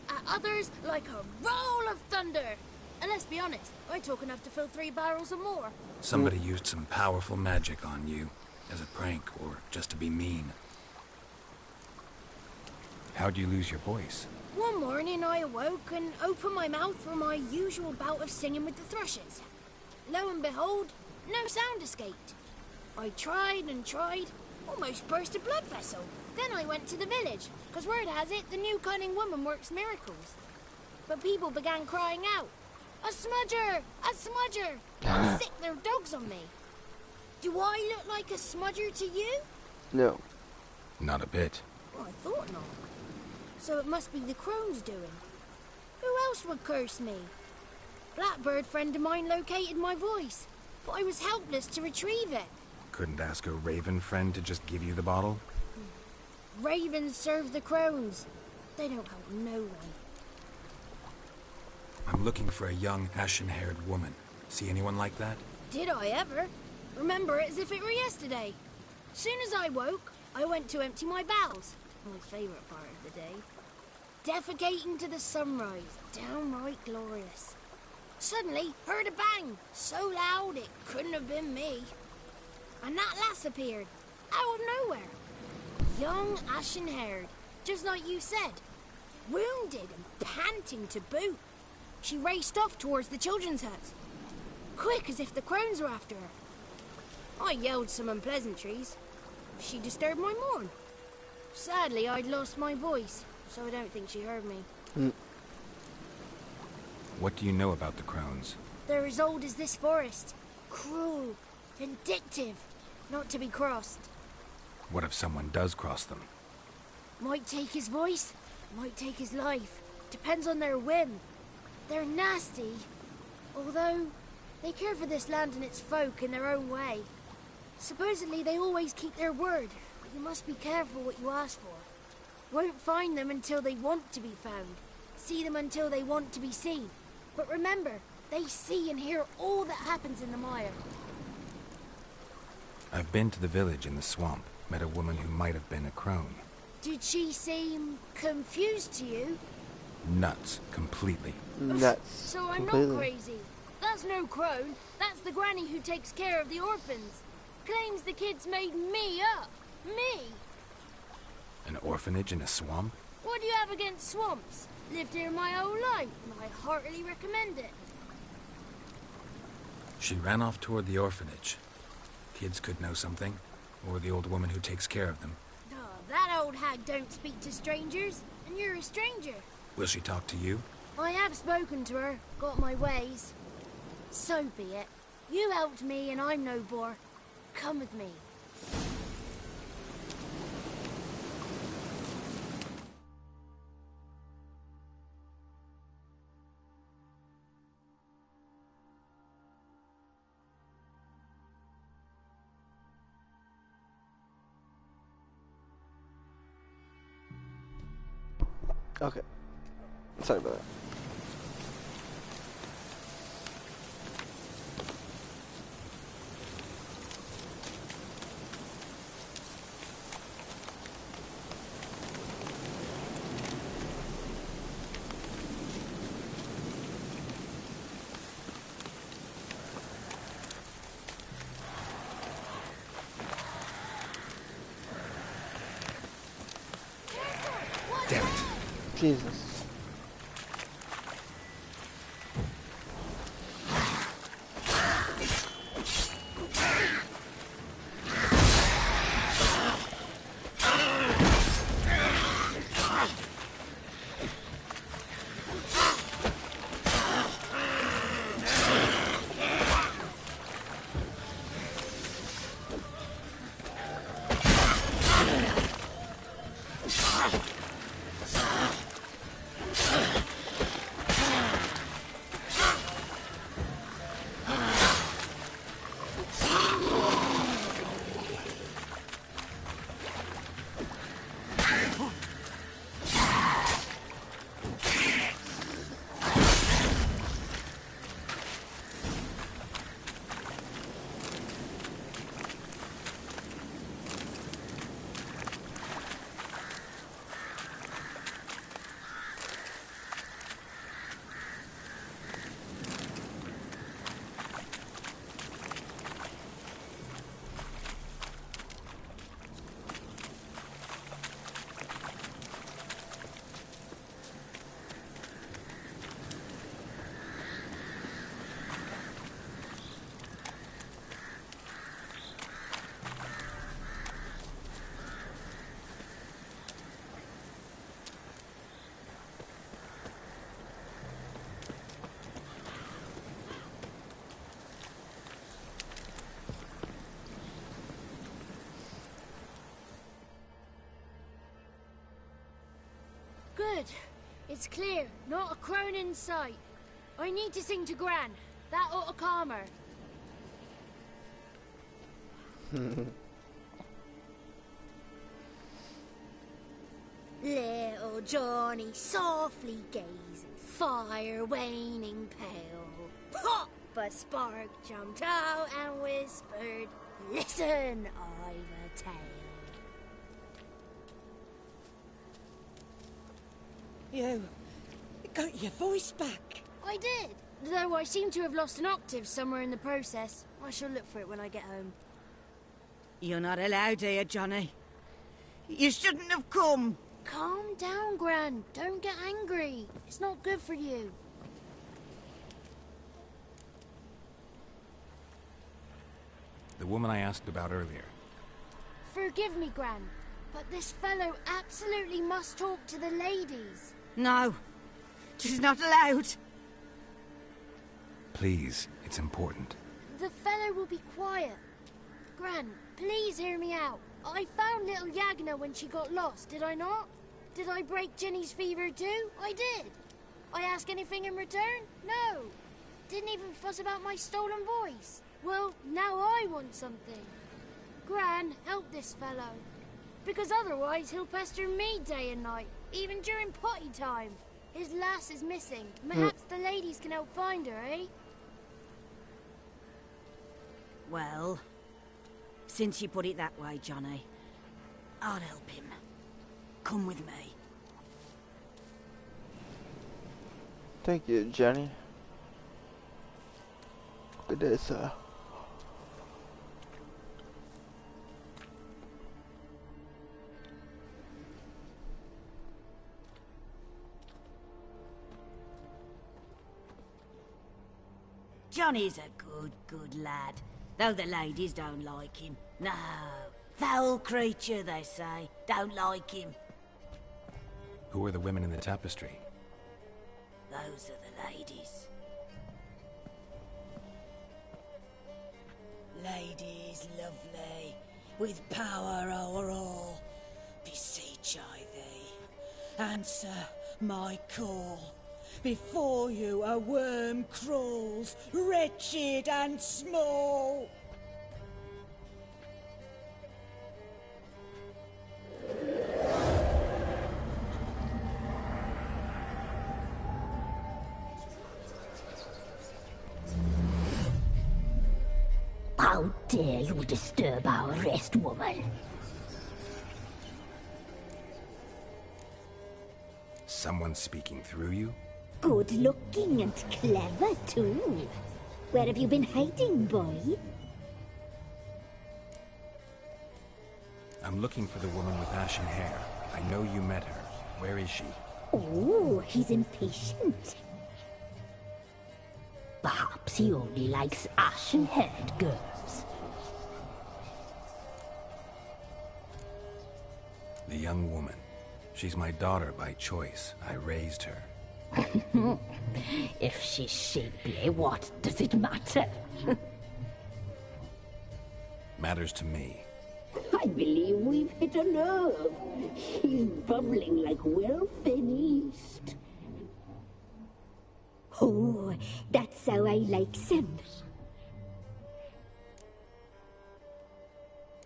T: at others like a roll of thunder. And let's be honest, I talk enough to fill 3 barrels or more.
E: Somebody used some powerful magic on you, as a prank, or just to be mean. How'd you lose your voice?
T: One morning I awoke and opened my mouth for my usual bout of singing with the thrushes. Lo and behold, no sound escaped. I tried and tried, almost burst a blood vessel. Then I went to the village, because word has it the new cunning woman works miracles. But people began crying out, "A smudger! A smudger!" and sick their dogs on me. Do I look like a smudger to you?
A: No.
E: Not a bit.
T: Well, I thought not. So it must be the crone's doing. Who else would curse me? Blackbird friend of mine located my voice, but I was helpless to retrieve it.
E: Couldn't ask a raven friend to just give you the bottle?
T: Ravens serve the crones. They don't help no one.
E: I'm looking for a young, ashen-haired woman. See anyone like that?
T: Did I ever? Remember it as if it were yesterday. Soon as I woke, I went to empty my bowels. My favourite part of the day. Defecating to the sunrise. Downright glorious. Suddenly, heard a bang. So loud it couldn't have been me. And that lass appeared. Out of nowhere. Young, ashen-haired. Just like you said. Wounded and panting to boot. She raced off towards the children's huts. Quick as if the crones were after her. I yelled some unpleasantries. She disturbed my morn. Sadly, I'd lost my voice, so I don't think she heard me.
E: What do you know about the crones?
T: They're as old as this forest. Cruel, vindictive, not to be crossed.
E: What if someone does cross them?
T: Might take his voice, might take his life. Depends on their whim. They're nasty, although they care for this land and its folk in their own way. Supposedly they always keep their word, but you must be careful what you ask for. Won't find them until they want to be found. See them until they want to be seen. But remember, they see and hear all that happens in the mire.
E: I've been to the village in the swamp, met a woman who might have been a crone.
T: Did she seem confused to you?
E: Nuts, completely.
A: Nuts.
T: So I'm
A: completely.
T: not crazy. That's no crone. That's the granny who takes care of the orphans. Claims the kids made me up. Me.
E: An orphanage in a swamp?
T: What do you have against swamps? Lived here my whole life, and I heartily recommend it.
E: She ran off toward the orphanage. Kids could know something, or the old woman who takes care of them.
T: Oh, that old hag don't speak to strangers, and you're a stranger.
E: Will she talk to you?
T: I have spoken to her, got my ways. So be it. You helped me, and I'm no bore. Come with me.
A: Okay. Sorry about that. Jesus.
J: Good. It's clear. Not a crone in sight. I need to sing to Gran. That ought to calm her.
T: Little Johnny softly gazing, fire waning pale. Pop! A spark jumped out and whispered, "Listen, I've a tale."
C: You got your voice back.
J: I did. Though I seem to have lost an octave somewhere in the process. I shall look for it when I get home.
C: You're not allowed here, Johnny. You shouldn't have come.
J: Calm down, Gran. Don't get angry. It's not good for you.
E: The woman I asked about earlier.
J: Forgive me, Gran, but this fellow absolutely must talk to the ladies.
C: No, she's not allowed.
E: Please, it's important.
J: The fellow will be quiet. Gran, please hear me out. I found little Yagna when she got lost, did I not? Did I break Jenny's fever too? I did. I ask anything in return? No. Didn't even fuss about my stolen voice. Well, now I want something. Gran, help this fellow. Because otherwise he'll pester me day and night, even during potty time. His lass is missing. Perhaps the ladies can help find her, eh?
C: Well, since you put it that way, Johnny, I'll help him. Come with me.
A: Thank you, Jenny. Good day, sir.
C: Johnny's a good lad, though the ladies don't like him. No, foul creature, they say. Don't like him.
E: Who are the women in the tapestry?
C: Those are the ladies. Ladies lovely, with power o'er all, beseech I thee, answer my call. Before you a worm crawls, wretched and small.
T: How dare you disturb our rest, woman?
E: Someone speaking through you?
T: Good looking and clever, too. Where have you been hiding, boy?
E: I'm looking for the woman with ashen hair. I know you met her. Where is she?
B: Oh, he's impatient. Perhaps he only likes ashen-haired girls.
E: The young woman. She's my daughter by choice. I raised her.
B: If she's shapely, what does it matter?
E: Matters to me.
B: I believe we've hit a nerve. He's bubbling like well-fed yeast. Oh, that's how I likes him.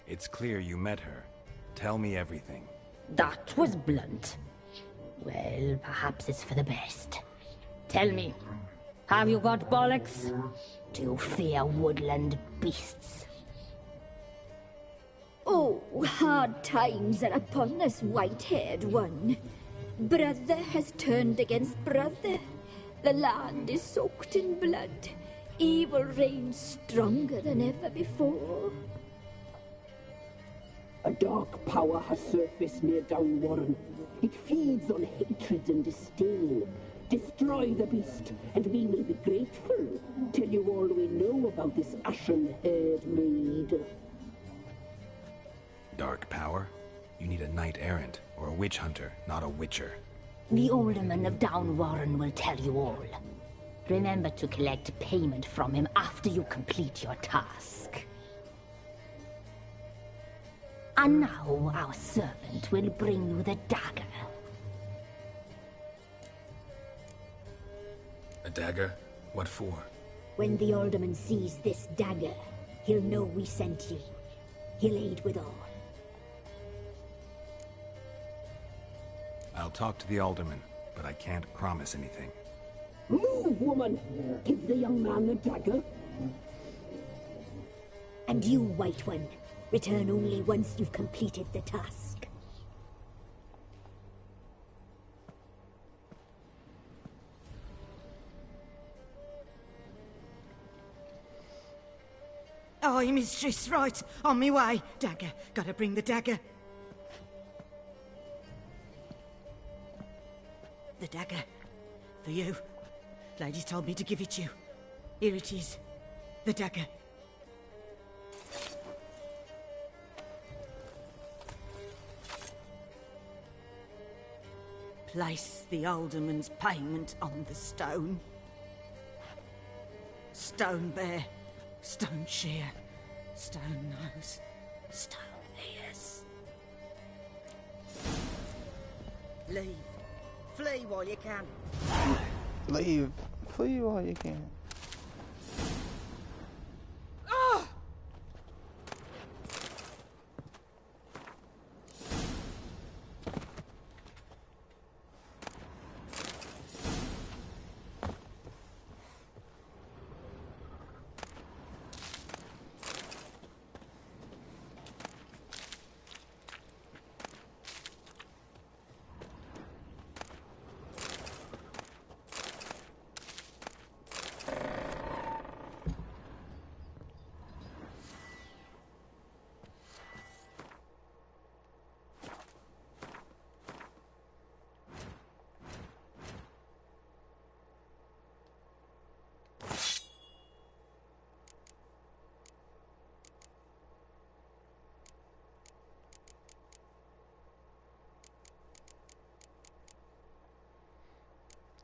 E: It's clear you met her. Tell me everything.
B: That was blunt. Well, perhaps it's for the best. Tell me, have you got bollocks? Do you fear woodland beasts? Oh, hard times are upon us, white-haired one. Brother has turned against brother. The land is soaked in blood. Evil reigns stronger than ever before.
V: A dark power has surfaced near Downwarren. It feeds on hatred and disdain. Destroy the beast, and we will be grateful. Tell you all we know about this ashen-haired maid.
E: Dark power? You need a knight-errant or a witch hunter, not a witcher.
B: The alderman of Downwarren will tell you all. Remember to collect payment from him after you complete your task. And now our servant will bring you the dagger.
E: A dagger? What for?
B: When the alderman sees this dagger, he'll know we sent you. He'll aid with all.
E: I'll talk to the alderman, but I can't promise anything.
V: Move, woman! Give the young man the dagger.
B: And you, White One, return only once you've completed the task.
C: Aye, mistress, right. On me way. Dagger. Gotta bring the dagger. The dagger. For you. Lady told me to give it you. Here it is. The dagger. Place the alderman's payment on the stone. Stone bear. Stone shear. Stone nose. Stone ears. Leave. Flee while you can.
A: Leave. Flee while you can.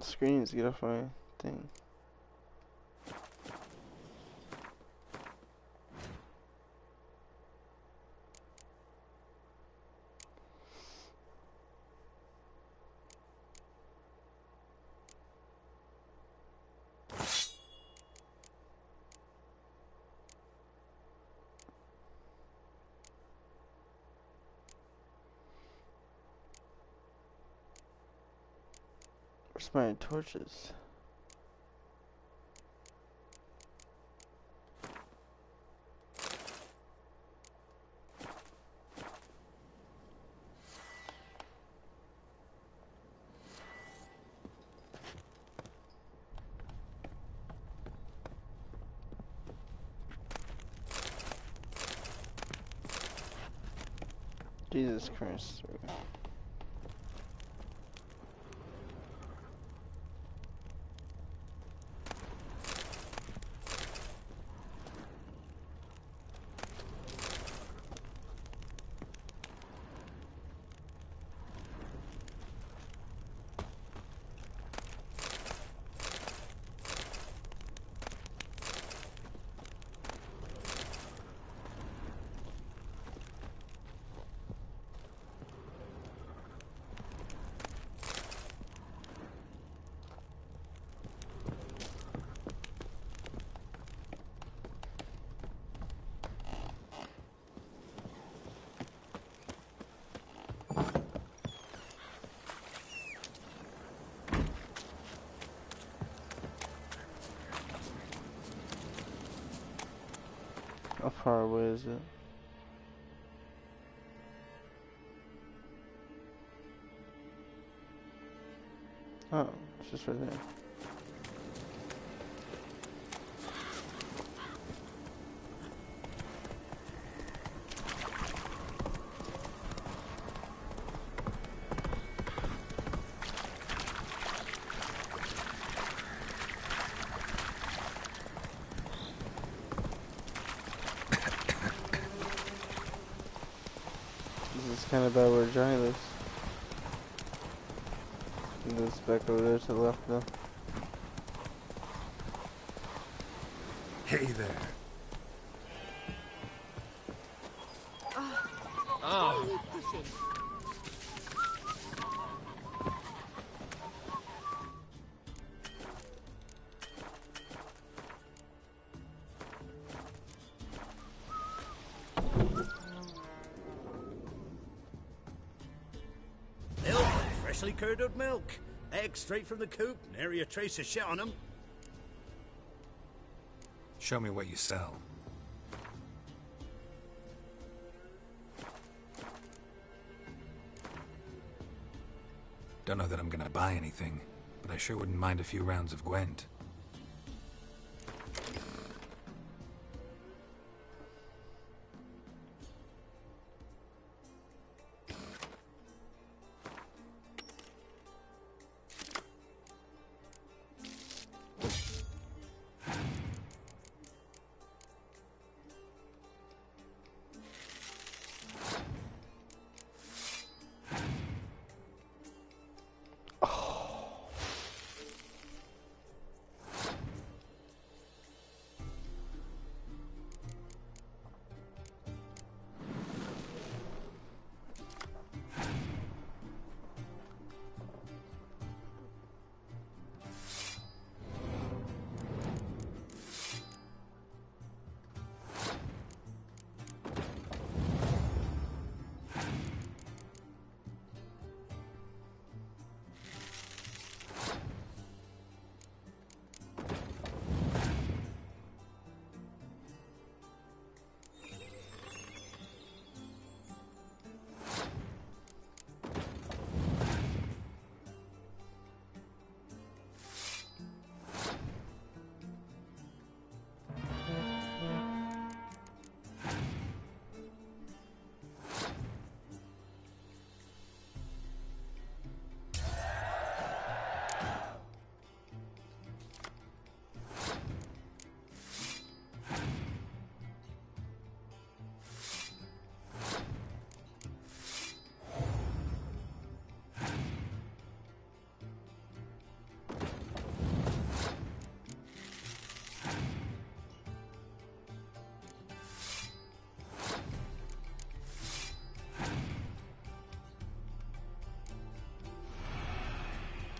A: Screens, get off my thing. Where's my torches? Jesus Christ. far away is it? Oh, it's just right there. This is kind of about where Johnny lives. He lives back over there to the left though.
E: Hey there.
S: Oh.
M: Milk, freshly curdled milk. Eggs straight from the coop, nary a trace of shit on them.
E: Show me what you sell. Don't know that I'm gonna buy anything, but I sure wouldn't mind a few rounds of Gwent.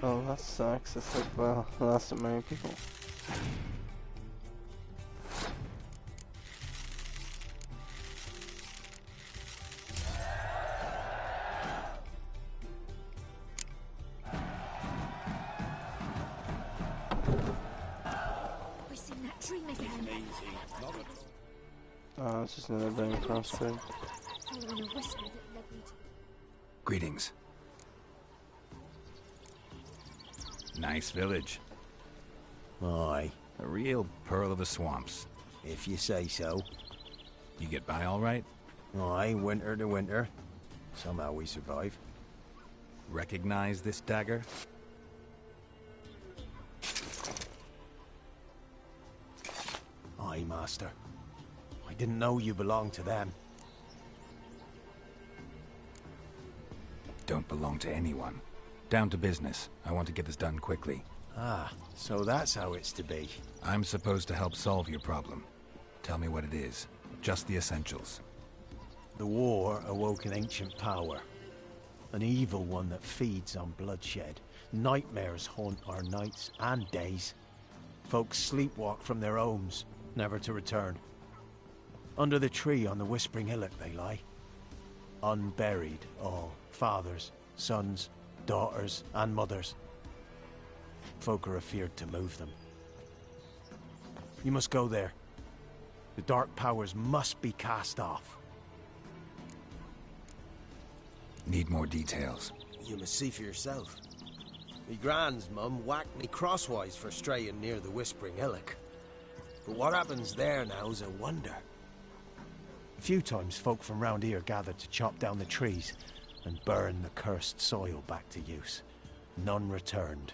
A: Oh, that sucks. It's like, well, I lost so many people.
B: We've seen that dream again.
A: Oh, it's just another brain crossbred.
B: Following a whisper that led me to...
E: Greetings. Nice village.
Q: Aye.
E: A real pearl of the swamps.
Q: If you say so.
E: You get by all right?
Q: Aye, winter to winter. Somehow we survive.
E: Recognize this dagger?
Q: Aye, master. I didn't know you belonged to them.
E: Don't belong to anyone. Down to business. I want to get this done quickly.
Q: Ah, so that's how it's to be.
E: I'm supposed to help solve your problem. Tell me what it is. Just the essentials.
Q: The war awoke an ancient power. An evil one that feeds on bloodshed. Nightmares haunt our nights and days. Folks sleepwalk from their homes, never to return. Under the tree on the Whispering Hillock they lie. Unburied all. Fathers, sons, daughters, and mothers. Folk are afeared to move them. You must go there. The dark powers must be cast off.
E: Need more details.
Q: You must see for yourself. Me grand's mum whacked me crosswise for straying near the Whispering Hillock. But what happens there now's a wonder. A few times folk from round here gathered to chop down the trees and burn the cursed soil back to use. None returned.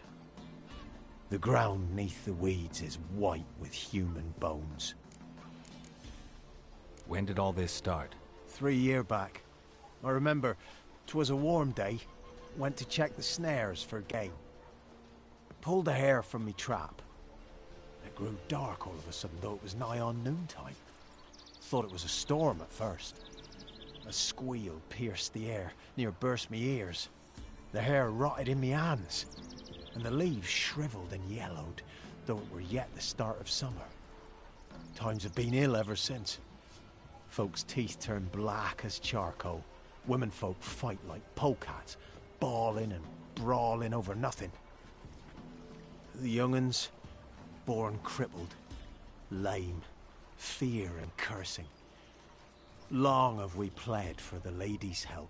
Q: The ground neath the weeds is white with human bones.
E: When did all this start?
Q: 3 years back. I remember 'twas a warm day. Went to check the snares for game. Pulled a hare from me trap. It grew dark all of a sudden, though it was nigh on noontime. Thought it was a storm at first. A squeal pierced the air, near burst me ears. The hair rotted in me hands, and the leaves shriveled and yellowed, though it were yet the start of summer. Times have been ill ever since. Folks' teeth turn black as charcoal. Women folk fight like polecats, bawling and brawling over nothing. The young'uns, born crippled, lame, fear and cursing. Long have we pled for the lady's help.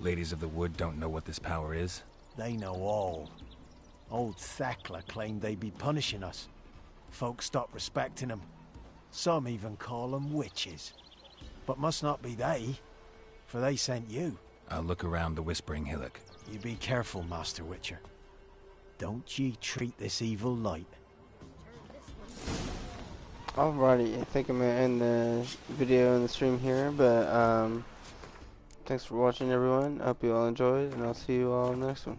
E: Ladies of the Wood don't know what this power is?
Q: They know all. Old Thekla claimed they'd be punishing us. Folk stopped respecting them. Some even call them witches. But must not be they, for they sent you.
E: I'll look around the Whispering Hillock.
Q: You be careful, Master Witcher. Don't ye treat this evil light.
A: Alrighty, I think I'm gonna end the video and the stream here, but thanks for watching everyone. I hope you all enjoyed, and I'll see you all in the next one.